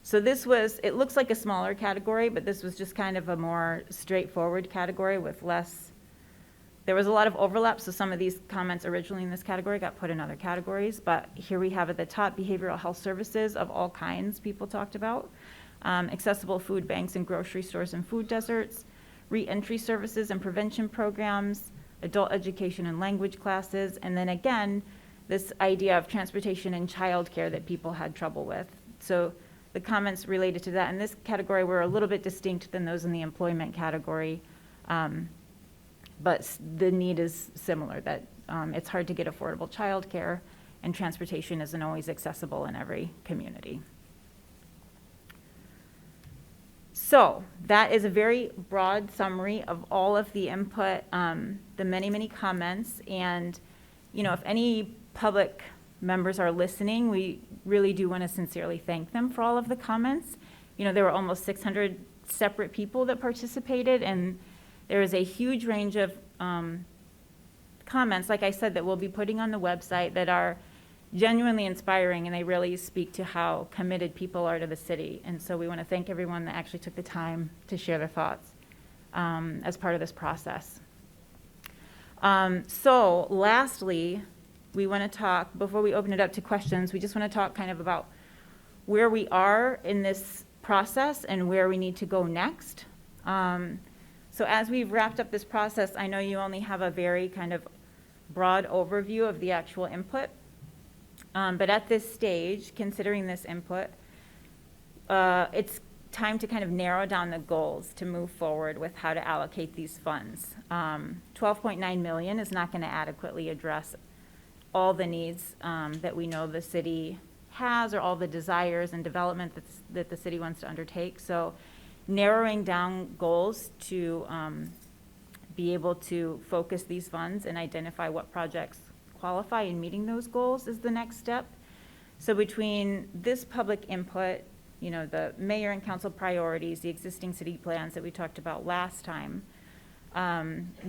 So this was, it looks like a smaller category, but this was just kind of a more straightforward category with less, there was a lot of overlap, so some of these comments originally in this category got put in other categories, but here we have at the top behavioral health services of all kinds people talked about, accessible food banks and grocery stores and food deserts, re-entry services and prevention programs, adult education and language classes, and then again, this idea of transportation and childcare that people had trouble with. So the comments related to that in this category were a little bit distinct than those in the employment category, but the need is similar, that it's hard to get affordable childcare and transportation isn't always accessible in every community. So that is a very broad summary of all of the input, the many, many comments, and if any public members are listening, we really do want to sincerely thank them for all of the comments. There were almost 600 separate people that participated, and there is a huge range of comments, like I said, that we'll be putting on the website that are genuinely inspiring, and they really speak to how committed people are to the city. And so we want to thank everyone that actually took the time to share their thoughts as part of this process. So lastly, we want to talk, before we open it up to questions, we just want to talk kind of about where we are in this process and where we need to go next. So as we've wrapped up this process, I know you only have a very kind of broad overview of the actual input. But at this stage, considering this input, it's time to kind of narrow down the goals to move forward with how to allocate these funds. $12.9 million is not going to adequately address all the needs that we know the city has, or all the desires and development that the city wants to undertake. So narrowing down goals to be able to focus these funds and identify what projects qualify in meeting those goals is the next step. So between this public input, the mayor and council priorities, the existing city plans that we talked about last time,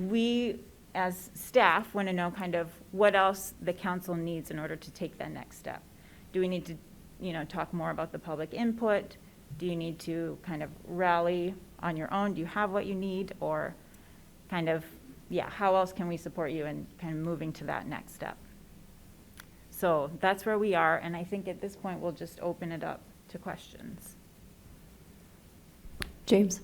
we as staff want to know kind of what else the council needs in order to take that next step. Do we need to talk more about the public input? Do you need to kind of rally on your own? Do you have what you need? Or kind of, how else can we support you in kind of moving to that next step? So that's where we are, and I think at this point we'll just open it up to questions. James?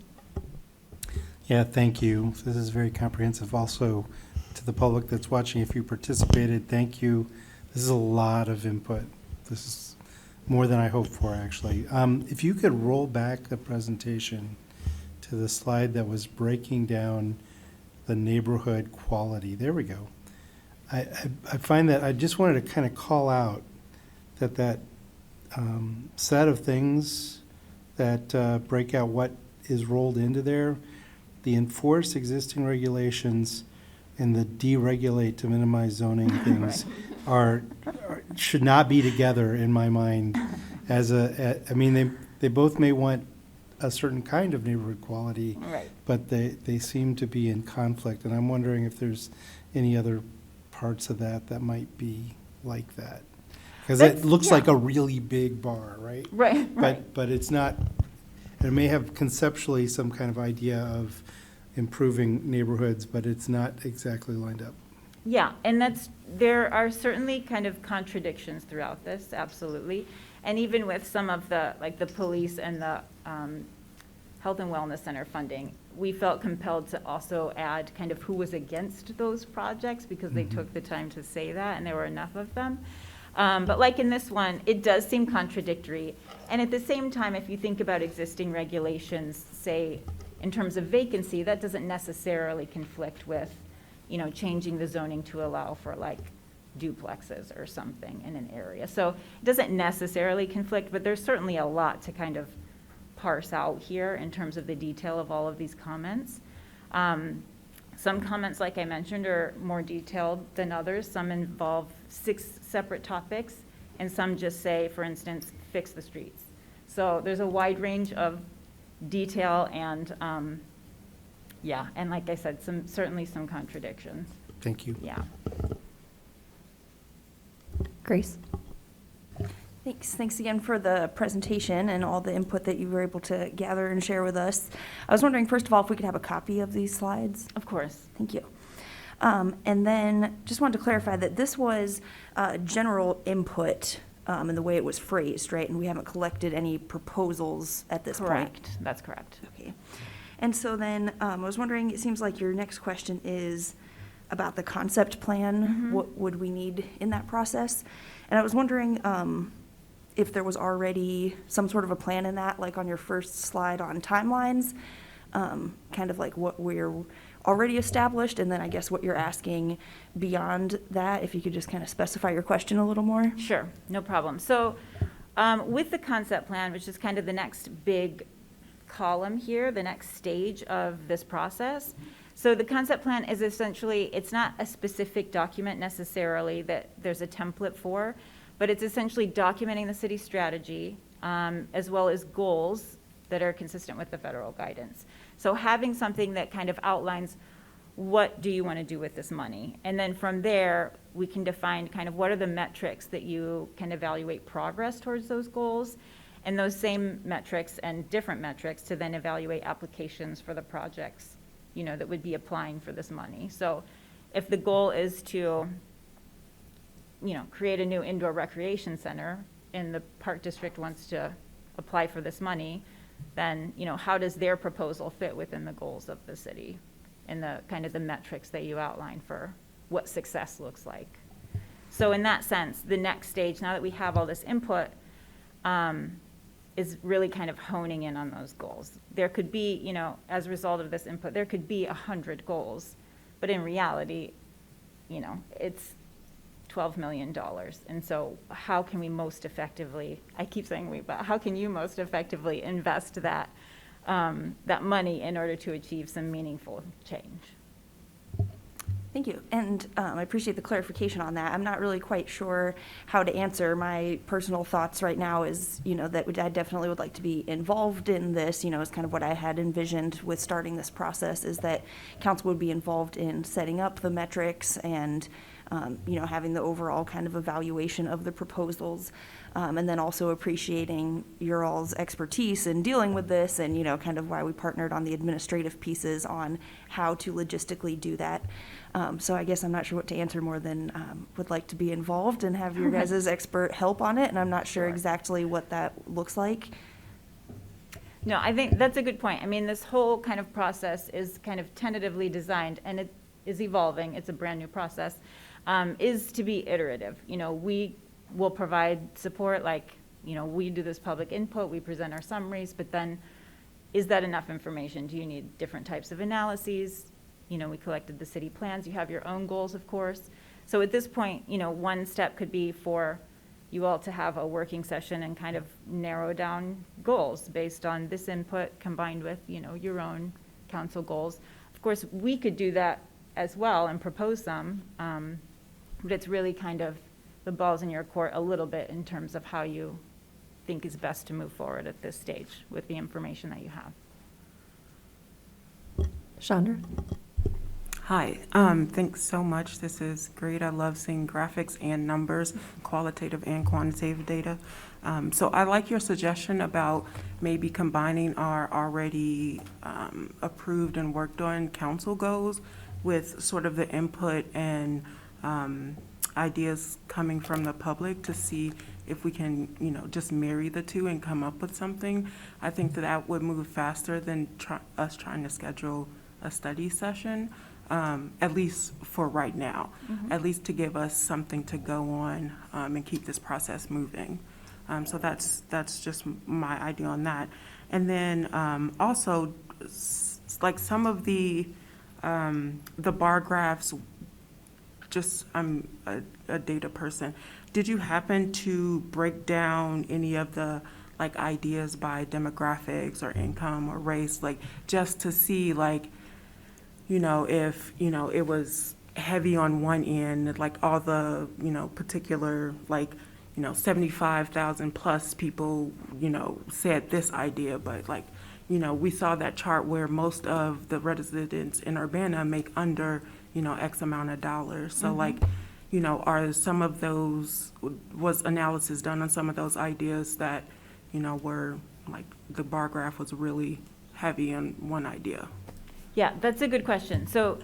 Yeah, thank you. This is very comprehensive. Also, to the public that's watching, if you participated, thank you. This is a lot of input. This is more than I hoped for, actually. If you could roll back the presentation to the slide that was breaking down the neighborhood quality. There we go. I find that I just wanted to kind of call out that set of things that break out what is rolled into there, the enforce existing regulations and the deregulate to minimize zoning things should not be together in my mind. I mean, they both may want a certain kind of neighborhood quality, right, but they seem to be in conflict, and I'm wondering if there's any other parts of that might be like that. Because it looks like a really big bar, right? Right. But it's not, and it may have conceptually some kind of idea of improving neighborhoods, but it's not exactly lined up. Yeah, and there are certainly kind of contradictions throughout this, absolutely. And even with some of the police and the Health and Wellness Center funding, we felt compelled to also add kind of who was against those projects, because they took the time to say that, and there were enough of them. But like in this one, it does seem contradictory. And at the same time, if you think about existing regulations, say in terms of vacancy, that doesn't necessarily conflict with, you know, changing the zoning to allow for like duplexes or something in an area. So it doesn't necessarily conflict, but there's certainly a lot to kind of parse out here in terms of the detail of all of these comments. Some comments, like I mentioned, are more detailed than others. Some involve 6 separate topics, and some just say, for instance, fix the streets. So there's a wide range of detail and, yeah, and like I said, certainly some contradictions. Thank you. Yeah. Grace? Thanks again for the presentation and all the input that you were able to gather and share with us. I was wondering, first of all, if we could have a copy of these slides. Of course. Thank you. And then just wanted to clarify that this was general input in the way it was phrased, right? And we haven't collected any proposals at this point. Correct. That's correct. Okay. And so then I was wondering, it seems like your next question is about the concept plan. What would we need in that process? And I was wondering if there was already some sort of a plan in that, like on your first slide on timelines, kind of like what we're already established, and then I guess what you're asking beyond that, if you could just kind of specify your question a little more. Sure, no problem. So with the concept plan, which is kind of the next big column here, the next stage of this process. So the concept plan is essentially, it's not a specific document necessarily that there's a template for, but it's essentially documenting the city's strategy as well as goals that are consistent with the federal guidance. So having something that kind of outlines what do you want to do with this money? And then from there, we can define kind of what are the metrics that you can evaluate progress towards those goals, and those same metrics and different metrics to then evaluate applications for the projects, you know, that would be applying for this money. So if the goal is to, you know, create a new indoor recreation center and the park district wants to apply for this money, then, you know, how does their proposal fit within the goals of the city and the kind of the metrics that you outline for what success looks like? So in that sense, the next stage, now that we have all this input, is really kind of honing in on those goals. There could be, you know, as a result of this input, there could be 100 goals, but in reality, you know, it's $12 million. And so how can we most effectively, I keep saying we, but how can you most effectively invest that, that money in order to achieve some meaningful change? Thank you. And I appreciate the clarification on that. I'm not really quite sure how to answer. My personal thoughts right now is, you know, that I definitely would like to be involved in this, you know, is kind of what I had envisioned with starting this process, is that council would be involved in setting up the metrics and, you know, having the overall kind of evaluation of the proposals, and then also appreciating your all's expertise in dealing with this and, you know, kind of why we partnered on the administrative pieces on how to logistically do that. So I guess I'm not sure what to answer more than would like to be involved and have your guys' expert help on it, and I'm not sure exactly what that looks like. No, I think that's a good point. I mean, this whole kind of process is kind of tentatively designed, and it is evolving. It's a brand new process, is to be iterative. You know, we will provide support, like, you know, we do this public input, we present our summaries, but then is that enough information? Do you need different types of analyses? You know, we collected the city plans. You have your own goals, of course. So at this point, you know, one step could be for you all to have a working session and kind of narrow down goals based on this input combined with, you know, your own council goals. Of course, we could do that as well and propose some, but it's really kind of the ball's in your court a little bit in terms of how you think is best to move forward at this stage with the information that you have. Chandra? Hi, thanks so much. This is great. I love seeing graphics and numbers, qualitative and quantitative data. So I like your suggestion about maybe combining our already approved and worked on council goals with sort of the input and ideas coming from the public to see if we can, you know, just marry the two and come up with something. I think that would move faster than us trying to schedule a study session. At least for right now, at least to give us something to go on and keep this process moving. So that's just my idea on that. And then also like some of the bar graphs, just, I'm a data person. Did you happen to break down any of the like ideas by demographics or income or race, like just to see like, you know, if, you know, it was heavy on one end, like all the, you know, particular, like, you know, 75,000 plus people, you know, said this idea, but like, you know, we saw that chart where most of the residents in Urbana make under, you know, X amount of dollars. So like, you know, are some of those, was analysis done on some of those ideas that, you know, were like the bar graph was really heavy on one idea? Yeah, that's a good question. So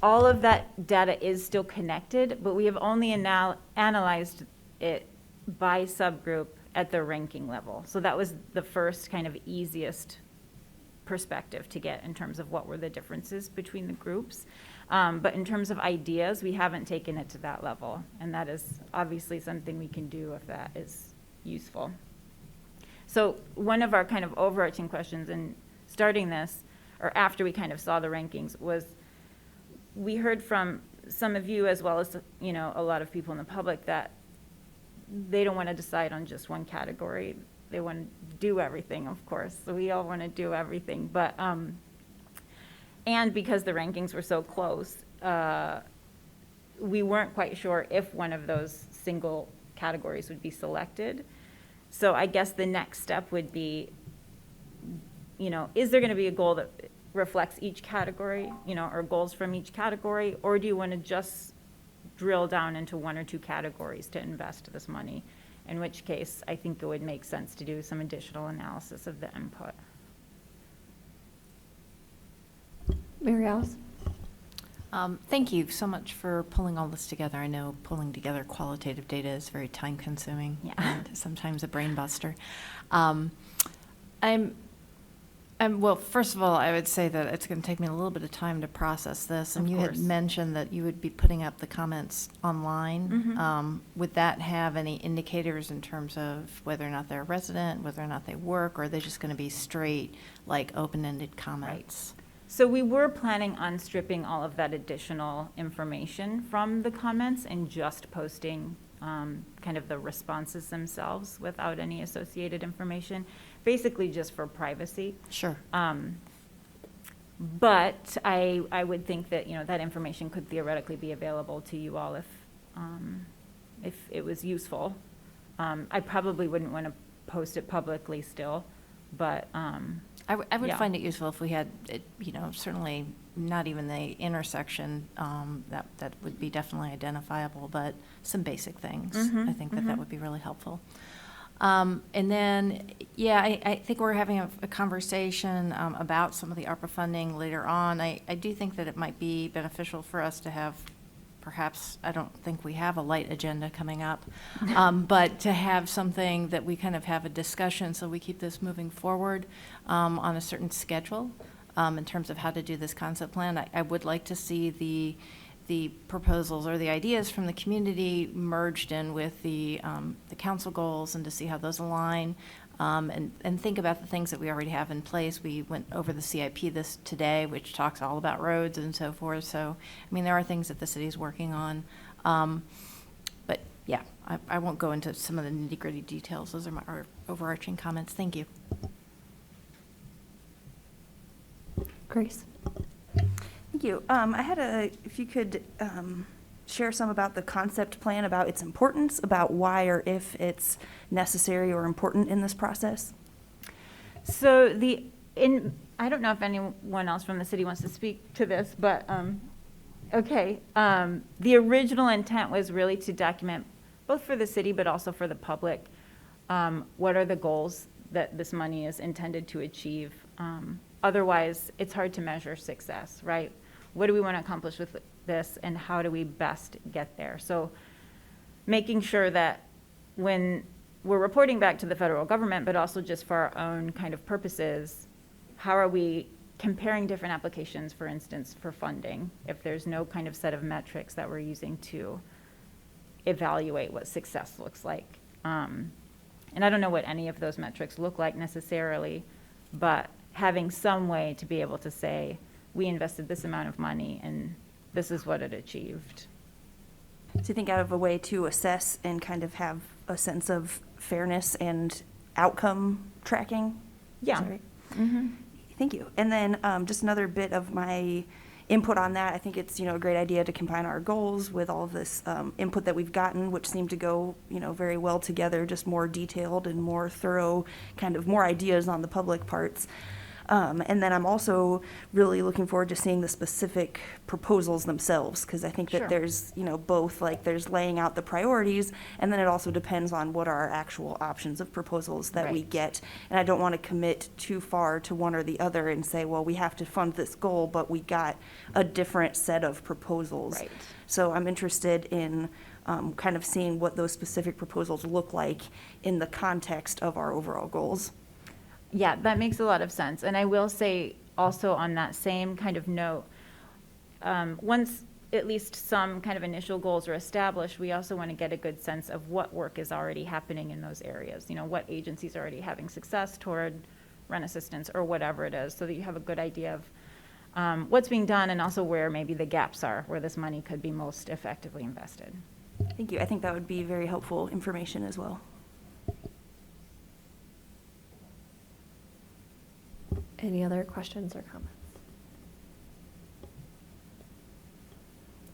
all of that data is still connected, but we have only analyzed it by subgroup at the ranking level. So that was the first kind of easiest perspective to get in terms of what were the differences between the groups. But in terms of ideas, we haven't taken it to that level. And that is obviously something we can do if that is useful. So one of our kind of overarching questions in starting this, or after we kind of saw the rankings, was we heard from some of you as well as, you know, a lot of people in the public that they don't want to decide on just one category. They want to do everything, of course. So we all want to do everything. But, and because the rankings were so close, we weren't quite sure if one of those single categories would be selected. So I guess the next step would be, you know, is there going to be a goal that reflects each category, you know, or goals from each category, or do you want to just drill down into one or two categories to invest this money? In which case, I think it would make sense to do some additional analysis of the input. Mary Alice? Thank you so much for pulling all this together. I know pulling together qualitative data is very time consuming and sometimes a brain buster. Well, first of all, I would say that it's going to take me a little bit of time to process this. And you had mentioned that you would be putting up the comments online. Would that have any indicators in terms of whether or not they're a resident, whether or not they work, or are they just going to be straight, like, open-ended comments? So we were planning on stripping all of that additional information from the comments and just posting kind of the responses themselves without any associated information, basically just for privacy. Sure. But I would think that, you know, that information could theoretically be available to you all if it was useful. I probably wouldn't want to post it publicly still, but I would yeah. find it useful if we had, it, you know, certainly not even the intersection, that would be definitely identifiable, but some basic things. I think that would be really helpful. And then, yeah, I think we're having a conversation about some of the ARPA funding later on. I do think that it might be beneficial for us to have, perhaps, I don't think we have a light agenda coming up, but to have something that we kind of have a discussion so we keep this moving forward on a certain schedule in terms of how to do this concept plan. I would like to see the proposals or the ideas from the community merged in with the council goals and to see how those align and think about the things that we already have in place. We went over the CIP today, which talks all about roads and so forth. So, I mean, there are things that the city is working on. But yeah, I won't go into some of the nitty-gritty details. Those are our overarching comments. Thank you. Grace? Thank you. I had if you could share some about the concept plan, about its importance, about why or if it's necessary or important in this process. So I don't know if anyone else from the city wants to speak to this, but okay. The original intent was really to document, both for the city but also for the public, what are the goals that this money is intended to achieve. Otherwise, it's hard to measure success, right? What do we want to accomplish with this, and how do we best get there? So making sure that when we're reporting back to the federal government, but also just for our own kind of purposes, how are we comparing different applications, for instance, for funding, if there's no kind of set of metrics that we're using to evaluate what success looks like. And I don't know what any of those metrics look like necessarily, but having some way to be able to say, we invested this amount of money and this is what it achieved. So you think out of a way to assess and kind of have a sense of fairness and outcome tracking? Yeah. Sorry. Mm-hmm. Thank you. And then just another bit of my input on that. I think it's, a great idea to combine our goals with all of this input that we've gotten, which seemed to go, very well together, just more detailed and more thorough, kind of more ideas on the public parts. And then I'm also really looking forward to seeing the specific proposals themselves, because I think that Sure. there's, both, like there's laying out the priorities, and then it also depends on what are our actual options of proposals that we Right. get. And I don't want to commit too far to one or the other and say, well, we have to fund this goal, but we got a different set of proposals. Right. So I'm interested in kind of seeing what those specific proposals look like in the context of our overall goals. Yeah, that makes a lot of sense. And I will say also on that same kind of note, once at least some kind of initial goals are established, we also want to get a good sense of what work is already happening in those areas. What agencies are already having success toward rent assistance or whatever it is, so that you have a good idea of what's being done and also where maybe the gaps are, where this money could be most effectively invested. Thank you. I think that would be very helpful information as well. Any other questions or comments?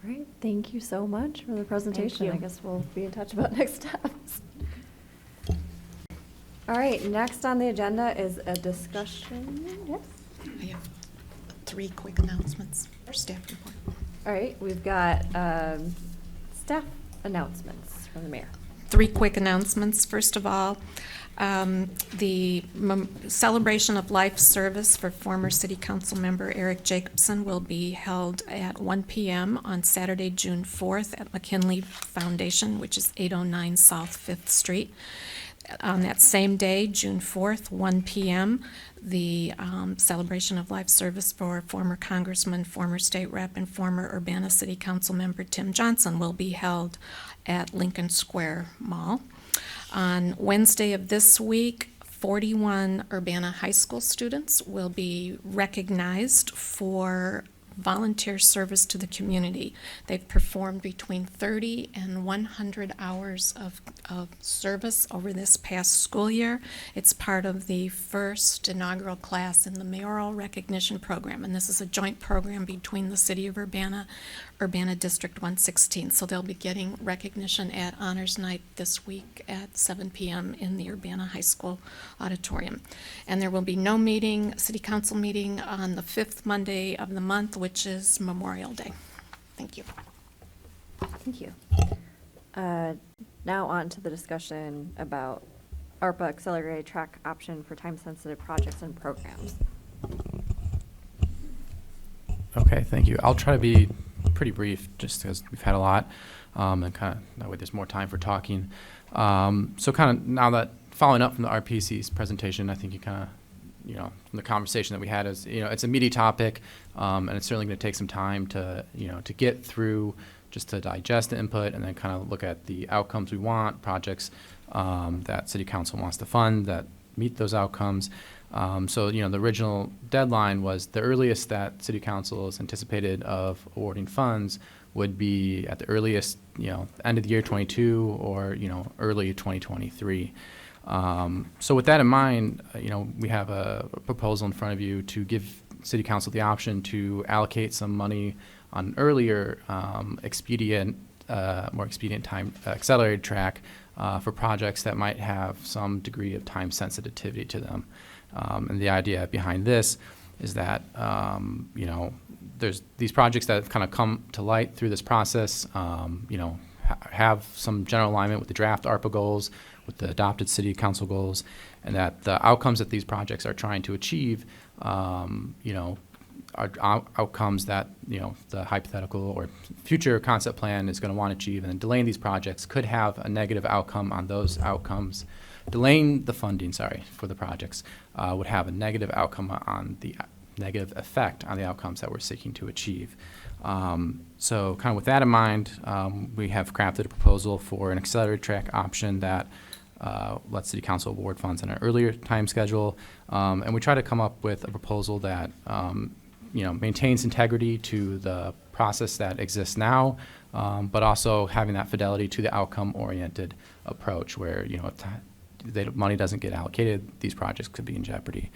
All right, thank you so much for the presentation. you. I guess we'll be in touch about next steps. All right, next on the agenda is a discussion. Yes? I have 3 quick announcements for staff report. All right, we've got staff announcements from the mayor. 3 quick announcements. First of all, the celebration of life service for former City Council member Eric Jacobson will be held at 1 p.m. on Saturday, June 4th at McKinley Foundation, which is 809 South 5th Street. On that same day, June 4th, 1 p.m., the celebration of life service for former Congressman, former State Rep, and former Urbana City Council member Tim Johnson will be held at Lincoln Square Mall. On Wednesday of this week, 41 Urbana High School students will be recognized for volunteer service to the community. They've performed between 30 and 100 hours of service over this past school year. It's part of the first inaugural class in the mayoral recognition program, and this is a joint program between the City of Urbana, Urbana District 116. So they'll be getting recognition at Honors Night this week at 7 p.m. in the Urbana High School auditorium. And there will be no meeting, City Council meeting, on the 5th Monday of the month, which is Memorial Day. Thank you. Thank you. Now on to the discussion about ARPA accelerated track option for time-sensitive projects and programs. Okay, thank you. I'll try to be pretty brief just because we've had a lot, and kind of that way there's more time for talking. So kind of now that following up from the RPC's presentation, I think you kind of, from the conversation that we had is, it's a meaty topic, and it's certainly going to take some time to, to get through, just to digest the input and then kind of look at the outcomes we want, projects that City Council wants to fund that meet those outcomes. So, the original deadline was the earliest that City Council is anticipated of awarding funds would be at the earliest, end of the year 22 or, early 2023. So with that in mind, we have a proposal in front of you to give City Council the option to allocate some money on earlier more expedient time accelerated track for projects that might have some degree of time sensitivity to them. And the idea behind this is that, there's these projects that have kind of come to light through this process, have some general alignment with the draft ARPA goals, with the adopted City Council goals, and that the outcomes that these projects are trying to achieve, are outcomes that, the hypothetical or future concept plan is going to want to achieve, and then delaying these projects could have a negative outcome on those outcomes. Delaying the funding, for the projects would have a negative outcome on the negative effect on the outcomes that we're seeking to achieve. So kind of with that in mind, we have crafted a proposal for an accelerated track option that let city council award funds on an earlier time schedule. And we try to come up with a proposal that, maintains integrity to the process that exists now, but also having that fidelity to the outcome-oriented approach where, if money doesn't get allocated, these projects could be in jeopardy.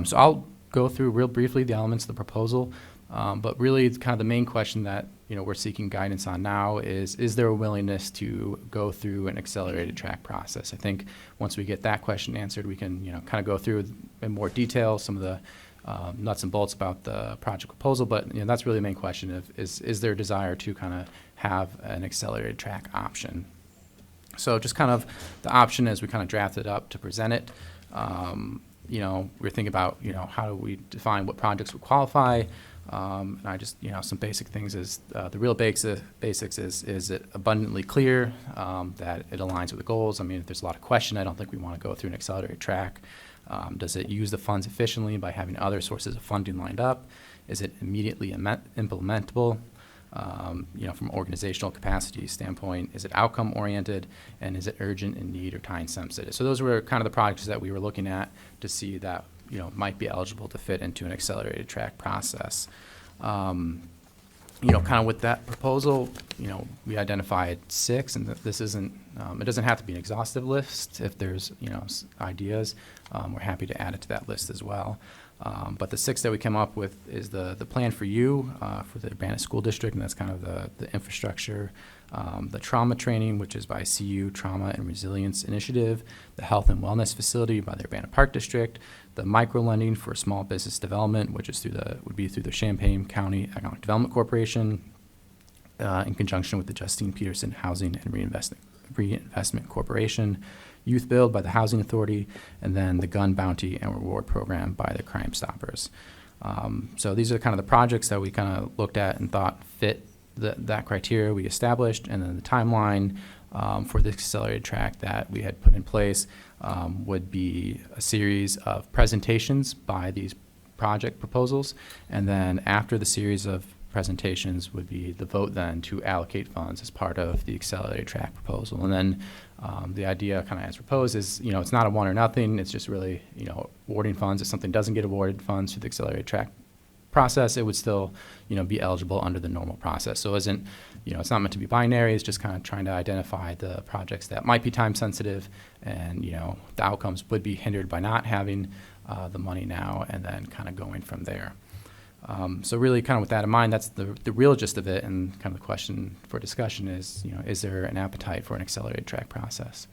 So I'll go through real briefly the elements of the proposal, but really kind of the main question that we're seeking guidance on now is there a willingness to go through an accelerated track process? I think once we get that question answered, we can kind of go through in more detail some of the nuts and bolts about the project proposal, but that's really the main question of is there a desire to kind of have an accelerated track option? So just kind of the option as we kind of drafted up to present it, we're thinking about, how do we define what projects would qualify? And I just, some basic things is the real basics is it abundantly clear that it aligns with the goals? I mean, if there's a lot of question, I don't think we want to go through an accelerated track. Does it use the funds efficiently by having other sources of funding lined up? Is it immediately implementable? From organizational capacity standpoint, is it outcome oriented, and is it urgent in need or time sensitive? So those were kind of the projects that we were looking at to see that might be eligible to fit into an accelerated track process. Kind of with that proposal, we identified 6, and this isn't, it doesn't have to be an exhaustive list. If there's, ideas, we're happy to add it to that list as well. But the 6 that we came up with is the Plan for You for the Urbana School District, and that's kind of the infrastructure. The trauma training, which is by CU Trauma and Resilience Initiative, the Health and Wellness Facility by the Urbana Park District, the micro lending for small business development, which is would be through the Champaign County Economic Development Corporation, in conjunction with the Justine Peterson Housing and Reinvestment Corporation, Youth Build by the Housing Authority, and then the Gun Bounty and Reward Program by the Crime Stoppers. So these are kind of the projects that we kind of looked at and thought fit that criteria we established, and then the timeline for the accelerated track that we had put in place would be a series of presentations by these project proposals, and then after the series of presentations would be the vote then to allocate funds as part of the accelerated track proposal. And then the idea kind of as proposed is, it's not a one or nothing, it's just really, awarding funds. If something doesn't get awarded funds through the accelerated track process, it would still, be eligible under the normal process. So it isn't, it's not meant to be binary. It's just kind of trying to identify the projects that might be time sensitive, and the outcomes would be hindered by not having the money now, and then kind of going from there. So really, kind of with that in mind, that's the real gist of it. And kind of the question for discussion is, is there an appetite for an accelerated track process?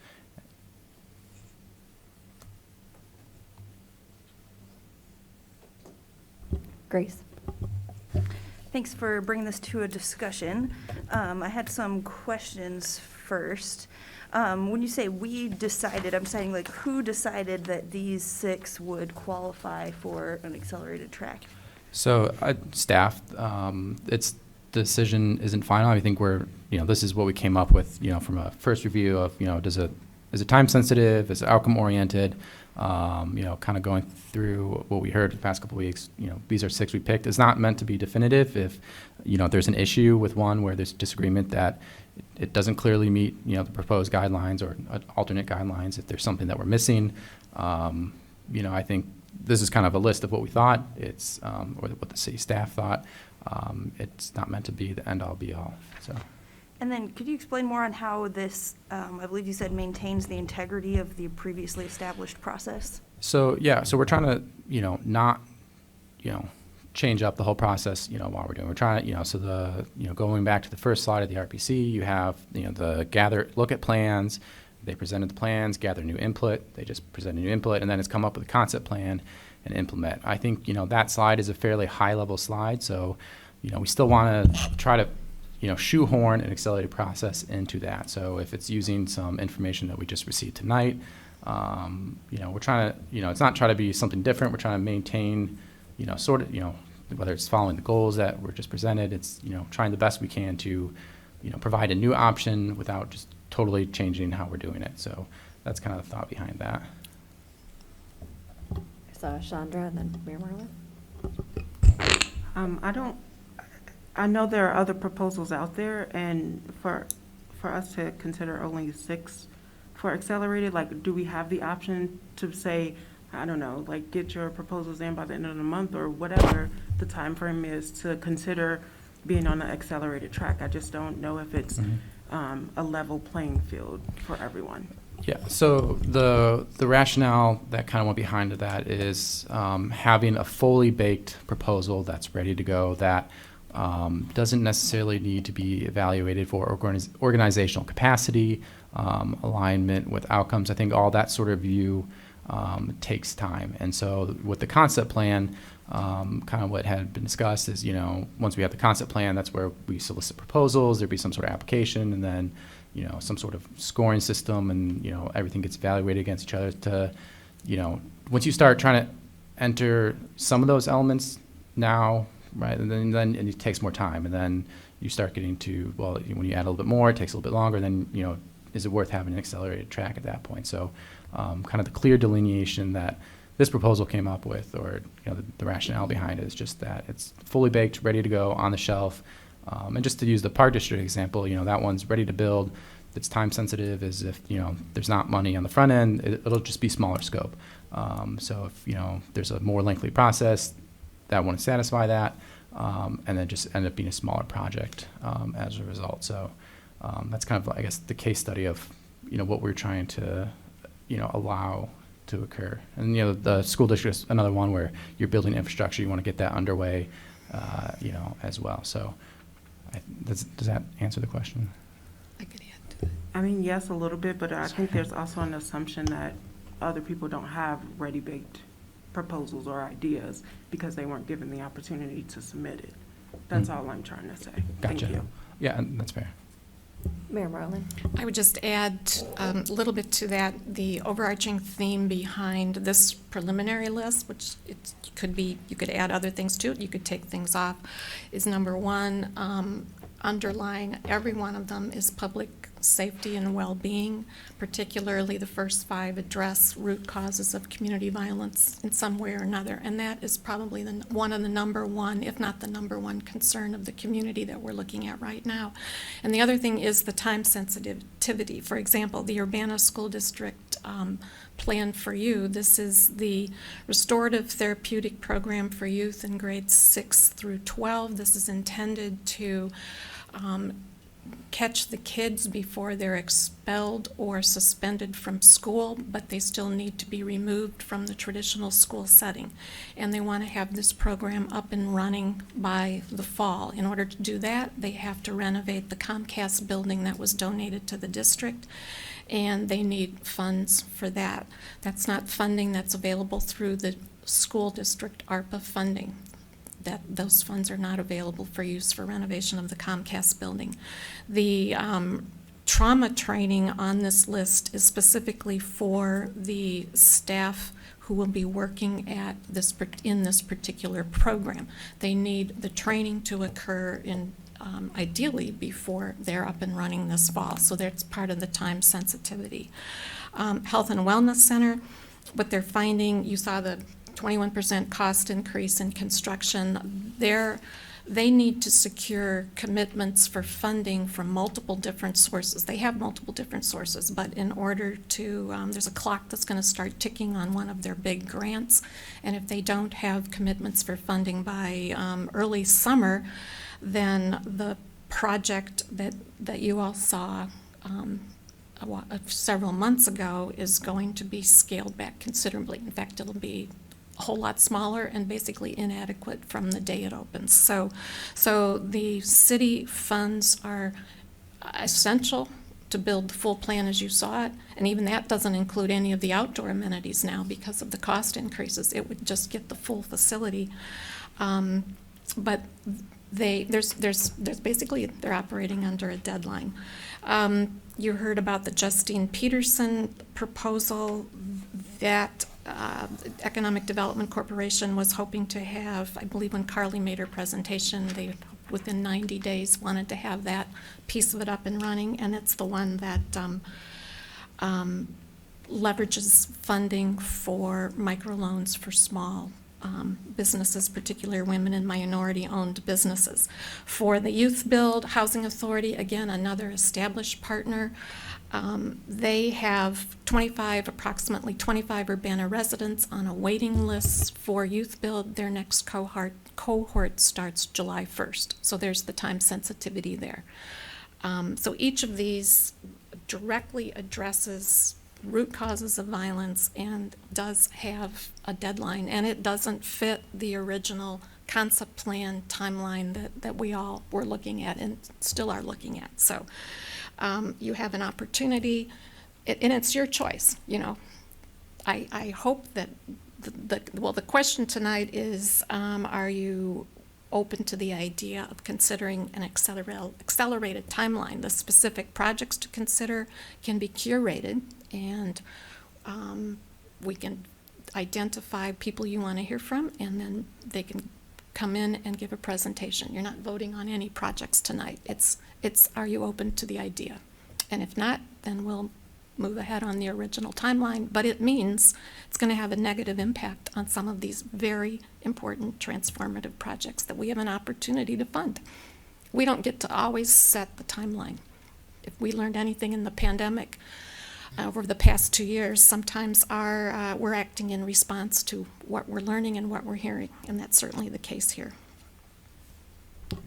Grace. Thanks for bringing this to a discussion. I had some questions first. When you say we decided, I'm saying like who decided that these 6 would qualify for an accelerated track? So staff, its decision isn't final. I think this is what we came up with, from a first review of, is it time sensitive? Is it outcome oriented? Kind of going through what we heard the past couple of weeks, these are 6 we picked. It's not meant to be definitive. If, there's an issue with one where there's disagreement that it doesn't clearly meet, the proposed guidelines or alternate guidelines, if there's something that we're missing, I think this is kind of a list of what we thought. It's, or what the city staff thought. It's not meant to be the end all be all, so. And then could you explain more on how this, I believe you said, maintains the integrity of the previously established process? So, yeah, so we're trying to, not, change up the whole process, while we're doing. We're trying to, so the, going back to the first slide of the RPC, you have, the look at plans. They presented the plans, gather new input. They just presented new input, and then it's come up with a concept plan and implement. I think, that slide is a fairly high-level slide, so, we still want to try to, shoehorn an accelerated process into that. So if it's using some information that we just received tonight, we're trying to, it's not trying to be something different. We're trying to maintain, sort of, whether it's following the goals that were just presented, it's, trying the best we can to, provide a new option without just totally changing how we're doing it. So that's kind of the thought behind that. I saw Chandra and then Mayor Marler. I know there are other proposals out there, and for us to consider only 6 for accelerated, like, do we have the option to say, I don't know, like, get your proposals in by the end of the month or whatever the time frame is to consider being on the accelerated track? I just don't know if it's a level playing field for everyone. Yeah, so the rationale that kind of went behind that is having a fully baked proposal that's ready to go, that doesn't necessarily need to be evaluated for organizational capacity, alignment with outcomes. I think all that sort of view takes time. And so with the concept plan, kind of what had been discussed is, once we have the concept plan, that's where we solicit proposals, there'd be some sort of application, and then some sort of scoring system, and, everything gets evaluated against each other to, once you start trying to enter some of those elements now, right, and then it takes more time, and then you start getting to, well, when you add a little bit more, it takes a little bit longer, then, is it worth having an accelerated track at that point? So kind of the clear delineation that this proposal came up with, or, the rationale behind it is just that it's fully baked, ready to go, on the shelf. And just to use the Park District example, that one's ready to build. It's time sensitive, as if, there's not money on the front end, it'll just be smaller scope. So if, there's a more lengthy process, that wouldn't satisfy that, and then just end up being a smaller project as a result. So that's kind of, I guess, the case study of, what we're trying to, allow to occur. And, the school district is another one where you're building infrastructure, you want to get that underway, as well. So does that answer the question? I mean, yes, a little bit, but I think there's also an assumption that other people don't have ready-baked proposals or ideas because they weren't given the opportunity to submit it. That's all I'm trying to say. Thank Gotcha. you. Yeah, and that's fair. Mayor Marlin. I would just add a little bit to that. The overarching theme behind this preliminary list, which it could be, you could add other things to it, you could take things off, is number one, underlying every one of them is public safety and well-being, particularly the first 5 address root causes of community violence in some way or another. And that is probably one of the number one, if not the number one, concern of the community that we're looking at right now. And the other thing is the time sensitivity. For example, the Urbana School District Plan for You, this is the restorative therapeutic program for youth in grades 6 through 12. This is intended to catch the kids before they're expelled or suspended from school, but they still need to be removed from the traditional school setting. And they want to have this program up and running by the fall. In order to do that, they have to renovate the Comcast building that was donated to the district, and they need funds for that. That's not funding that's available through the school district ARPA funding. That those funds are not available for use for renovation of the Comcast building. The trauma training on this list is specifically for the staff who will be working at in this particular program. They need the training to occur in ideally before they're up and running this fall. So that's part of the time sensitivity. Health and Wellness Center, what they're finding, you saw the 21% cost increase in construction. They need to secure commitments for funding from multiple different sources. They have multiple different sources, but in order to, there's a clock that's going to start ticking on one of their big grants, and if they don't have commitments for funding by early summer, then the project that you all saw several months ago is going to be scaled back considerably. In fact, it'll be a whole lot smaller and basically inadequate from the day it opens. So the city funds are essential to build the full plan as you saw it, and even that doesn't include any of the outdoor amenities now because of the cost increases. It would just get the full facility. But there's basically, they're operating under a deadline. You heard about the Justine Peterson proposal that Economic Development Corporation was hoping to have. I believe when Carly made her presentation, they within 90 days wanted to have that piece of it up and running, and it's the one that leverages funding for microloans for small businesses, particularly women and minority-owned businesses. For the Youth Build Housing Authority, again, another established partner. They have approximately 25 Urbana residents on a waiting list for Youth Build. Their next cohort starts July 1st, so there's the time sensitivity there. So each of these directly addresses root causes of violence and does have a deadline, and it doesn't fit the original concept plan timeline that we all were looking at and still are looking at. So you have an opportunity, and it's your choice, you know. I hope that the question tonight is, are you open to the idea of considering an accelerated timeline? The specific projects to consider can be curated, and we can identify people you want to hear from, and then they can come in and give a presentation. You're not voting on any projects tonight. It's are you open to the idea? And if not, then we'll move ahead on the original timeline, but it means it's going to have a negative impact on some of these very important transformative projects that we have an opportunity to fund. We don't get to always set the timeline. If we learned anything in the pandemic over the past 2 years, sometimes we're acting in response to what we're learning and what we're hearing, and that's certainly the case here.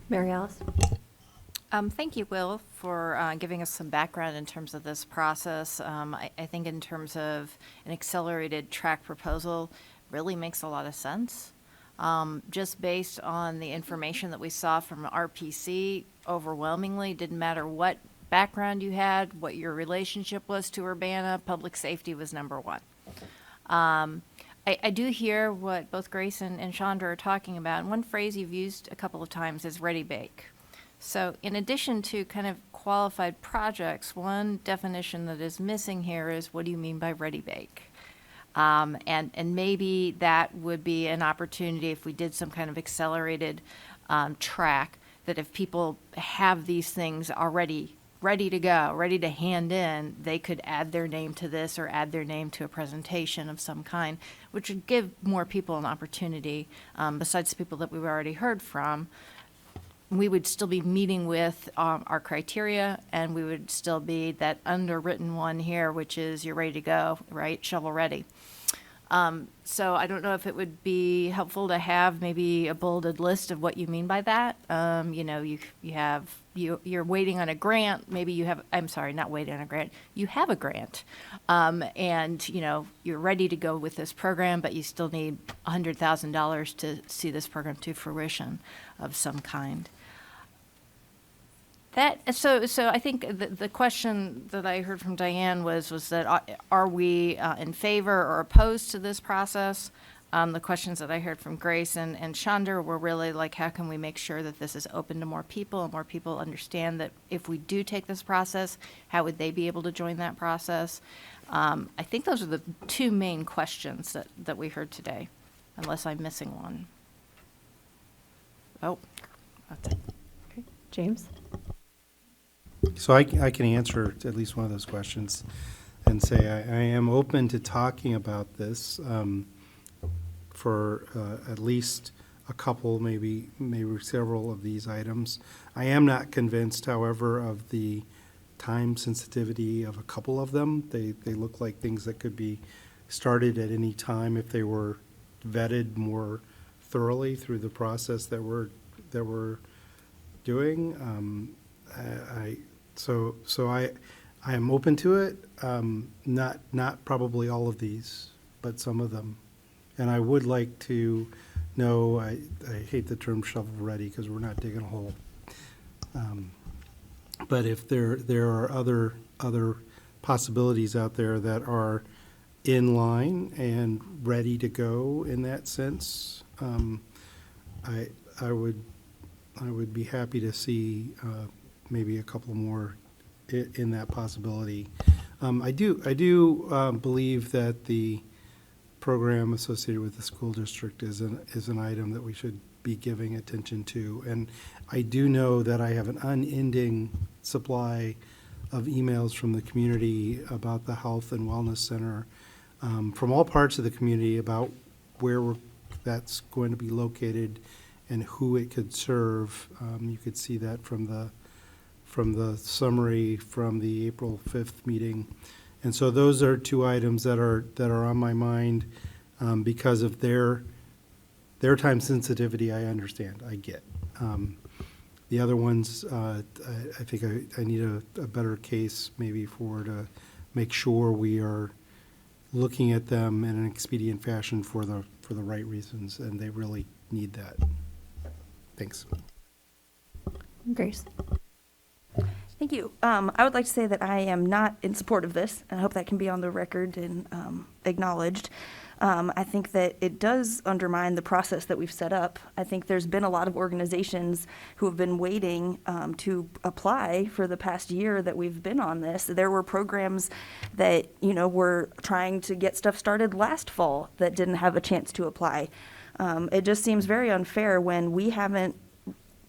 Mary Alice? Thank you, Will, for giving us some background in terms of this process. I think in terms of an accelerated track proposal really makes a lot of sense. Just based on the information that we saw from RPC, overwhelmingly, didn't matter what background you had, what your relationship was to Urbana, public safety was number one. I do hear what both Grace and Chandra are talking about, and one phrase you've used a couple of times is ready bake. So in addition to kind of qualified projects, one definition that is missing here is, what do you mean by ready bake? And maybe that would be an opportunity if we did some kind of accelerated track, that if people have these things already ready to go, ready to hand in, they could add their name to this or add their name to a presentation of some kind, which would give more people an opportunity, besides the people that we've already heard from. We would still be meeting with our criteria, and we would still be that underwritten one here, which is you're ready to go, right? Shovel ready. So I don't know if it would be helpful to have maybe a bolded list of what you mean by that. You know, you're waiting on a grant. Maybe you have, I'm sorry, not waiting on a grant. You have a grant, and you know you're ready to go with this program, but you still need $100,000 to see this program to fruition of some kind. So I think the question that I heard from Diane was that are we in favor or opposed to this process? The questions that I heard from Grace and Chandra were really like, how can we make sure that this is open to more people and more people understand that if we do take this process, how would they be able to join that process? I think those are the two main questions that we heard today, unless I'm missing one. Oh, that's it. Okay. James? So I can answer at least one of those questions and say I am open to talking about this for at least a couple, maybe several of these items. I am not convinced, however, of the time sensitivity of a couple of them. They look like things that could be started at any time if they were vetted more thoroughly through the process that we're doing. So I am open to it. Not probably all of these, but some of them. And I would like to know. I hate the term shovel ready because we're not digging a hole. But if there are other possibilities out there that are in line and ready to go in that sense, I would be happy to see maybe a couple more in that possibility. I do believe that the program associated with the school district is an item that we should be giving attention to. And I do know that I have an unending supply of emails from the community about the Health and Wellness Center, from all parts of the community, about where we're that's going to be located and who it could serve. You could see that from the summary from the April 5th meeting. And so those are two items that are on my mind because of their time sensitivity. I understand, I get. The other ones, I think I need a better case maybe to make sure we are looking at them in an expedient fashion for the right reasons, and they really need that. Thanks. Grace. Thank you. I would like to say that I am not in support of this, and I hope that can be on the record and acknowledged. I think that it does undermine the process that we've set up. I think there's been a lot of organizations who have been waiting to apply for the past year that we've been on this. There were programs that, were trying to get stuff started last fall that didn't have a chance to apply. It just seems very unfair when we haven't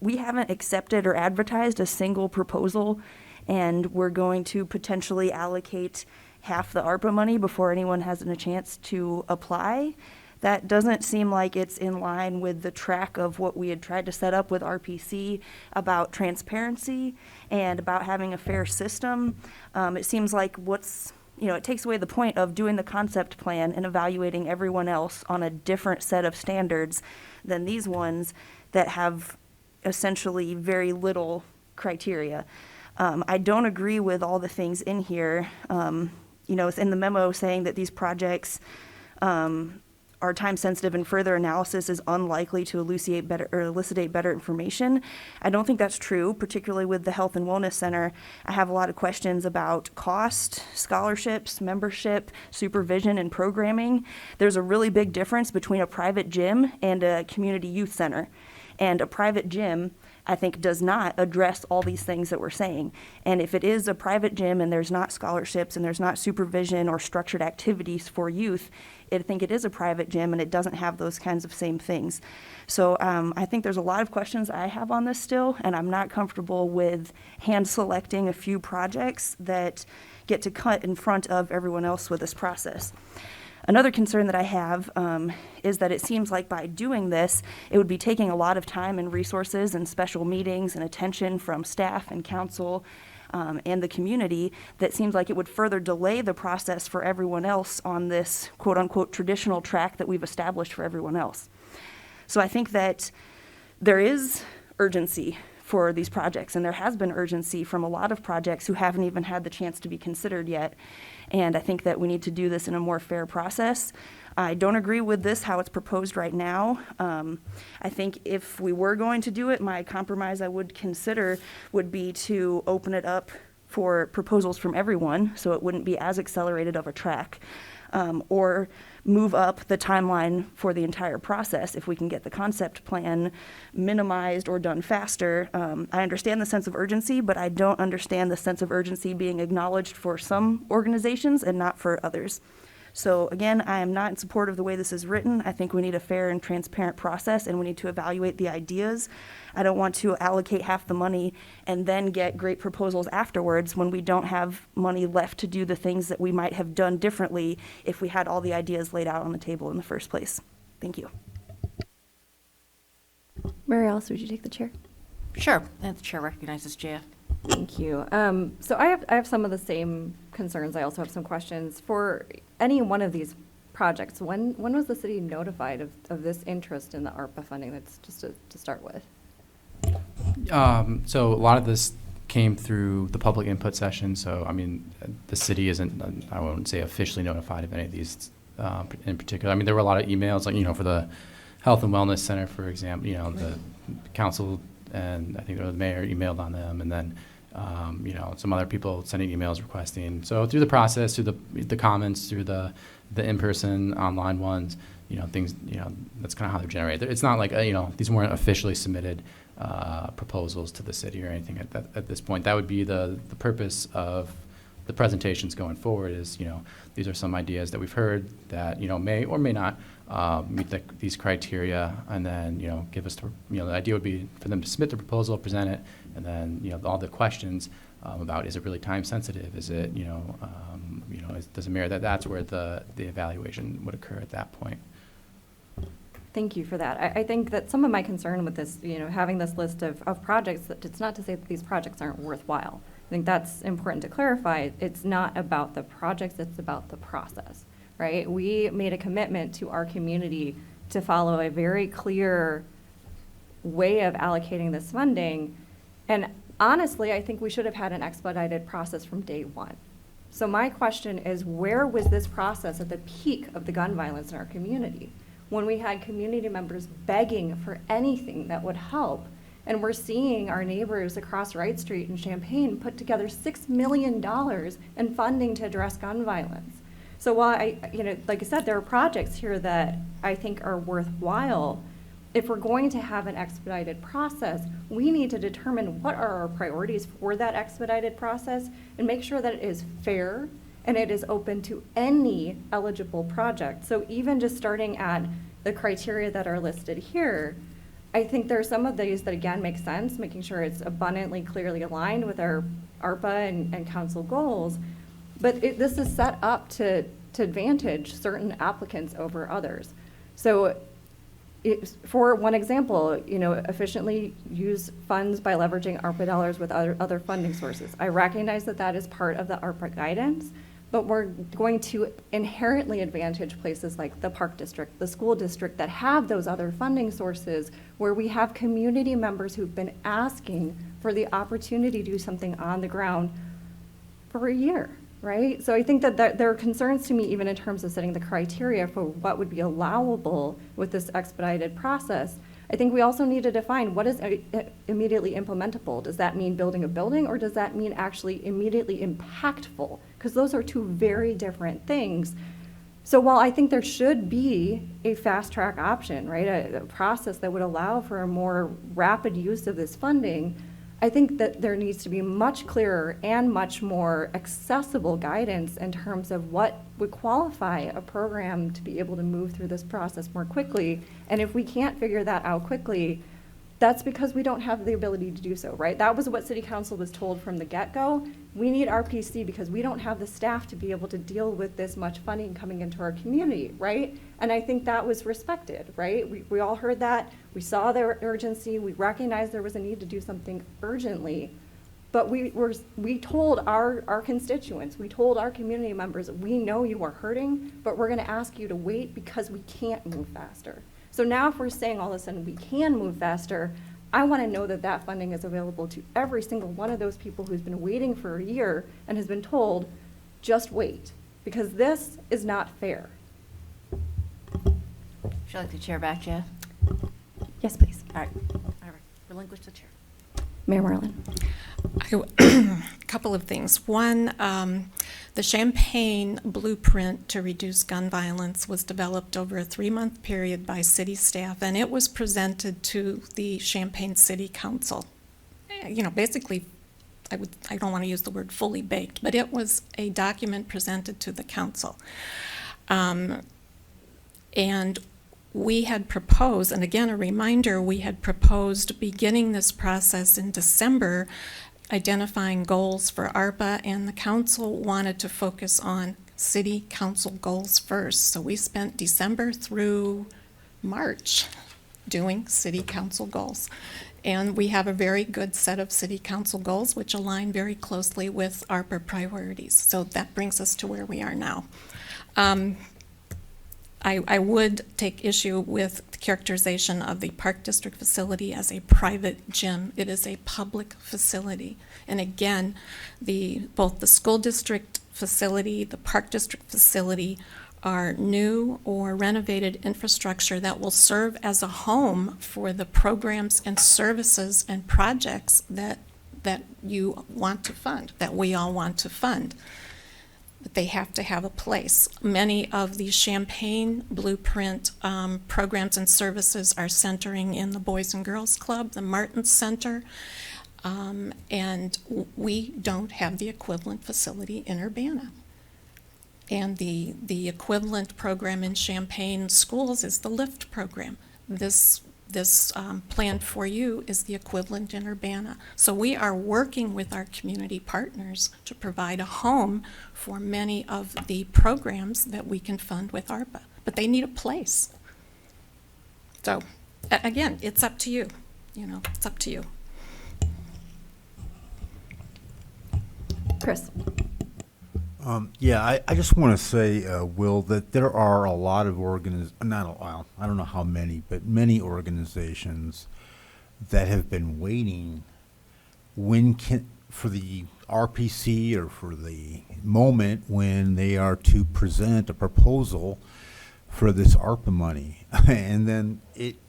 accepted or advertised a single proposal, and we're going to potentially allocate half the ARPA money before anyone has a chance to apply. That doesn't seem like it's in line with the track of what we had tried to set up with RPC about transparency and about having a fair system. It seems like it takes away the point of doing the concept plan and evaluating everyone else on a different set of standards than these ones that have essentially very little criteria. I don't agree with all the things in here. It's in the memo saying that these projects are time sensitive and further analysis is unlikely to elucidate better information. I don't think that's true, particularly with the Health and Wellness Center. I have a lot of questions about cost, scholarships, membership, supervision, and programming. There's a really big difference between a private gym and a community youth center. And a private gym, I think, does not address all these things that we're saying. And if it is a private gym and there's not scholarships and there's not supervision or structured activities for youth, I think it is a private gym and it doesn't have those kinds of same things. So I think there's a lot of questions I have on this still, and I'm not comfortable with hand selecting a few projects that get to cut in front of everyone else with this process. Another concern that I have is that it seems like by doing this, it would be taking a lot of time and resources and special meetings and attention from staff and council and the community that seems like it would further delay the process for everyone else on this quote-unquote traditional track that we've established for everyone else. So I think that there is urgency for these projects, and there has been urgency from a lot of projects who haven't even had the chance to be considered yet. And I think that we need to do this in a more fair process. I don't agree with this, how it's proposed right now. I think if we were going to do it, my compromise I would consider would be to open it up for proposals from everyone, so it wouldn't be as accelerated of a track. Or move up the timeline for the entire process if we can get the concept plan minimized or done faster. I understand the sense of urgency, but I don't understand the sense of urgency being acknowledged for some organizations and not for others. So again, I am not in support of the way this is written. I think we need a fair and transparent process, and we need to evaluate the ideas. I don't want to allocate half the money and then get great proposals afterwards when we don't have money left to do the things that we might have done differently if we had all the ideas laid out on the table in the first place. Thank you. Mary Alice, would you take the chair? Sure. And the chair recognizes JF. Thank you. So I have some of the same concerns. I also have some questions. For any one of these projects, when was the city notified of this interest in the ARPA funding? That's just to start with. So a lot of this came through the public input session. So, I mean, the city isn't, I won't say officially notified of any of these in particular. I mean, there were a lot of emails, like, for the Health and Wellness Center, for example, the council and I think the mayor emailed on them, and then, some other people sending emails requesting. So through the process, through the comments, through the in-person online ones, things, that's kind of how they're generated. It's not like, these weren't officially submitted proposals to the city or anything at this point. That would be the purpose of the presentations going forward is, these are some ideas that we've heard that, may or may not meet these criteria, and then, give us, the idea would be for them to submit the proposal, present it, and then, all the questions about, is it really time sensitive? Is it, does it mirror that? That's where the evaluation would occur at that point. Thank you for that. I think that some of my concern with this, having this list of projects, that it's not to say that these projects aren't worthwhile. I think that's important to clarify. It's not about the projects, it's about the process, right? We made a commitment to our community to follow a very clear way of allocating this funding. And honestly, I think we should have had an expedited process from day one. So my question is, where was this process at the peak of the gun violence in our community? When we had community members begging for anything that would help. And we're seeing our neighbors across Wright Street in Champaign put together $6 million in funding to address gun violence. So while like I said, there are projects here that I think are worthwhile. If we're going to have an expedited process, we need to determine what are our priorities for that expedited process and make sure that it is fair and it is open to any eligible project. So even just starting at the criteria that are listed here, I think there are some of these that again make sense, making sure it's abundantly clearly aligned with our ARPA and council goals. But this is set up to advantage certain applicants over others. So for one example, efficiently use funds by leveraging ARPA dollars with other funding sources. I recognize that that is part of the ARPA guidance, but we're going to inherently advantage places like the Park District, the school district that have those other funding sources where we have community members who've been asking for the opportunity to do something on the ground for a year, right? So I think that there are concerns to me even in terms of setting the criteria for what would be allowable with this expedited process. I think we also need to define what is immediately implementable. Does that mean building a building or does that mean actually immediately impactful? Because those are two very different things. So while I think there should be a fast track option, right, a process that would allow for a more rapid use of this funding, I think that there needs to be much clearer and much more accessible guidance in terms of what would qualify a program to be able to move through this process more quickly. And if we can't figure that out quickly, that's because we don't have the ability to do so, right? That was what City Council was told from the get-go. We need RPC because we don't have the staff to be able to deal with this much funding coming into our community, right? And I think that was respected, right? We all heard that. We saw the urgency. We recognized there was a need to do something urgently. But we told our constituents, we told our community members, we know you are hurting, but we're going to ask you to wait because we can't move faster. So now if we're saying all of a sudden we can move faster, I want to know that that funding is available to every single one of those people who's been waiting for a year and has been told, just wait, because this is not fair. Would you like the chair back, Jeff? Yes, please. All right. I relinquish the chair. Mayor Marlin. A couple of things. One, the Champaign blueprint to reduce gun violence was developed over a 3-month period by city staff, and it was presented to the Champaign City Council. Basically, I don't want to use the word fully baked, but it was a document presented to the council. And we had proposed, and again, a reminder, we had proposed beginning this process in December, identifying goals for ARPA, and the council wanted to focus on city council goals first. So we spent December through March doing city council goals. And we have a very good set of city council goals, which align very closely with ARPA priorities. So that brings us to where we are now. I would take issue with the characterization of the Park District facility as a private gym. It is a public facility. And again, both the school district facility, the Park District facility are new or renovated infrastructure that will serve as a home for the programs and services and projects that you want to fund, that we all want to fund. But they have to have a place. Many of the Champaign Blueprint programs and services are centering in the Boys and Girls Club, the Martins Center, and we don't have the equivalent facility in Urbana. And the equivalent program in Champaign schools is the LIFT program. This Plan for You is the equivalent in Urbana. So we are working with our community partners to provide a home for many of the programs that we can fund with ARPA, but they need a place. So, again, it's up to you, it's up to you. Chris? Yeah, I just want to say, Will, that there are a lot of I don't know how many, but many organizations that have been waiting for the RPC or for the moment when they are to present a proposal for this ARPA money. And then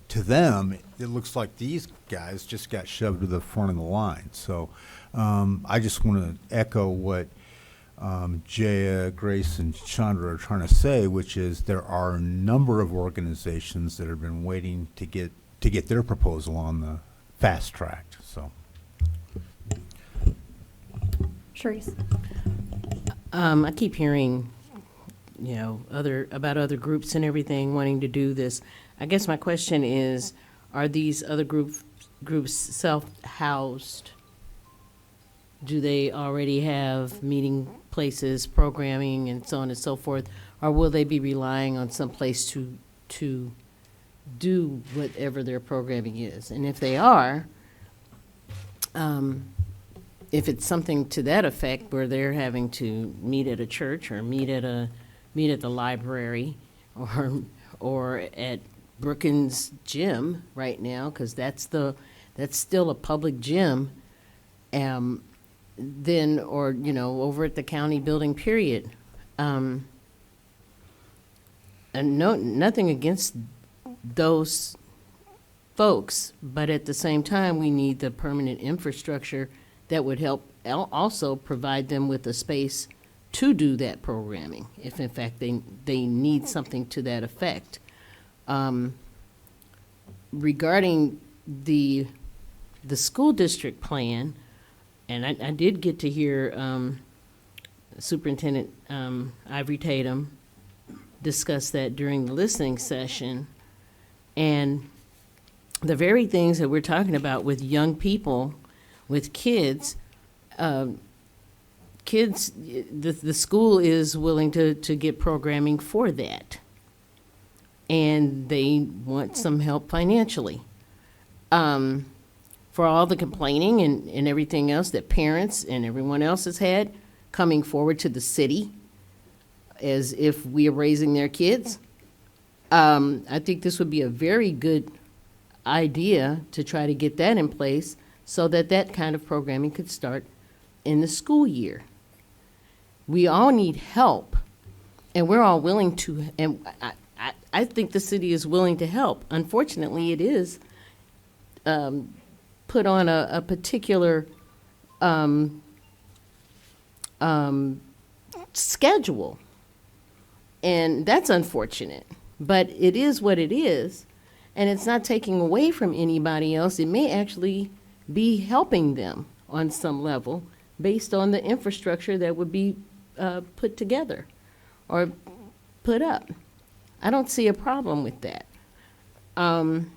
to them, it looks like these guys just got shoved to the front of the line. So I just want to echo what Jaya, Grace, and Chandra are trying to say, which is there are a number of organizations that have been waiting to get their proposal on the fast track. So, Charisse? I keep hearing, about other groups and everything wanting to do this. I guess my question is, are these other groups self-housed? Do they already have meeting places, programming, and so on and so forth? Or will they be relying on some place to do whatever their programming is? And if they are, if it's something to that effect where they're having to meet at a church or meet at the library or at Brookins Gym right now, because that's still a public gym, then, or, over at the county building, period. And nothing against those folks, but at the same time, we need the permanent infrastructure that would help also provide them with a space to do that programming, if in fact they need something to that effect. Regarding the school district plan, and I did get to hear Superintendent Ivory Tatum discuss that during the listening session, and the very things that we're talking about with young people, with kids, the school is willing to get programming for that, and they want some help financially. For all the complaining and everything else that parents and everyone else has had coming forward to the city as if we are raising their kids, I think this would be a very good idea to try to get that in place so that kind of programming could start in the school year. We all need help, and we're all willing to, and I think the city is willing to help. Unfortunately, it is put on a particular schedule, and that's unfortunate, but it is what it is, and it's not taking away from anybody else. It may actually be helping them on some level based on the infrastructure that would be put together or put up. I don't see a problem with that. And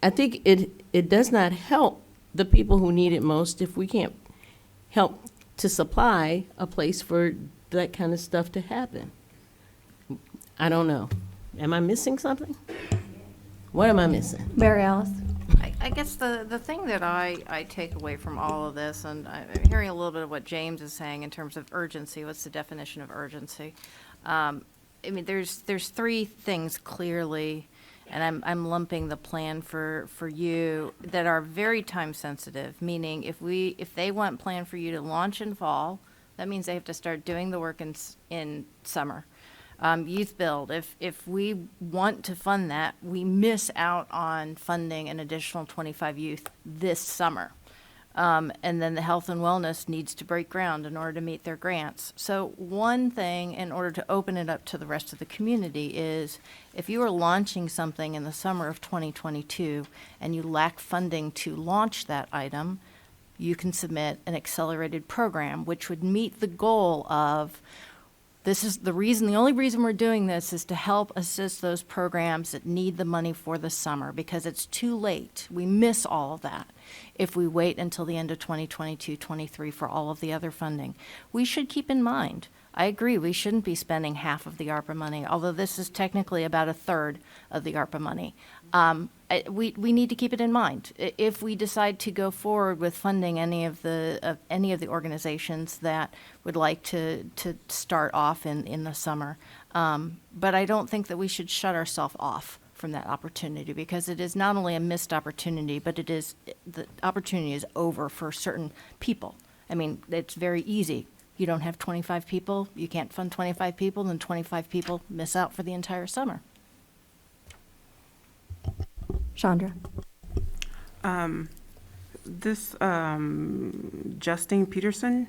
I think it does not help the people who need it most if we can't help to supply a place for that kind of stuff to happen. I don't know. Am I missing something? What am I missing? Mary Alice? I guess the thing that I take away from all of this, and I'm hearing a little bit of what James is saying in terms of urgency. What's the definition of urgency? I mean, there's three things clearly, and I'm lumping the plan for you that are very time sensitive. Meaning, if they want plan for you to launch in fall, that means they have to start doing the work in summer. Youth Build, if we want to fund that, we miss out on funding an additional 25 youth this summer. And then the health and wellness needs to break ground in order to meet their grants. So one thing, in order to open it up to the rest of the community, is if you are launching something in the summer of 2022 and you lack funding to launch that item, you can submit an accelerated program, which would meet the goal of, this is the only reason we're doing this is to help assist those programs that need the money for the summer, because it's too late. We miss all of that if we wait until the end of 2022-23 for all of the other funding. We should keep in mind, I agree, we shouldn't be spending half of the ARPA money, although this is technically about a third of the ARPA money. We need to keep it in mind. If we decide to go forward with funding any of the organizations that would like to start off in the summer. But I don't think that we should shut ourselves off from that opportunity, because it is not only a missed opportunity, but it is, the opportunity is over for certain people. I mean, it's very easy. You don't have 25 people, you can't fund 25 people, then 25 people miss out for the entire summer. Chandra. This Justine Peterson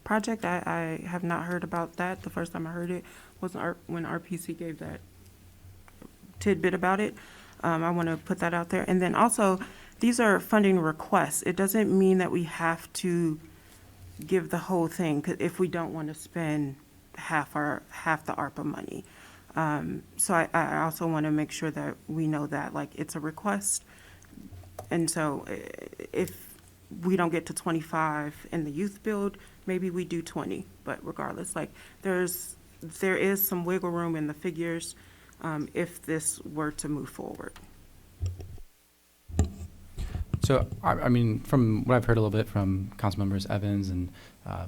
project, I have not heard about that. The first time I heard it was when RPC gave that tidbit about it. I want to put that out there. And then also, these are funding requests. It doesn't mean that we have to give the whole thing 'cause if we don't want to spend half the ARPA money. So I also want to make sure that we know that, like, it's a request. And so if we don't get to 25 in the youth build, maybe we do 20. But regardless, like, there is some wiggle room in the figures if this were to move forward. So, I mean, from what I've heard a little bit from council members Evans and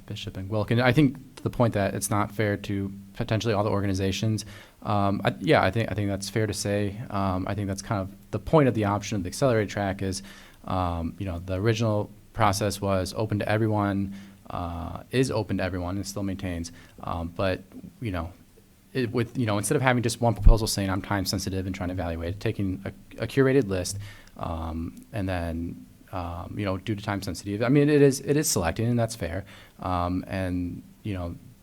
Bishop and Wilkin, I think to the point that it's not fair to potentially all the organizations. I think that's fair to say. I think that's kind of the point of the option of the accelerated track is, the original process was open to everyone, is open to everyone and still maintains. But, instead of having just one proposal saying I'm time sensitive and trying to evaluate it, taking a curated list, and then, due to time sensitive, I mean, it is selected, and that's fair. And,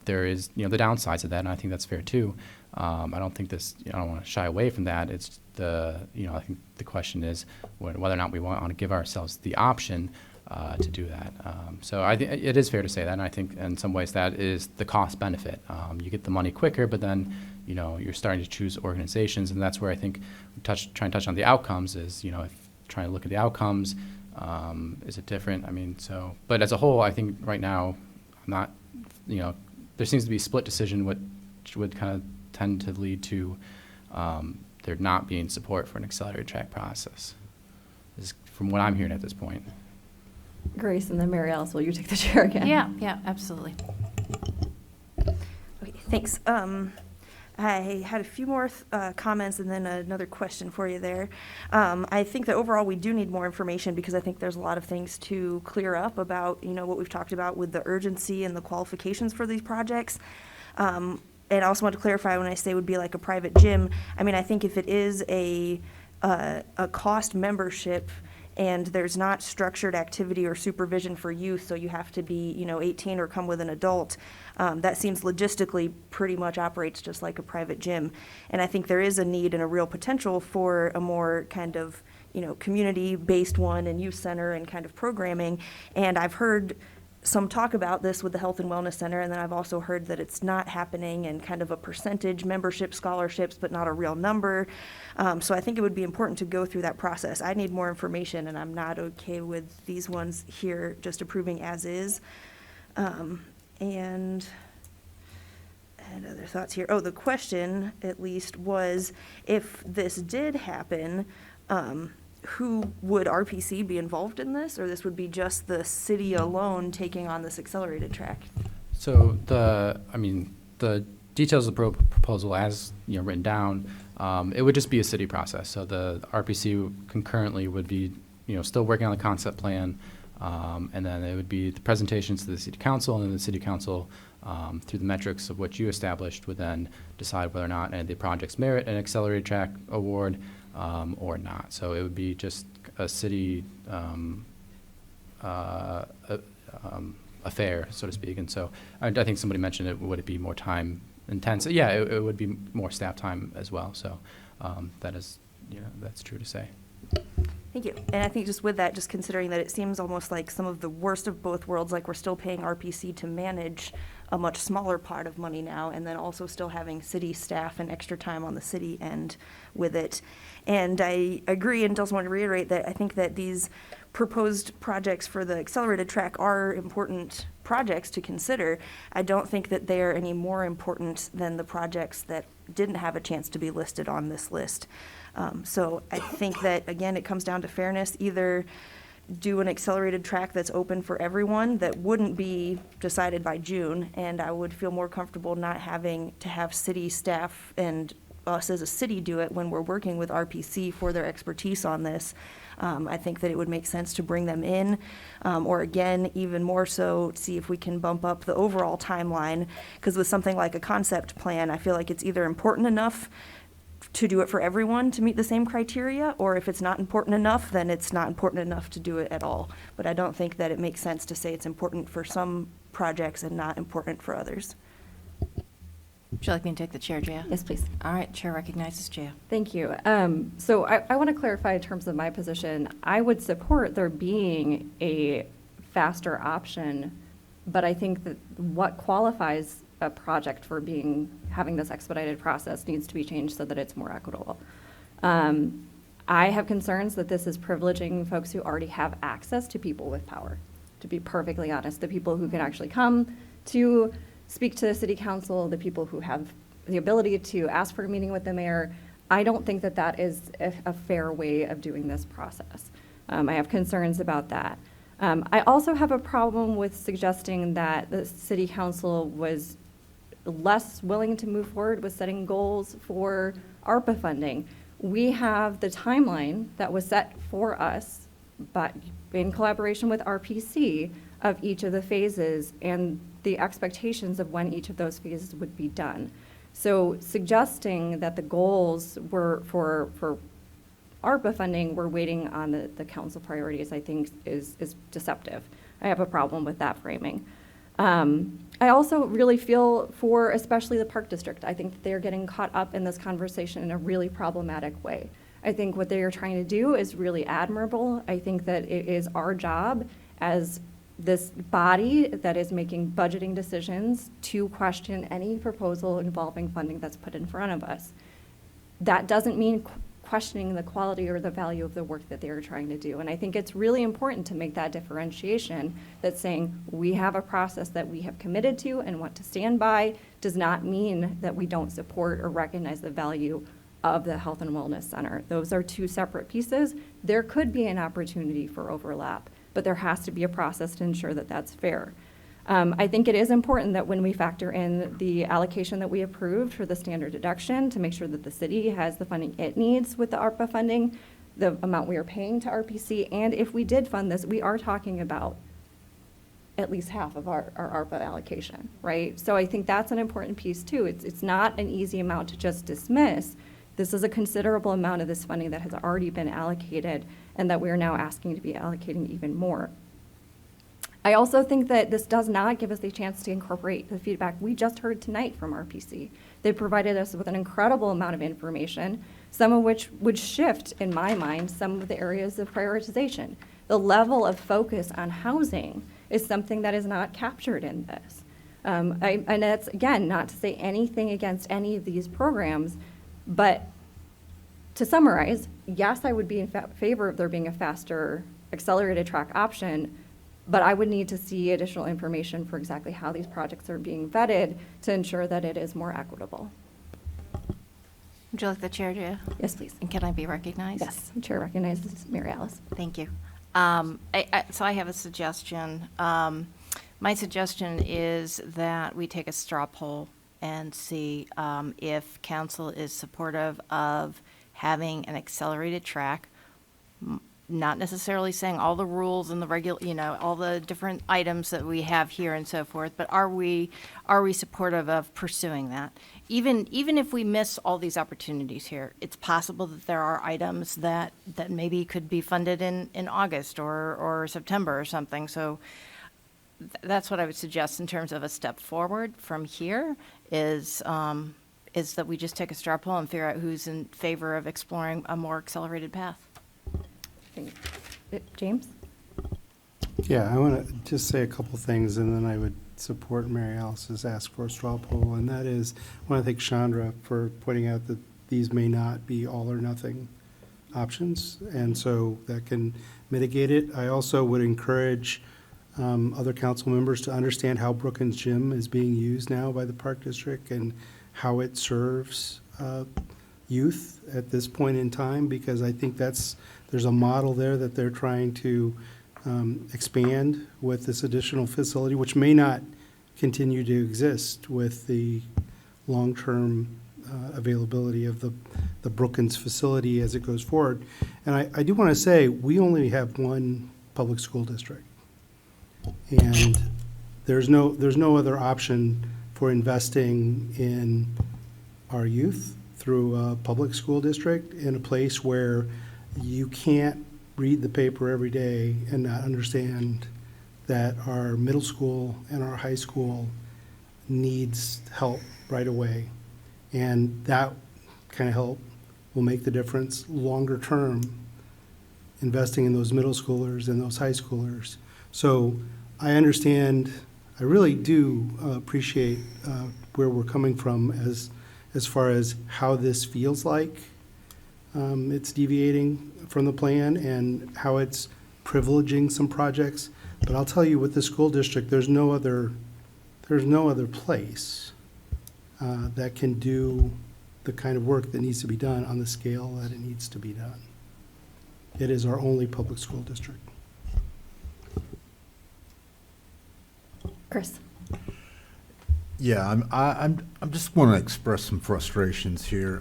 there is, the downsides of that, and I think that's fair too. I don't think I don't want to shy away from that. It's I think the question is whether or not we want to give ourselves the option to do that. So I think it is fair to say that, and I think in some ways that is the cost benefit. You get the money quicker, but then, you're starting to choose organizations, and that's where I think try and touch on the outcomes is, if trying to look at the outcomes, is it different? I mean, but as a whole, I think right now, I'm not, there seems to be a split decision, which would kind of tend to lead to there not being support for an accelerated track process, is from what I'm hearing at this point. Grace, and then Mary Alice, will you take the chair again? Yeah, absolutely. Okay, thanks. I had a few more comments and then another question for you there. I think that overall we do need more information because I think there's a lot of things to clear up about, what we've talked about with the urgency and the qualifications for these projects. And I also want to clarify when I say would be like a private gym, I mean, I think if it is a cost membership and there's not structured activity or supervision for youth, so you have to be, 18 or come with an adult, that seems logistically pretty much operates just like a private gym. And I think there is a need and a real potential for a more kind of, community-based one and youth center and kind of programming. And I've heard some talk about this with the Health and Wellness Center, and then I've also heard that it's not happening and kind of a percentage membership scholarships, but not a real number. So I think it would be important to go through that process. I need more information, and I'm not okay with these ones here just approving as is. And other thoughts here. Oh, the question, at least, was if this did happen, who would RPC be involved in this, or this would be just the city alone taking on this accelerated track? So the details of the proposal as written down, it would just be a city process. So the RPC concurrently would be still working on the concept plan, and then it would be the presentations to the city council, and then the city council, through the metrics of what you established, would then decide whether or not any of the projects merit an accelerated track award or not. So it would be just a city affair, so to speak. And so I think somebody mentioned it, would it be more time intense? Yeah, it would be more staff time as well. So that is, that's true to say. Thank you. And I think just with that, just considering that it seems almost like some of the worst of both worlds, like we're still paying RPC to manage a much smaller pot of money now, and then also still having city staff and extra time on the city end with it. And I agree, and also want to reiterate that I think that these proposed projects for the accelerated track are important projects to consider, I don't think that they are any more important than the projects that didn't have a chance to be listed on this list. So I think that, again, it comes down to fairness. Either do an accelerated track that's open for everyone that wouldn't be decided by June, and I would feel more comfortable not having to have city staff and us as a city do it when we're working with RPC for their expertise on this. I think that it would make sense to bring them in, or again, even more so, see if we can bump up the overall timeline, because with something like a concept plan, I feel like it's either important enough to do it for everyone to meet the same criteria, or if it's not important enough, then it's not important enough to do it at all. But I don't think that it makes sense to say it's important for some projects and not important for others. Would you like me to take the chair, Jaya? Yes, please. All right, chair recognizes Jaya. Thank you. So I want to clarify in terms of my position. I would support there being a faster option, but I think that what qualifies a project for having this expedited process needs to be changed so that it's more equitable. I have concerns that this is privileging folks who already have access to people with power, to be perfectly honest, the people who can actually come to speak to the city council, the people who have the ability to ask for a meeting with the mayor. I don't think that that is a fair way of doing this process. I have concerns about that. I also have a problem with suggesting that the city council was less willing to move forward with setting goals for ARPA funding. We have the timeline that was set for us, but in collaboration with RPC, of each of the phases and the expectations of when each of those phases would be done. So suggesting that the goals were for ARPA funding, we're waiting on the council priorities, I think is deceptive. I have a problem with that framing. I also really feel for especially the Park District. I think that they're getting caught up in this conversation in a really problematic way. I think what they are trying to do is really admirable. I think that it is our job as this body that is making budgeting decisions to question any proposal involving funding that's put in front of us. That doesn't mean questioning the quality or the value of the work that they are trying to do. And I think it's really important to make that differentiation, that saying we have a process that we have committed to and want to stand by does not mean that we don't support or recognize the value of the Health and Wellness Center. Those are two separate pieces. There could be an opportunity for overlap, but there has to be a process to ensure that that's fair. I think it is important that when we factor in the allocation that we approved for the standard deduction to make sure that the city has the funding it needs with the ARPA funding, the amount we are paying to RPC, and if we did fund this, we are talking about at least half of our ARPA allocation, right? So I think that's an important piece too. It's not an easy amount to just dismiss. This is a considerable amount of this funding that has already been allocated and that we are now asking to be allocating even more. I also think that this does not give us the chance to incorporate the feedback we just heard tonight from RPC. They provided us with an incredible amount of information, some of which would shift, in my mind, some of the areas of prioritization. The level of focus on housing is something that is not captured in this. And that's, again, not to say anything against any of these programs, but to summarize, yes, I would be in favor of there being a faster accelerated track option, but I would need to see additional information for exactly how these projects are being vetted to ensure that it is more equitable. Would you like the chair, Jaya? Yes, please. And can I be recognized? Yes, the chair recognizes Mary Alice. Thank you. So I have a suggestion. My suggestion is that we take a straw poll and see if council is supportive of having an accelerated track, not necessarily saying all the rules and the all the different items that we have here and so forth, but are we supportive of pursuing that? Even if we miss all these opportunities here, it's possible that there are items that maybe could be funded in August or September or something. So that's what I would suggest in terms of a step forward from here is that we just take a straw poll and figure out who's in favor of exploring a more accelerated path. James? Yeah, I want to just say a couple things, and then I would support Mary Alice's ask for a straw poll, and that is, I want to thank Chandra for pointing out that these may not be all or nothing options, and so that can mitigate it. I also would encourage other council members to understand how Brookins Gym is being used now by the Park District and how it serves youth at this point in time, because I think there's a model there that they're trying to expand with this additional facility, which may not continue to exist with the long-term availability of the Brookins facility as it goes forward. And I do want to say, we only have one public school district. And there's no other option for investing in our youth through a public school district in a place where you can't read the paper every day and not understand that our middle school and our high school needs help right away. And that kind of help will make the difference longer term, investing in those middle schoolers and those high schoolers. So I understand, I really do appreciate where we're coming from as far as how this feels like it's deviating from the plan and how it's privileging some projects. But I'll tell you, with the school district, there's no other place that can do the kind of work that needs to be done on the scale that it needs to be done. It is our only public school district. Chris? Yeah, I'm just want to express some frustrations here.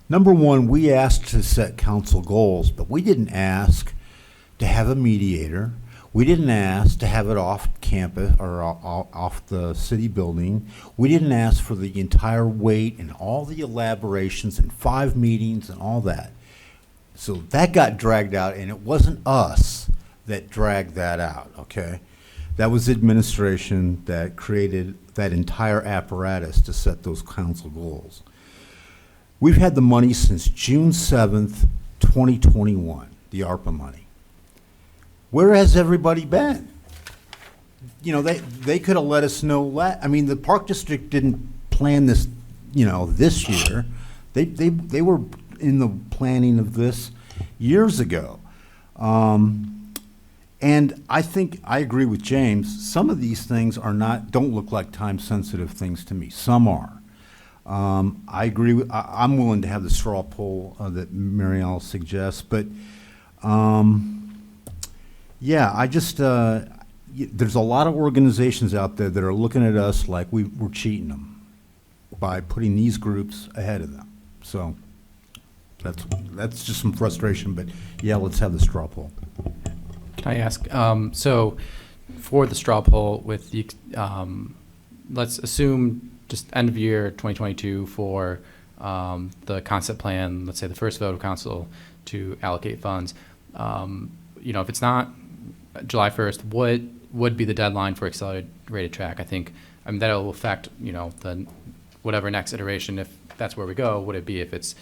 Number one, we asked to set council goals, but we didn't ask to have a mediator. We didn't ask to have it off campus or off the city building. We didn't ask for the entire weight and all the elaborations and 5 meetings and all that. So that got dragged out, and it wasn't us that dragged that out, okay? That was administration that created that entire apparatus to set those council goals. We've had the money since June 7th, 2021, the ARPA money. Where has everybody been? You know, they could have let us know. I mean, the Park District didn't plan this, this year. They were in the planning of this years ago. And I think I agree with James. Some of these things don't look like time-sensitive things to me. Some are. I agree. I'm willing to have the straw poll that Marielle suggests, but yeah, I just there's a lot of organizations out there that are looking at us like we're cheating them by putting these groups ahead of them. So that's just some frustration. But yeah, let's have the straw poll. Can I ask, so for the straw poll with the, let's assume just end of year 2022 for the concept plan, let's say the first vote of council to allocate funds. If it's not July 1st, what would be the deadline for accelerated track? I mean, that'll affect, the whatever next iteration, if that's where we go. Would it be if it's,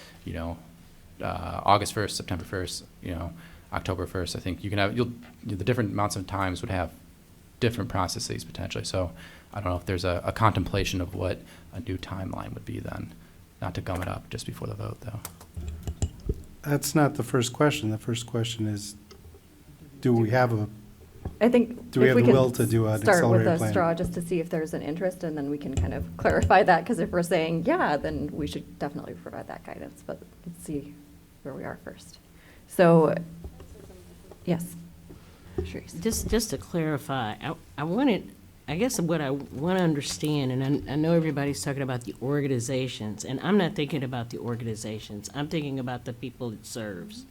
August 1st, September 1st, October 1st? I think you can have, the different amounts of times would have different processes potentially. So I don't know if there's a contemplation of what a new timeline would be then, not to gum it up just before the vote though. That's not the first question. The first question is, do we have the will to do an accelerated start with a plan? straw just to see if there's an interest, and then we can kind of clarify that, because if we're saying, yeah, then we should definitely provide that guidance, but let's see where we are first. So, yes. Just to clarify, I guess what I want to understand, and I know everybody's talking about the organizations, and I'm not thinking about the organizations. I'm thinking about the people it serves.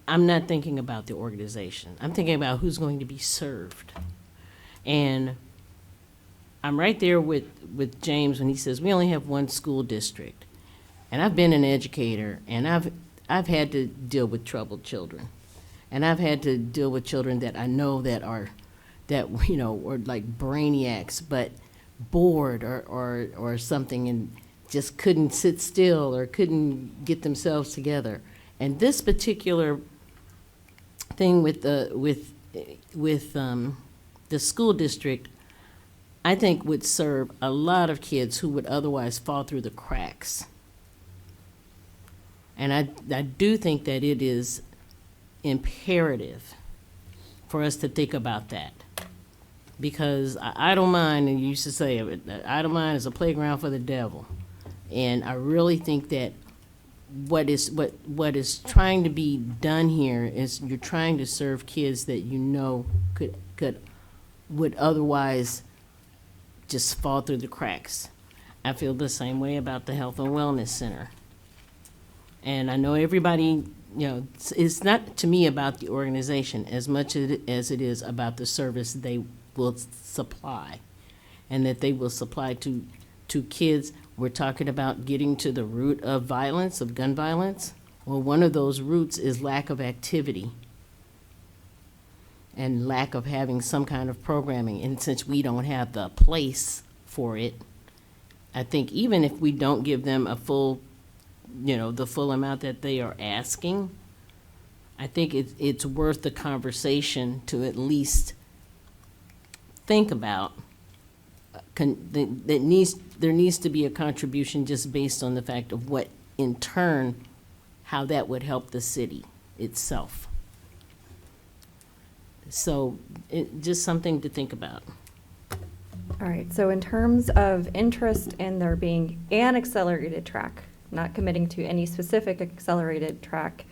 I'm not thinking about the organization. I'm thinking about who's going to be served. And I'm right there with James when he says we only have one school district. And I've been an educator, and I've had to deal with troubled children. And I've had to deal with children that I know were like brainiacs, but bored or something, and just couldn't sit still or couldn't get themselves together. And this particular thing with the school district, I think would serve a lot of kids who would otherwise fall through the cracks. And I do think that it is imperative for us to think about that. Because I don't mind, and you used to say, I don't mind is a playground for the devil. And I really think that what is trying to be done here is you're trying to serve kids that you know would otherwise just fall through the cracks. I feel the same way about the Health and Wellness Center. And I know everybody, it's not to me about the organization as much as it is about the service they will supply, and that they will supply to kids. We're talking about getting to the root of violence, of gun violence. Well, one of those roots is lack of activity and lack of having some kind of programming. And since we don't have the place for it, I think even if we don't give them a full, the full amount that they are asking, I think it's worth the conversation to at least think about. There needs to be a contribution just based on the fact of what, in turn, how that would help the city itself. So, just something to think about. All right, so in terms of interest in there being an accelerated track, not committing to any specific accelerated track,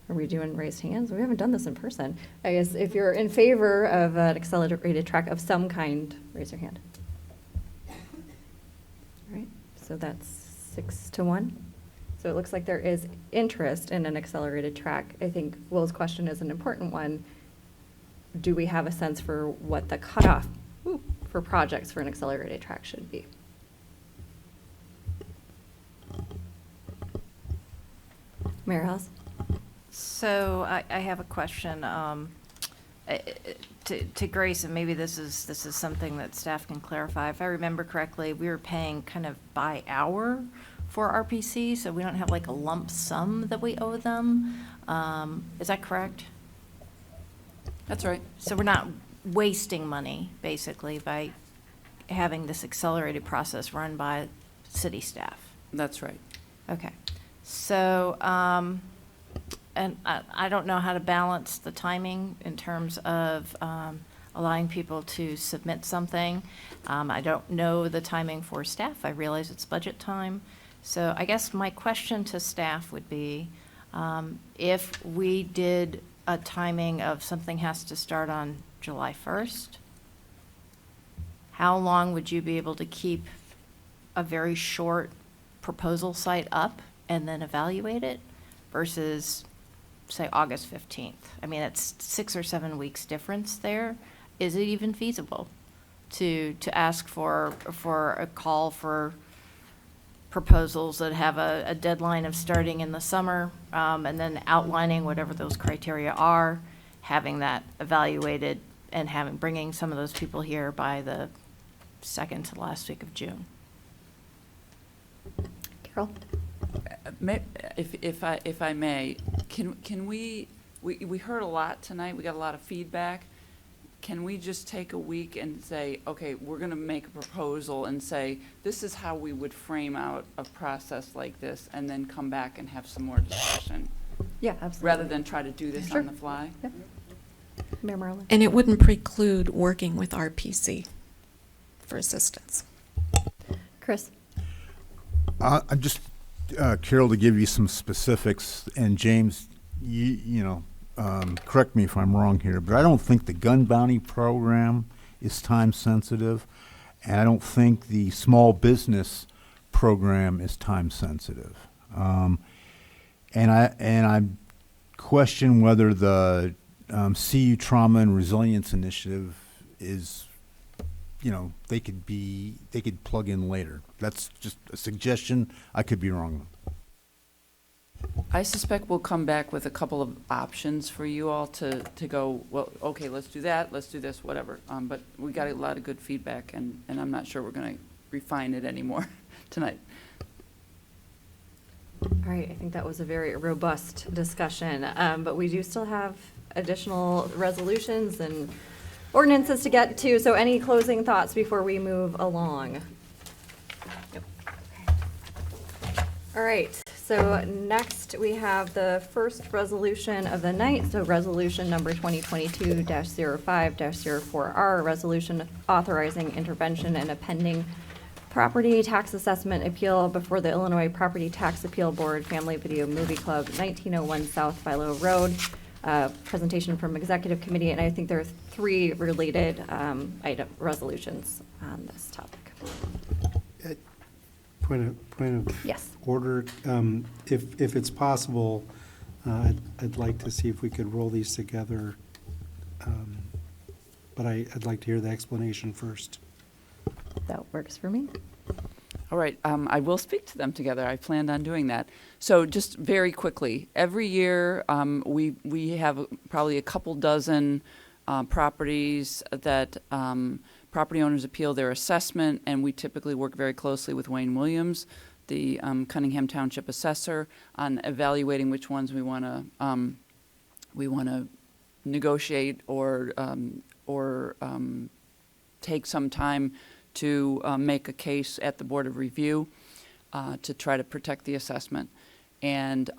are we doing raised hands? We haven't done this in person. I guess if you're in favor of an accelerated track of some kind, raise your hand. All right, so that's 6-1. So it looks like there is interest in an accelerated track. I think Will's question is an important one. Do we have a sense for what the cutoff for projects for an accelerated track should be? Mayor House? So I have a question to Grace, and maybe this is something that staff can clarify. If I remember correctly, we were paying kind of by hour for RPC, so we don't have like a lump sum that we owe them. Is that correct? That's right. So we're not wasting money, basically, by having this accelerated process run by city staff. That's right. Okay. So, and I don't know how to balance the timing in terms of allowing people to submit something. I don't know the timing for staff. I realize it's budget time. So I guess my question to staff would be, if we did a timing of something has to start on July 1st, how long would you be able to keep a very short proposal site up and then evaluate it versus, say, August 15th? I mean, it's 6 or 7 weeks difference there. Is it even feasible to ask for a call for proposals that have a deadline of starting in the summer, and then outlining whatever those criteria are, having that evaluated, and bringing some of those people here by the second to last week of June? Carol? If I may, can we heard a lot tonight, we got a lot of feedback. Can we just take a week and say, okay, we're gonna make a proposal and say, this is how we would frame out a process like this, and then come back and have some more discussion? Yeah, absolutely. Rather than try to do this Sure. on the fly? Yep. Mayor Marlin? And it wouldn't preclude working with RPC for assistance. Chris? I'm just, Carol, to give you some specifics, and James, correct me if I'm wrong here, but I don't think the gun bounty program is time sensitive, and I don't think the small business program is time sensitive. And I question whether the CU Trauma and Resilience Initiative is, they could plug in later. That's just a suggestion. I could be wrong. I suspect we'll come back with a couple of options for you all to go, well, okay, let's do that, let's do this, whatever. But we got a lot of good feedback, and I'm not sure we're going to refine it anymore tonight. All right, I think that was a very robust discussion, but we do still have additional resolutions and ordinances to get to, so any closing thoughts before we move along? Yep. All right, so next we have the first resolution of the night, so resolution number 2022-05-04R, resolution authorizing intervention in a pending property tax assessment appeal before the Illinois Property Tax Appeal Board, Family Video Movie Club, 1901 South Philo Road. Presentation from Executive Committee, and I think there are 3 related resolutions on this topic. Point of Yes. order. If it's possible, I'd like to see if we could roll these together. But I'd like to hear the explanation first. That works for me. All right, I will speak to them together. I planned on doing that. So just very quickly, every year we have probably a couple dozen properties that property owners appeal their assessment, and we typically work very closely with Wayne Williams, the Cunningham Township assessor, on evaluating which ones we want to negotiate or take some time to make a case at the Board of Review to try to protect the assessment. And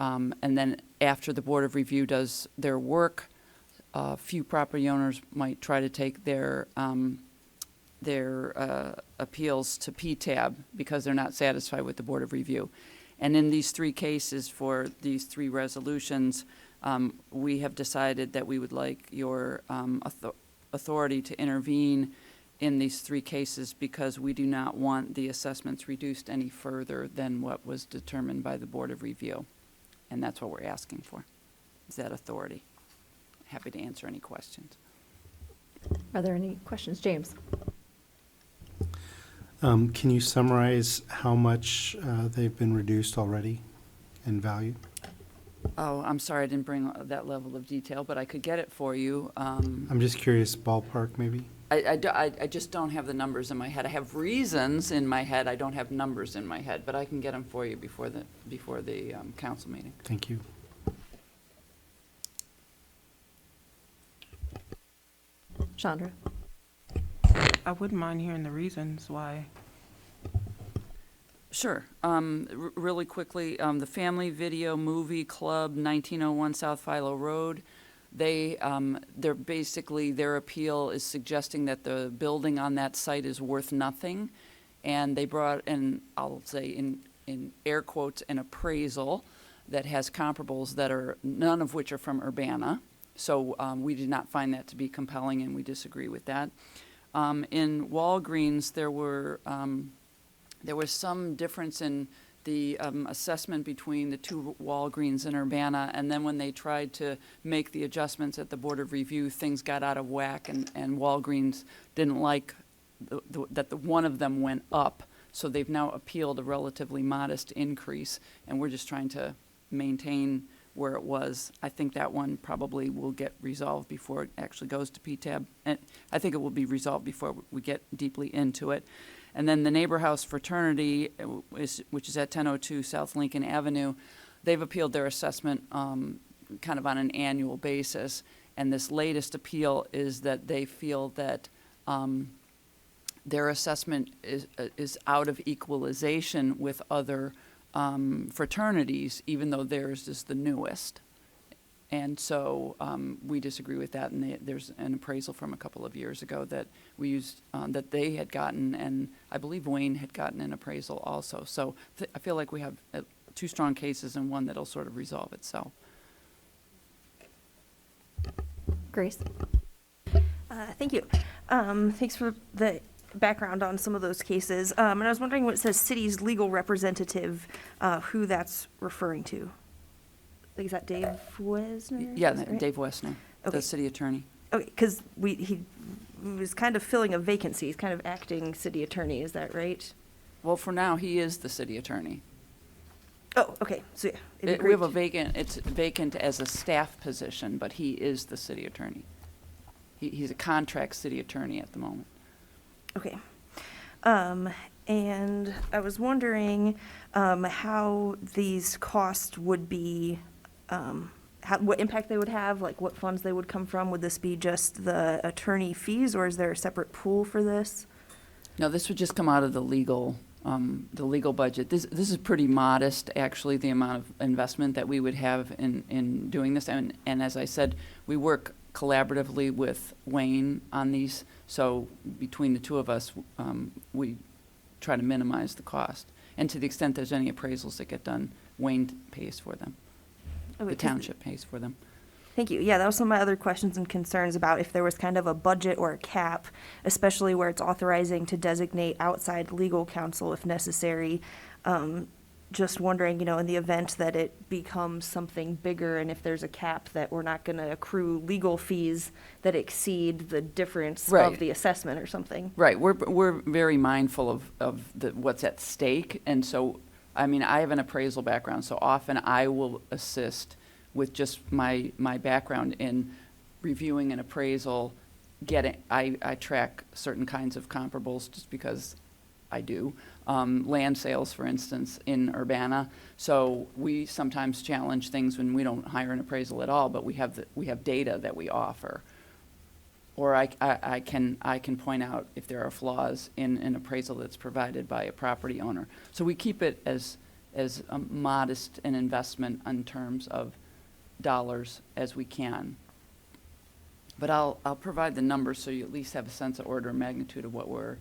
then after the Board of Review does their work, a few property owners might try to take their appeals to PTAB because they're not satisfied with the Board of Review. And in these 3 cases for these 3 resolutions, we have decided that we would like your authority to intervene in these 3 cases because we do not want the assessments reduced any further than what was determined by the Board of Review. And that's what we're asking for, is that authority. Happy to answer any questions. Are there any questions? James? Can you summarize how much they've been reduced already in value? Oh, I'm sorry I didn't bring that level of detail, but I could get it for you. I'm just curious, ballpark maybe? I just don't have the numbers in my head. I have reasons in my head. I don't have numbers in my head, but I can get them for you before the council meeting. Thank you. Chandra? I wouldn't mind hearing the reasons why. Sure. Really quickly, the Family Video Movie Club, 1901 South Philo Road, they're basically, their appeal is suggesting that the building on that site is worth nothing, and they brought in, I'll say in air quotes, an appraisal that has comparables that are, none of which are from Urbana. So we did not find that to be compelling, and we disagree with that. In Walgreens, there was some difference in the assessment between the 2 Walgreens in Urbana, and then when they tried to make the adjustments at the Board of Review, things got out of whack, and Walgreens didn't like that one of them went up, so they've now appealed a relatively modest increase, and we're just trying to maintain where it was. I think that one probably will get resolved before it actually goes to PTAB, and I think it will be resolved before we get deeply into it. And then the Neighbor House Fraternity, which is at 1002 South Lincoln Avenue, they've appealed their assessment kind of on an annual basis. And this latest appeal is that they feel that their assessment is out of equalization with other fraternities, even though theirs is the newest. And so we disagree with that, and there's an appraisal from a couple of years ago that we used, that they had gotten, and I believe Wayne had gotten an appraisal also. So I feel like we have 2 strong cases and one that'll sort of resolve itself. Grace? Thank you. Thanks for the background on some of those cases. And I was wondering when it says city's legal representative, who that's referring to. Like, is that Dave Wesner? Yeah, Is that right? Dave Wesner, Okay. the city attorney. Okay, because he was kind of filling a vacancy. He's kind of acting city attorney. Is that right? Well, for now, he is the city attorney. Oh, okay. So yeah, it'd be We have great it's vacant as a staff position, but he is the city attorney. He's a contract city attorney at the moment. Okay. And I was wondering how these costs would be, what impact they would have, like what funds they would come from. Would this be just the attorney fees, or is there a separate pool for this? No, this would just come out of the legal the legal budget. This is pretty modest, actually, the amount of investment that we would have in doing this. And as I said, we work collaboratively with Wayne on these, so between the two of us, we try to minimize the cost. And to the extent there's any appraisals that get done, Wayne pays for them. Okay, The township pays for them. Thank you. Yeah, that was some of my other questions and concerns about if there was kind of a budget or a cap, especially where it's authorizing to designate outside legal counsel if necessary. Just wondering, in the event that it becomes something bigger and if there's a cap that we're not going to accrue legal fees that exceed the difference Right. of the assessment or something. Right, we're very mindful of what's at stake, and so, I mean, I have an appraisal background, so often I will assist with just my background in reviewing an appraisal, I track certain kinds of comparables just because I do. Land sales, for instance, in Urbana, so we sometimes challenge things when we don't hire an appraisal at all, but we have data that we offer. Or I can point out if there are flaws in an appraisal that's provided by a property owner. So we keep it as modest an investment in terms of dollars as we can. But I'll provide the numbers so you at least have a sense of order of magnitude of what we're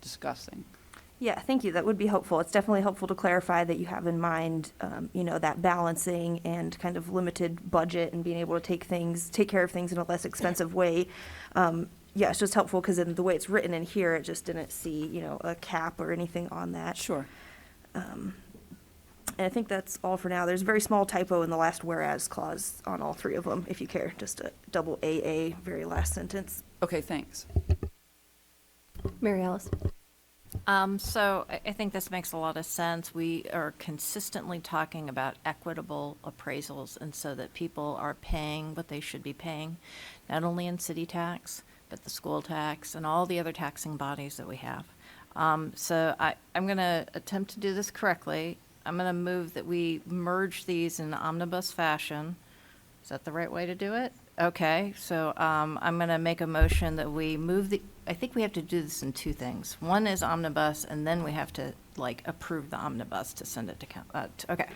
discussing. Yeah, thank you. That would be helpful. It's definitely helpful to clarify that you have in mind, that balancing and kind of limited budget and being able to take care of things in a less expensive way. Yeah, it's just helpful because in the way it's written in here, it just didn't see, a cap or anything on that. Sure. And I think that's all for now. There's a very small typo in the last whereas clause on all three of them, if you care. Just a double AA, very last sentence. Okay, thanks. Mary Alice. So I think this makes a lot of sense. We are consistently talking about equitable appraisals, and so that people are paying what they should be paying, not only in city tax, but the school tax and all the other taxing bodies that we have. So I'm going to attempt to do this correctly. I'm going to move that we merge these in omnibus fashion. Is that the right way to do it? Okay, so I'm going to make a motion that we move I think we have to do this in two things. One is omnibus, and then we have to, approve the omnibus to send it to okay.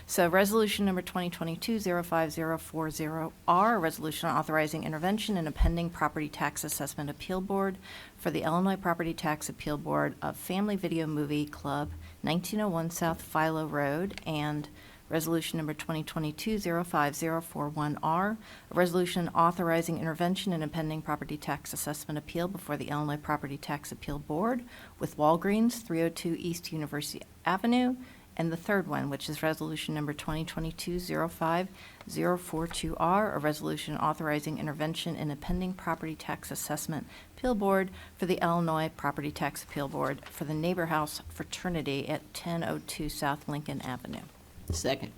So resolution number 2022-05040R, resolution authorizing intervention in a pending property tax assessment appeal board for the Illinois Property Tax Appeal Board of Family Video Movie Club, 1901 South Philo Road, and resolution number 2022-05041R, a resolution authorizing intervention in a pending property tax assessment appeal before the Illinois Property Tax Appeal Board with Walgreens, 302 East University Avenue, and the third one, which is resolution number 2022-05042R, a resolution authorizing intervention in a pending property tax assessment appeal board for the Illinois Property Tax Appeal Board for the Neighbor House Fraternity at 1002 South Lincoln Avenue. Second.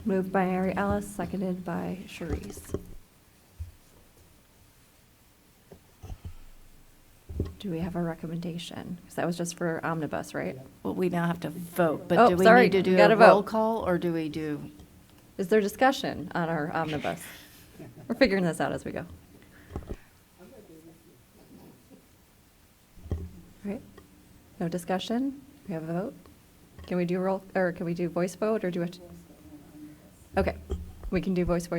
Moved by Mary Alice, seconded by Sharice. Do we have a recommendation? Because that was just for omnibus, right? Well, we now have to vote, but Oh, do we sorry, need to we do gotta a roll vote. call, or do we do? Is there discussion on our omnibus? We're figuring this out as we go. All right, no discussion? We have a vote? Can we do can we do voice vote, or do we have to? Okay, we can do voice. All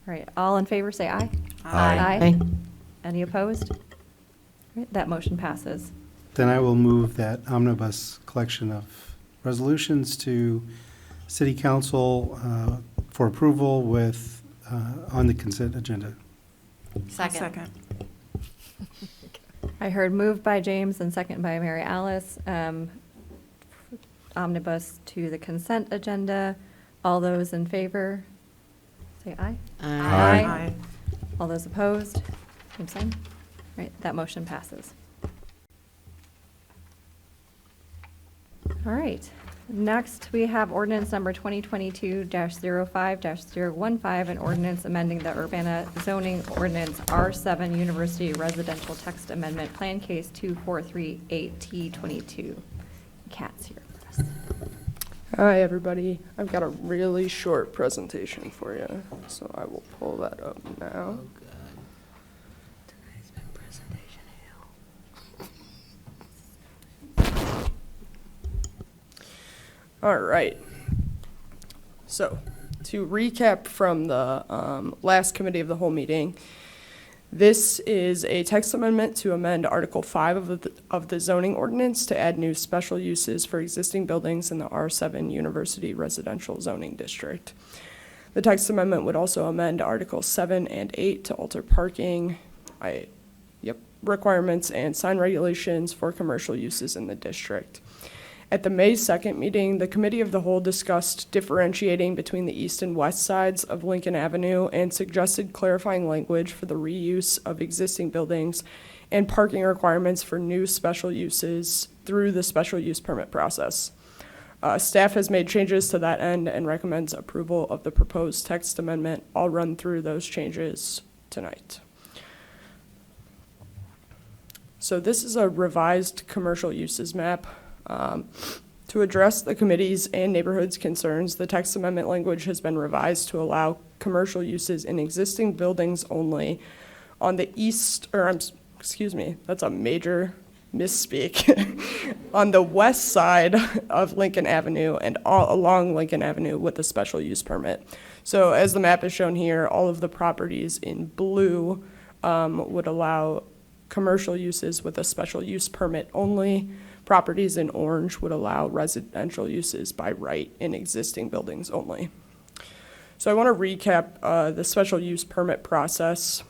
right, all in favor, say aye. Aye. Aye. Any opposed? All right, that motion passes. Then I will move that omnibus collection of resolutions to City Council for approval with, on the consent agenda. Second. I heard moved by James and second by Mary Alice. Omnibus to the consent agenda. All those in favor, say aye. Aye. Aye. All those opposed, same sign. Right, that motion passes. All right, next we have ordinance number 2022-05-015, an ordinance amending the Urbana zoning ordinance R7 University Residential Text Amendment Plan Case 2438T22. Kat's here for us. Hi, everybody. I've got a really short presentation for you, so I will pull that up now. All right. So, to recap from the last committee of the whole meeting, this is a text amendment to amend Article 5 of the zoning ordinance to add new special uses for existing buildings in the R7 University Residential Zoning District. The text amendment would also amend Articles 7 and 8 to alter parking requirements and sign regulations for commercial uses in the district. At the May 2nd meeting, the Committee of the Whole discussed differentiating between the east and west sides of Lincoln Avenue and suggested clarifying language for the reuse of existing buildings and parking requirements for new special uses through the special use permit process. Staff has made changes to that end and recommends approval of the proposed text amendment. I'll run through those changes tonight. So this is a revised commercial uses map. To address the committee's and neighborhood's concerns, the text amendment language has been revised to allow commercial uses in existing buildings only on the east, that's a major misspeak, on the west side of Lincoln Avenue and all along Lincoln Avenue with a special use permit. So as the map is shown here, all of the properties in blue would allow commercial uses with a special use permit only. Properties in orange would allow residential uses by right in existing buildings only. So I want to recap the special use permit process.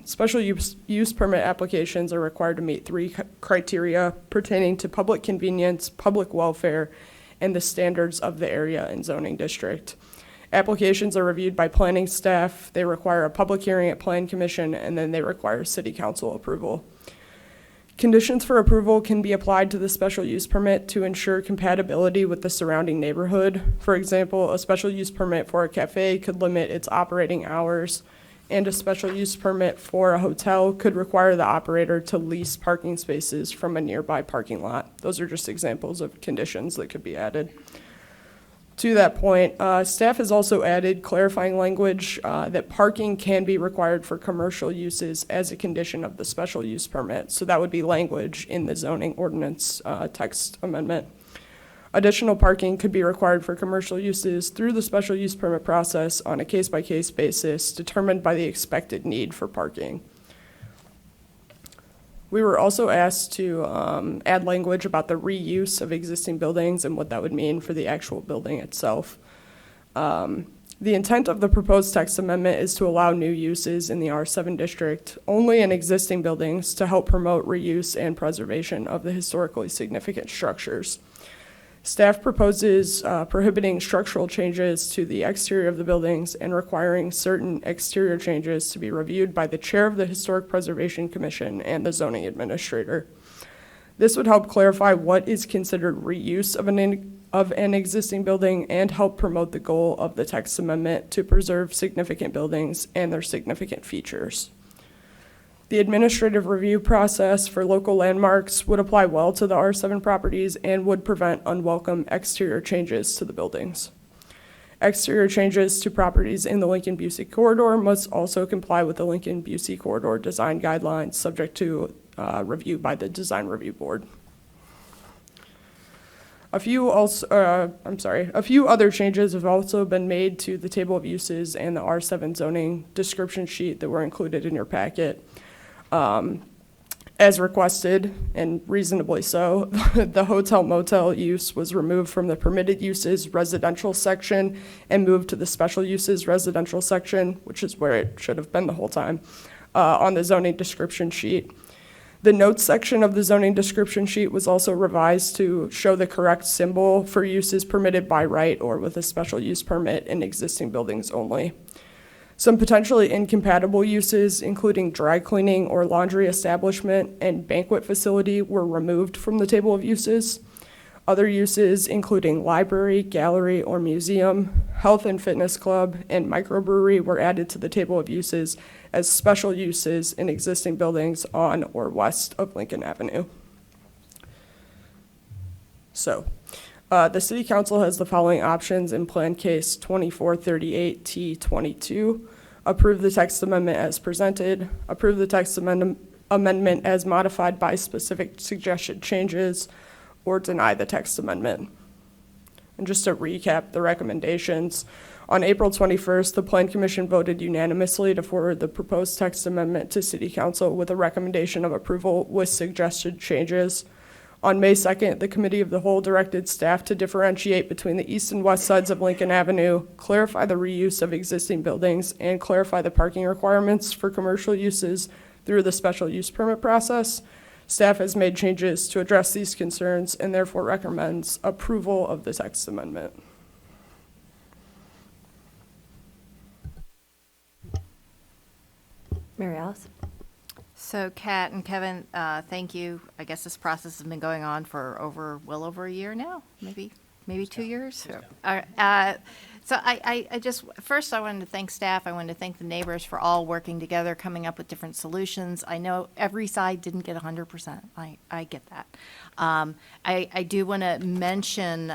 Special use permit applications are required to meet 3 criteria pertaining to public convenience, public welfare, and the standards of the area and zoning district. Applications are reviewed by planning staff. They require a public hearing at Plan Commission, and then they require city council approval. Conditions for approval can be applied to the special use permit to ensure compatibility with the surrounding neighborhood. For example, a special use permit for a cafe could limit its operating hours, and a special use permit for a hotel could require the operator to lease parking spaces from a nearby parking lot. Those are just examples of conditions that could be added. To that point, staff has also added clarifying language that parking can be required for commercial uses as a condition of the special use permit. So that would be language in the zoning ordinance text amendment. Additional parking could be required for commercial uses through the special use permit process on a case-by-case basis determined by the expected need for parking. We were also asked to add language about the reuse of existing buildings and what that would mean for the actual building itself. The intent of the proposed text amendment is to allow new uses in the R7 district only in existing buildings to help promote reuse and preservation of the historically significant structures. Staff proposes prohibiting structural changes to the exterior of the buildings and requiring certain exterior changes to be reviewed by the chair of the Historic Preservation Commission and the zoning administrator. This would help clarify what is considered reuse of an existing building and help promote the goal of the text amendment to preserve significant buildings and their significant features. The administrative review process for local landmarks would apply well to the R7 properties and would prevent unwelcome exterior changes to the buildings. Exterior changes to properties in the Lincoln-Busey corridor must also comply with the Lincoln-Busey corridor design guidelines, subject to review by the Design Review Board. A few other changes have also been made to the table of uses and the R7 zoning description sheet that were included in your packet. As requested, and reasonably so, the hotel motel use was removed from the permitted uses residential section and moved to the special uses residential section, which is where it should have been the whole time, on the zoning description sheet. The notes section of the zoning description sheet was also revised to show the correct symbol for uses permitted by right or with a special use permit in existing buildings only. Some potentially incompatible uses, including dry cleaning or laundry establishment and banquet facility, were removed from the table of uses. Other uses, including library, gallery, or museum, health and fitness club, and microbrewery, were added to the table of uses as special uses in existing buildings on or west of Lincoln Avenue. So, the City Council has the following options in Plan Case 2438T22. Approve the text amendment as presented. Approve the text amendment as modified by specific suggested changes, or deny the text amendment. And just to recap the recommendations, on April 21st, the Plan Commission voted unanimously to forward the proposed text amendment to City Council with a recommendation of approval with suggested changes. On May 2nd, the Committee of the Whole directed staff to differentiate between the east and west sides of Lincoln Avenue, clarify the reuse of existing buildings, and clarify the parking requirements for commercial uses through the special use permit process. Staff has made changes to address these concerns and therefore recommends approval of the text amendment. Mary Alice? So Kat and Kevin, thank you. I guess this process has been going on for well over a year now, maybe 2 years. So I just, first I wanted to thank staff. I wanted to thank the neighbors for all working together, coming up with different solutions. I know every side didn't get 100%. I get that. I do want to mention,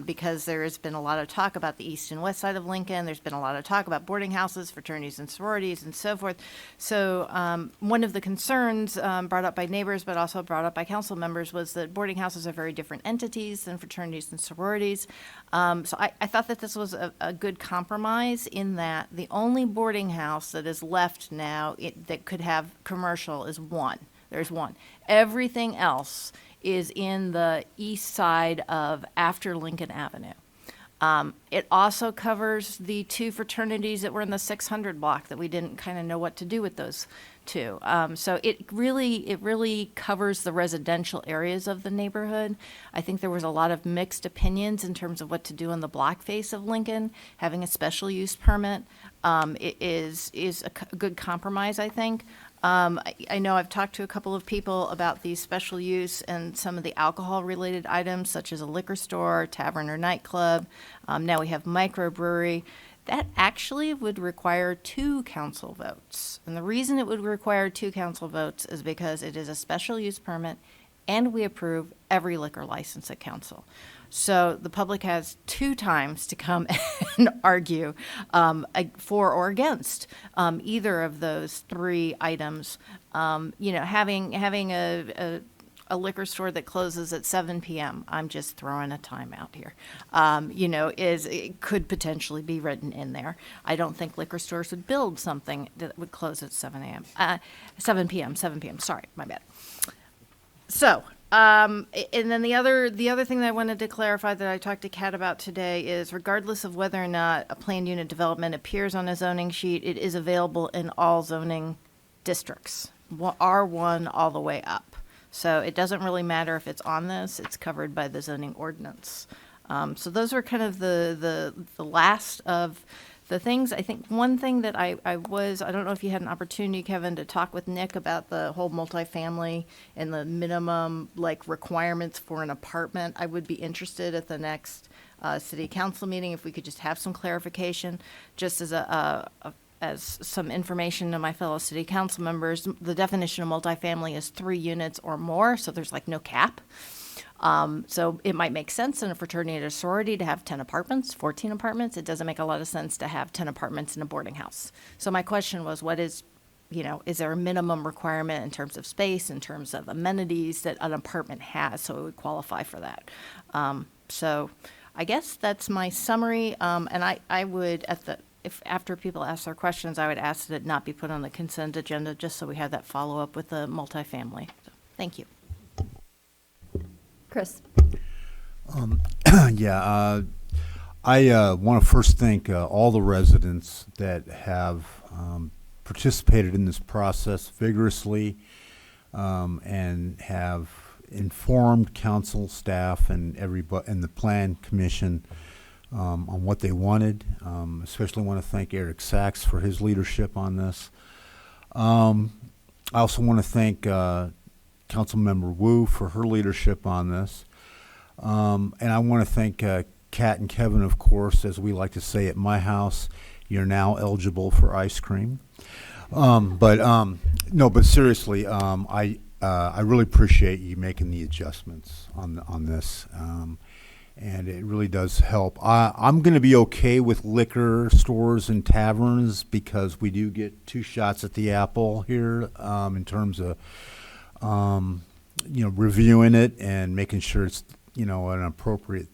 because there has been a lot of talk about the east and west side of Lincoln, there's been a lot of talk about boarding houses, fraternities and sororities and so forth. So one of the concerns brought up by neighbors, but also brought up by council members, was that boarding houses are very different entities than fraternities and sororities. So I thought that this was a good compromise, in that the only boarding house that is left now that could have commercial is one. There's one. Everything else is in the east side of after Lincoln Avenue. It also covers the two fraternities that were in the 600 block that we didn't kind of know what to do with those two. So it really covers the residential areas of the neighborhood. I think there was a lot of mixed opinions in terms of what to do in the block face of Lincoln. Having a special use permit is a good compromise, I think. I know I've talked to a couple of people about the special use and some of the alcohol-related items, such as a liquor store, tavern or nightclub. Now we have microbrewery. That actually would require 2 council votes. And the reason it would require 2 council votes is because it is a special use permit, and we approve every liquor license at council. So the public has 2 times to come and argue for or against either of those 3 items. Having a liquor store that closes at 7 p.m., I'm just throwing a time out here, it could potentially be written in there. I don't think liquor stores would build something that would close at 7 p.m., sorry, my bad. So, and then the other thing that I wanted to clarify that I talked to Kat about today is, regardless of whether or not a planned unit development appears on a zoning sheet, it is available in all zoning districts, R1 all the way up. So it doesn't really matter if it's on this, it's covered by the zoning ordinance. So those are kind of the last of the things. I think one thing that I don't know if you had an opportunity, Kevin, to talk with Nick about the whole multifamily and the minimum requirements for an apartment. I would be interested at the next city council meeting if we could just have some clarification, just as as some information to my fellow city council members. The definition of multifamily is 3 units or more, so there's no cap. So it might make sense in a fraternity or sorority to have 10 apartments, 14 apartments. It doesn't make a lot of sense to have 10 apartments in a boarding house. So my question was, is there a minimum requirement in terms of space, in terms of amenities that an apartment has, so it would qualify for that? So I guess that's my summary. And I would, after people ask their questions, I would ask that it not be put on the consent agenda, just so we have that follow-up with the multifamily. So, thank you. Chris? I want to first thank all the residents that have participated in this process vigorously and have informed council staff and everybody and the Plan Commission on what they wanted. Especially want to thank Eric Sachs for his leadership on this. I also want to thank Councilmember Wu for her leadership on this. And I want to thank Kat and Kevin, of course, as we like to say at my house, you're now eligible for ice cream. But seriously, I really appreciate you making the adjustments on this. And it really does help. I'm going to be okay with liquor stores and taverns because we do get 2 shots at the apple here in terms of reviewing it and making sure it's an appropriate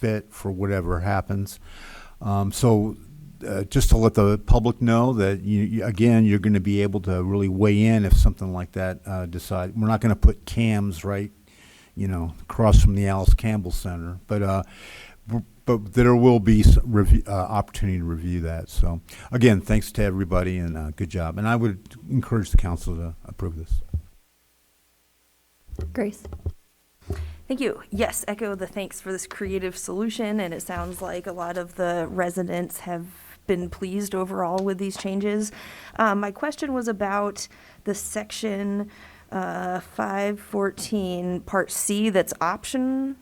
fit for whatever happens. Just to let the public know that again, you're going to be able to really weigh in if something like that decide. We're not going to put cams right, across from the Alice Campbell Center, but there will be opportunity to review that. So again, thanks to everybody and good job. And I would encourage the council to approve this. Grace? Thank you. Yes, echo the thanks for this creative solution, and it sounds like a lot of the residents have been pleased overall with these changes. My question was about the section 514, Part C, that's optional.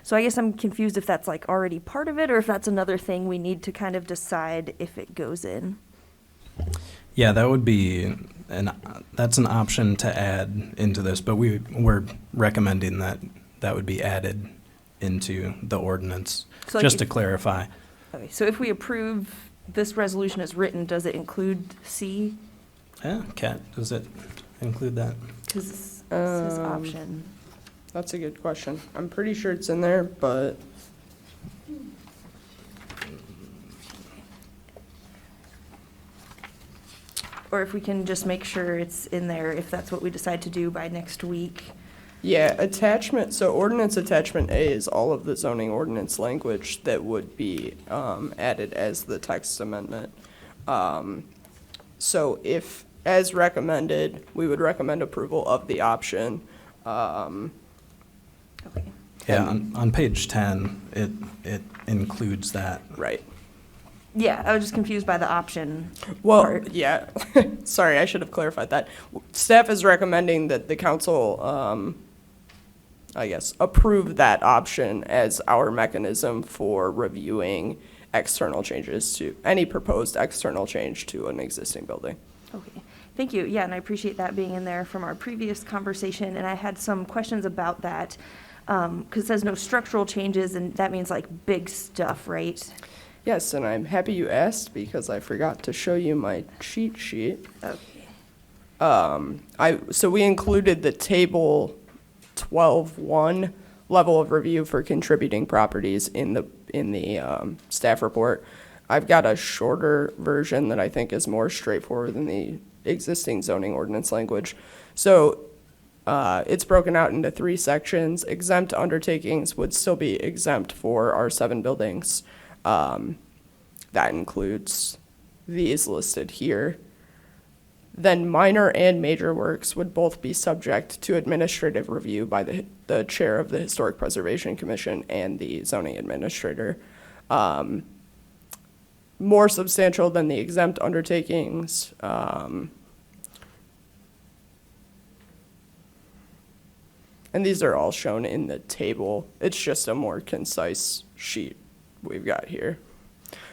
So I guess I'm confused if that's like already part of it, or if that's another thing we need to kind of decide if it goes in. Yeah, that would be that's an option to add into this, but we're recommending that would be added into the ordinance, So like just if- to clarify. Okay, so if we approve this resolution as written, does it include C? Yeah, Kat, does it include that? Because it says option. That's a good question. I'm pretty sure it's in there, but Or if we can just make sure it's in there, if that's what we decide to do by next week. yeah, so ordinance attachment A is all of the zoning ordinance language that would be added as the text amendment. So if, as recommended, we would recommend approval of the option. Yeah, on page 10, it includes that. Right. Yeah, I was just confused by the option. Well, yeah, sorry, I should have clarified that. Staff is recommending that the council, approve that option as our mechanism for reviewing external changes to, any proposed external change to an existing building. Okay, thank you. Yeah, and I appreciate that being in there from our previous conversation, and I had some questions about that, because it says no structural changes, and that means like big stuff, right? Yes, and I'm happy you asked because I forgot to show you my cheat sheet. Okay. So we included the table 12.1 level of review for contributing properties in the staff report. I've got a shorter version that I think is more straightforward than the existing zoning ordinance language. So it's broken out into 3 sections. Exempt undertakings would still be exempt for R7 buildings. That includes these listed here. Then minor and major works would both be subject to administrative review by the chair of the Historic Preservation Commission and the zoning administrator. More substantial than the exempt undertakings. And these are all shown in the table. It's just a more concise sheet we've got here.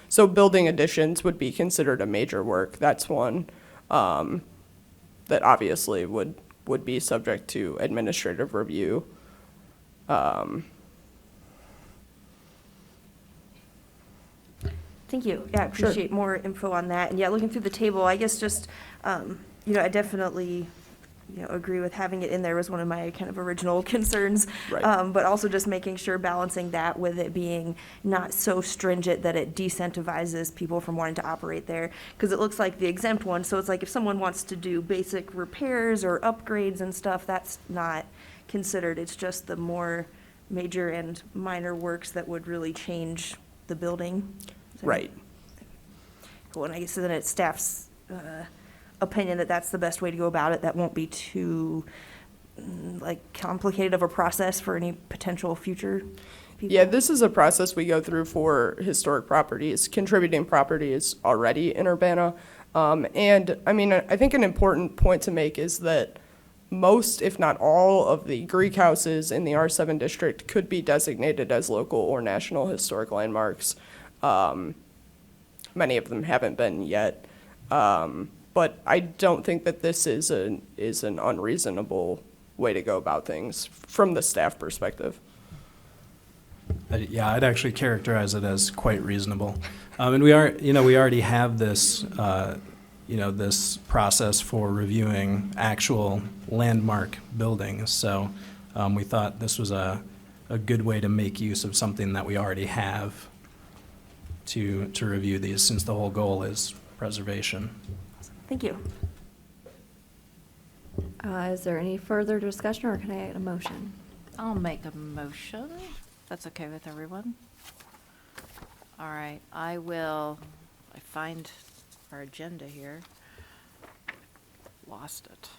So building additions would be considered a major work. That's one that obviously would be subject to administrative review. Thank you. Yeah, I Sure. appreciate more info on that. And yeah, looking through the table, I guess just, I definitely, agree with having it in there was one of my kind of original concerns. Right. But also just making sure balancing that with it being not so stringent that it decentivizes people from wanting to operate there. Because it looks like the exempt one, so it's like if someone wants to do basic repairs or upgrades and stuff, that's not considered. It's just the more major and minor works that would really change the building. Right. Cool, and I guess then it's staff's opinion that that's the best way to go about it. That won't be too, complicated of a process for any potential future people. Yeah, this is a process we go through for historic properties. Contributing property is already in Urbana. And I mean, I think an important point to make is that most, if not all, of the Greek houses in the R7 district could be designated as local or national historic landmarks. Many of them haven't been yet. But I don't think that this is an unreasonable way to go about things from the staff perspective. Yeah, I'd actually characterize it as quite reasonable. And we already have this, this process for reviewing actual landmark buildings. So we thought this was a a good way to make use of something that we already have to review these, since the whole goal is preservation. Thank you. Is there any further discussion, or can I get a motion? I'll make a motion. That's okay with everyone. All right, I find our agenda here. Lost it.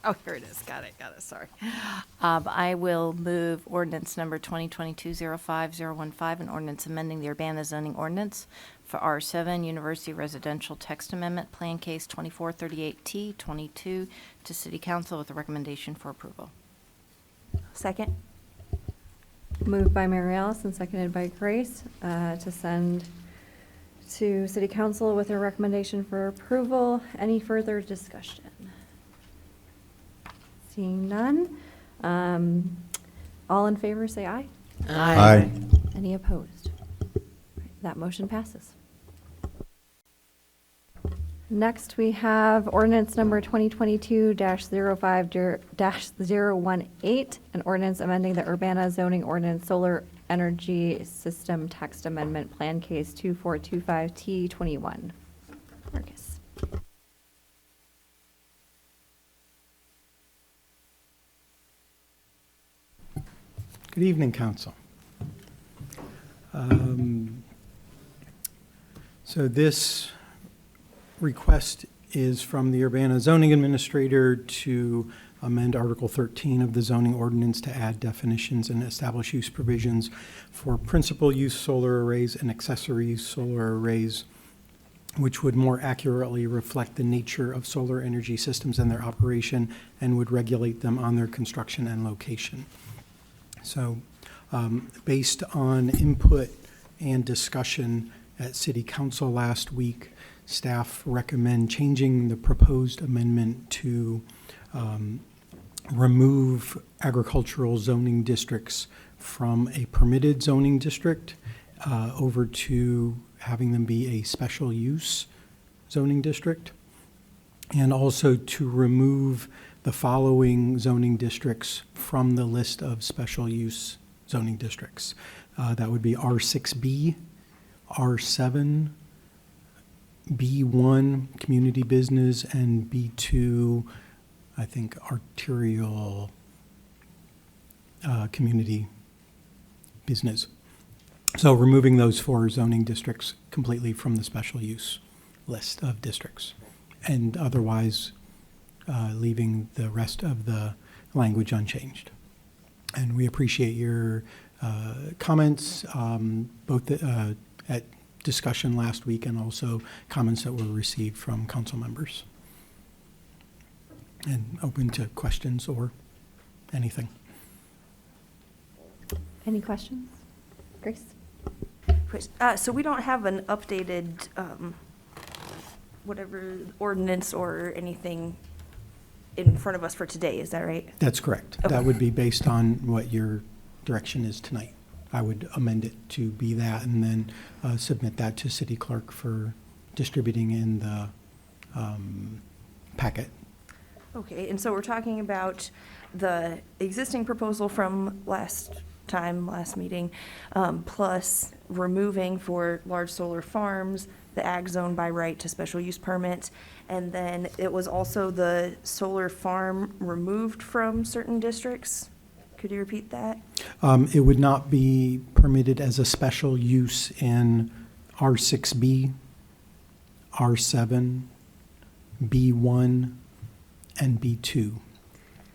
Oh, here it is. Got it, sorry. I will move ordinance number 2022-05015, an ordinance amending the Urbana zoning ordinance for R7 University Residential Text Amendment, Plan Case 2438T22, to City Council with a recommendation for approval. Second. Moved by Mary Alice and seconded by Grace to send to City Council with a recommendation for approval. Any further discussion? Seeing none. All in favor, say aye. Aye. Any opposed? That motion passes. Next, we have ordinance number 2022-05-018, an ordinance amending the Urbana zoning ordinance solar energy system text amendment, Plan Case 2425T21. Marcus. Good evening, Council. So this request is from the Urbana Zoning Administrator to amend Article 13 of the zoning ordinance to add definitions and establish use provisions for principal use solar arrays and accessory use solar arrays, which would more accurately reflect the nature of solar energy systems and their operation and would regulate them on their construction and location. So based on input and discussion at City Council last week, staff recommend changing the proposed amendment to remove agricultural zoning districts from a permitted zoning district over to having them be a special use zoning district, and also to remove the following zoning districts from the list of special use zoning districts. That would be R6B, R7, B1, community business, and B2, I think, arterial community business. So removing those four zoning districts completely from the special use list of districts, and otherwise leaving the rest of the language unchanged. And we appreciate your comments, both at discussion last week and also comments that were received from council members. And open to questions or anything. Any questions? Grace? So we don't have an updated whatever ordinance or anything in front of us for today, is that right? That's correct. Okay. That would be based on what your direction is tonight. I would amend it to be that and then submit that to City Clerk for distributing in the packet. Okay, and so we're talking about the existing proposal from last meeting, plus removing for large solar farms, the ag zone by right to special use permit. And then it was also the solar farm removed from certain districts. Could you repeat that? It would not be permitted as a special use in R6B, R7, B1, and B2.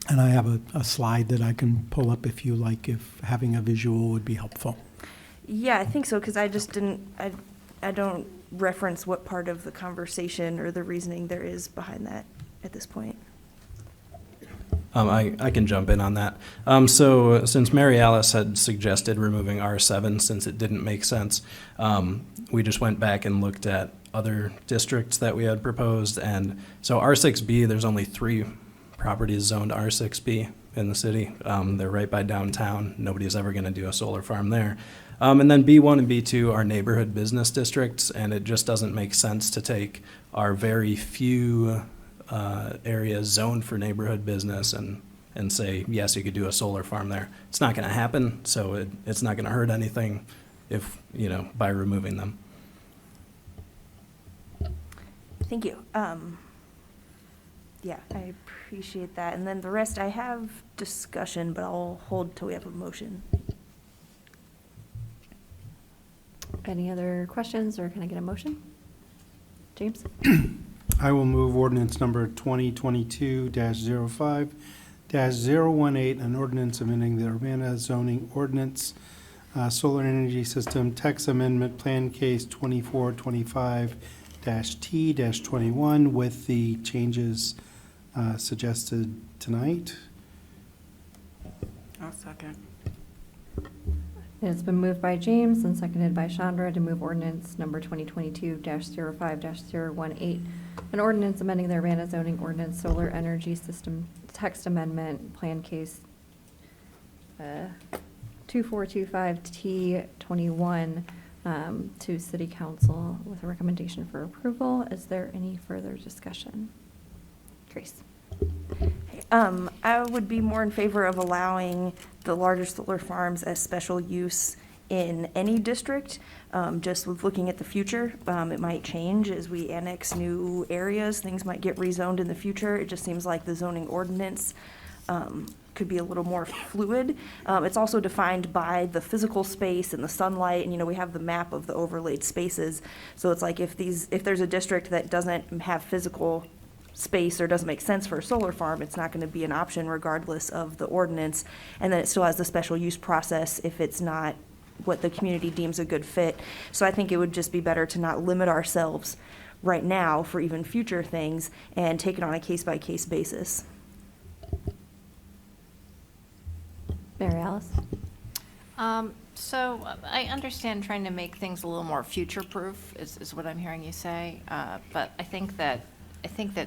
And I have a slide that I can pull up if you like, if having a visual would be helpful. Yeah, I think so, because I just didn't, I don't reference what part of the conversation or the reasoning there is behind that at this point. I can jump in on that. So since Mary Alice had suggested removing R7 since it didn't make sense, we just went back and looked at other districts that we had proposed. And so R6B, there's only 3 properties zoned R6B in the city. They're right by downtown. Nobody's ever going to do a solar farm there. And then B1 and B2 are neighborhood business districts, and it just doesn't make sense to take our very few areas zoned for neighborhood business and and say, yes, you could do a solar farm there. It's not going to happen, so it's not going to hurt anything if, by removing them. Thank you. Yeah, I appreciate that. And then the rest, I have discussion, but I'll hold till we have a motion. Any other questions, or can I get a motion? James? I will move ordinance number 2022-05-018, an ordinance amending the Urbana zoning ordinance, solar energy system text amendment plan case 2425-T-21 with the changes suggested tonight. I'll second. It's been moved by James and seconded by Chandra to move ordinance number 2022-05-018, an ordinance amending the Urbana zoning ordinance solar energy system text amendment plan case 2425T21 to City Council with a recommendation for approval. Is there any further discussion? Grace? I would be more in favor of allowing the larger solar farms as special use in any district. Just with looking at the future, it might change as we annex new areas. Things might get rezoned in the future. It just seems like the zoning ordinance could be a little more fluid. It's also defined by the physical space and the sunlight, and we have the map of the overlaid spaces. So it's like if there's a district that doesn't have physical space or doesn't make sense for a solar farm, it's not going to be an option regardless of the ordinance. And then it still has the special use process if it's not what the community deems a good fit. So I think it would just be better to not limit ourselves right now for even future things and take it on a case-by-case basis. Mary Alice? So I understand trying to make things a little more future-proof is what I'm hearing you say, but I think that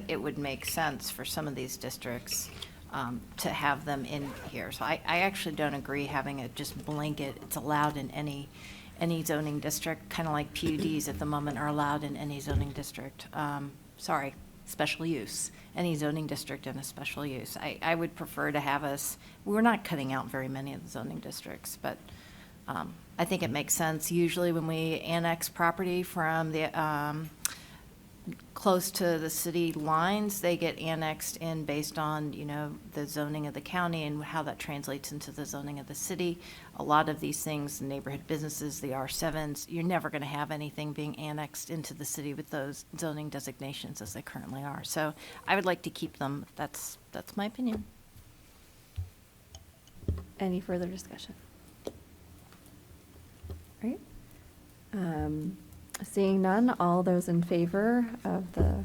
it would make sense for some of these districts to have them in here. So I actually don't agree having it just blanket. It's allowed in any zoning district, kind of like PUDs at the moment are allowed in any zoning district. Special use, any zoning district and a special use. I would prefer to have we're not cutting out very many of the zoning districts, but I think it makes sense. Usually when we annex property from the close to the city lines, they get annexed in based on, the zoning of the county and how that translates into the zoning of the city. A lot of these things, neighborhood businesses, the R7s, you're never going to have anything being annexed into the city with those zoning designations as they currently are. So I would like to keep them. That's my opinion. Any further discussion? All right. Seeing none, all those in favor of the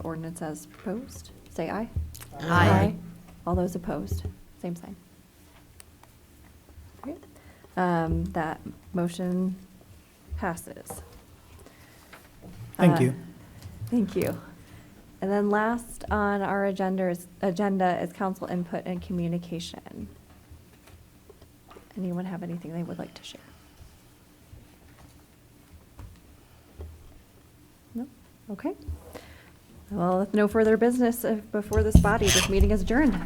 ordinance as proposed, say aye. Aye. All those opposed, same sign. Okay. That motion passes. Thank you. Thank you. And then last on our agenda is council input and communication. Anyone have anything they would like to share? No? Okay. Well, if no further business before this body, this meeting is adjourned.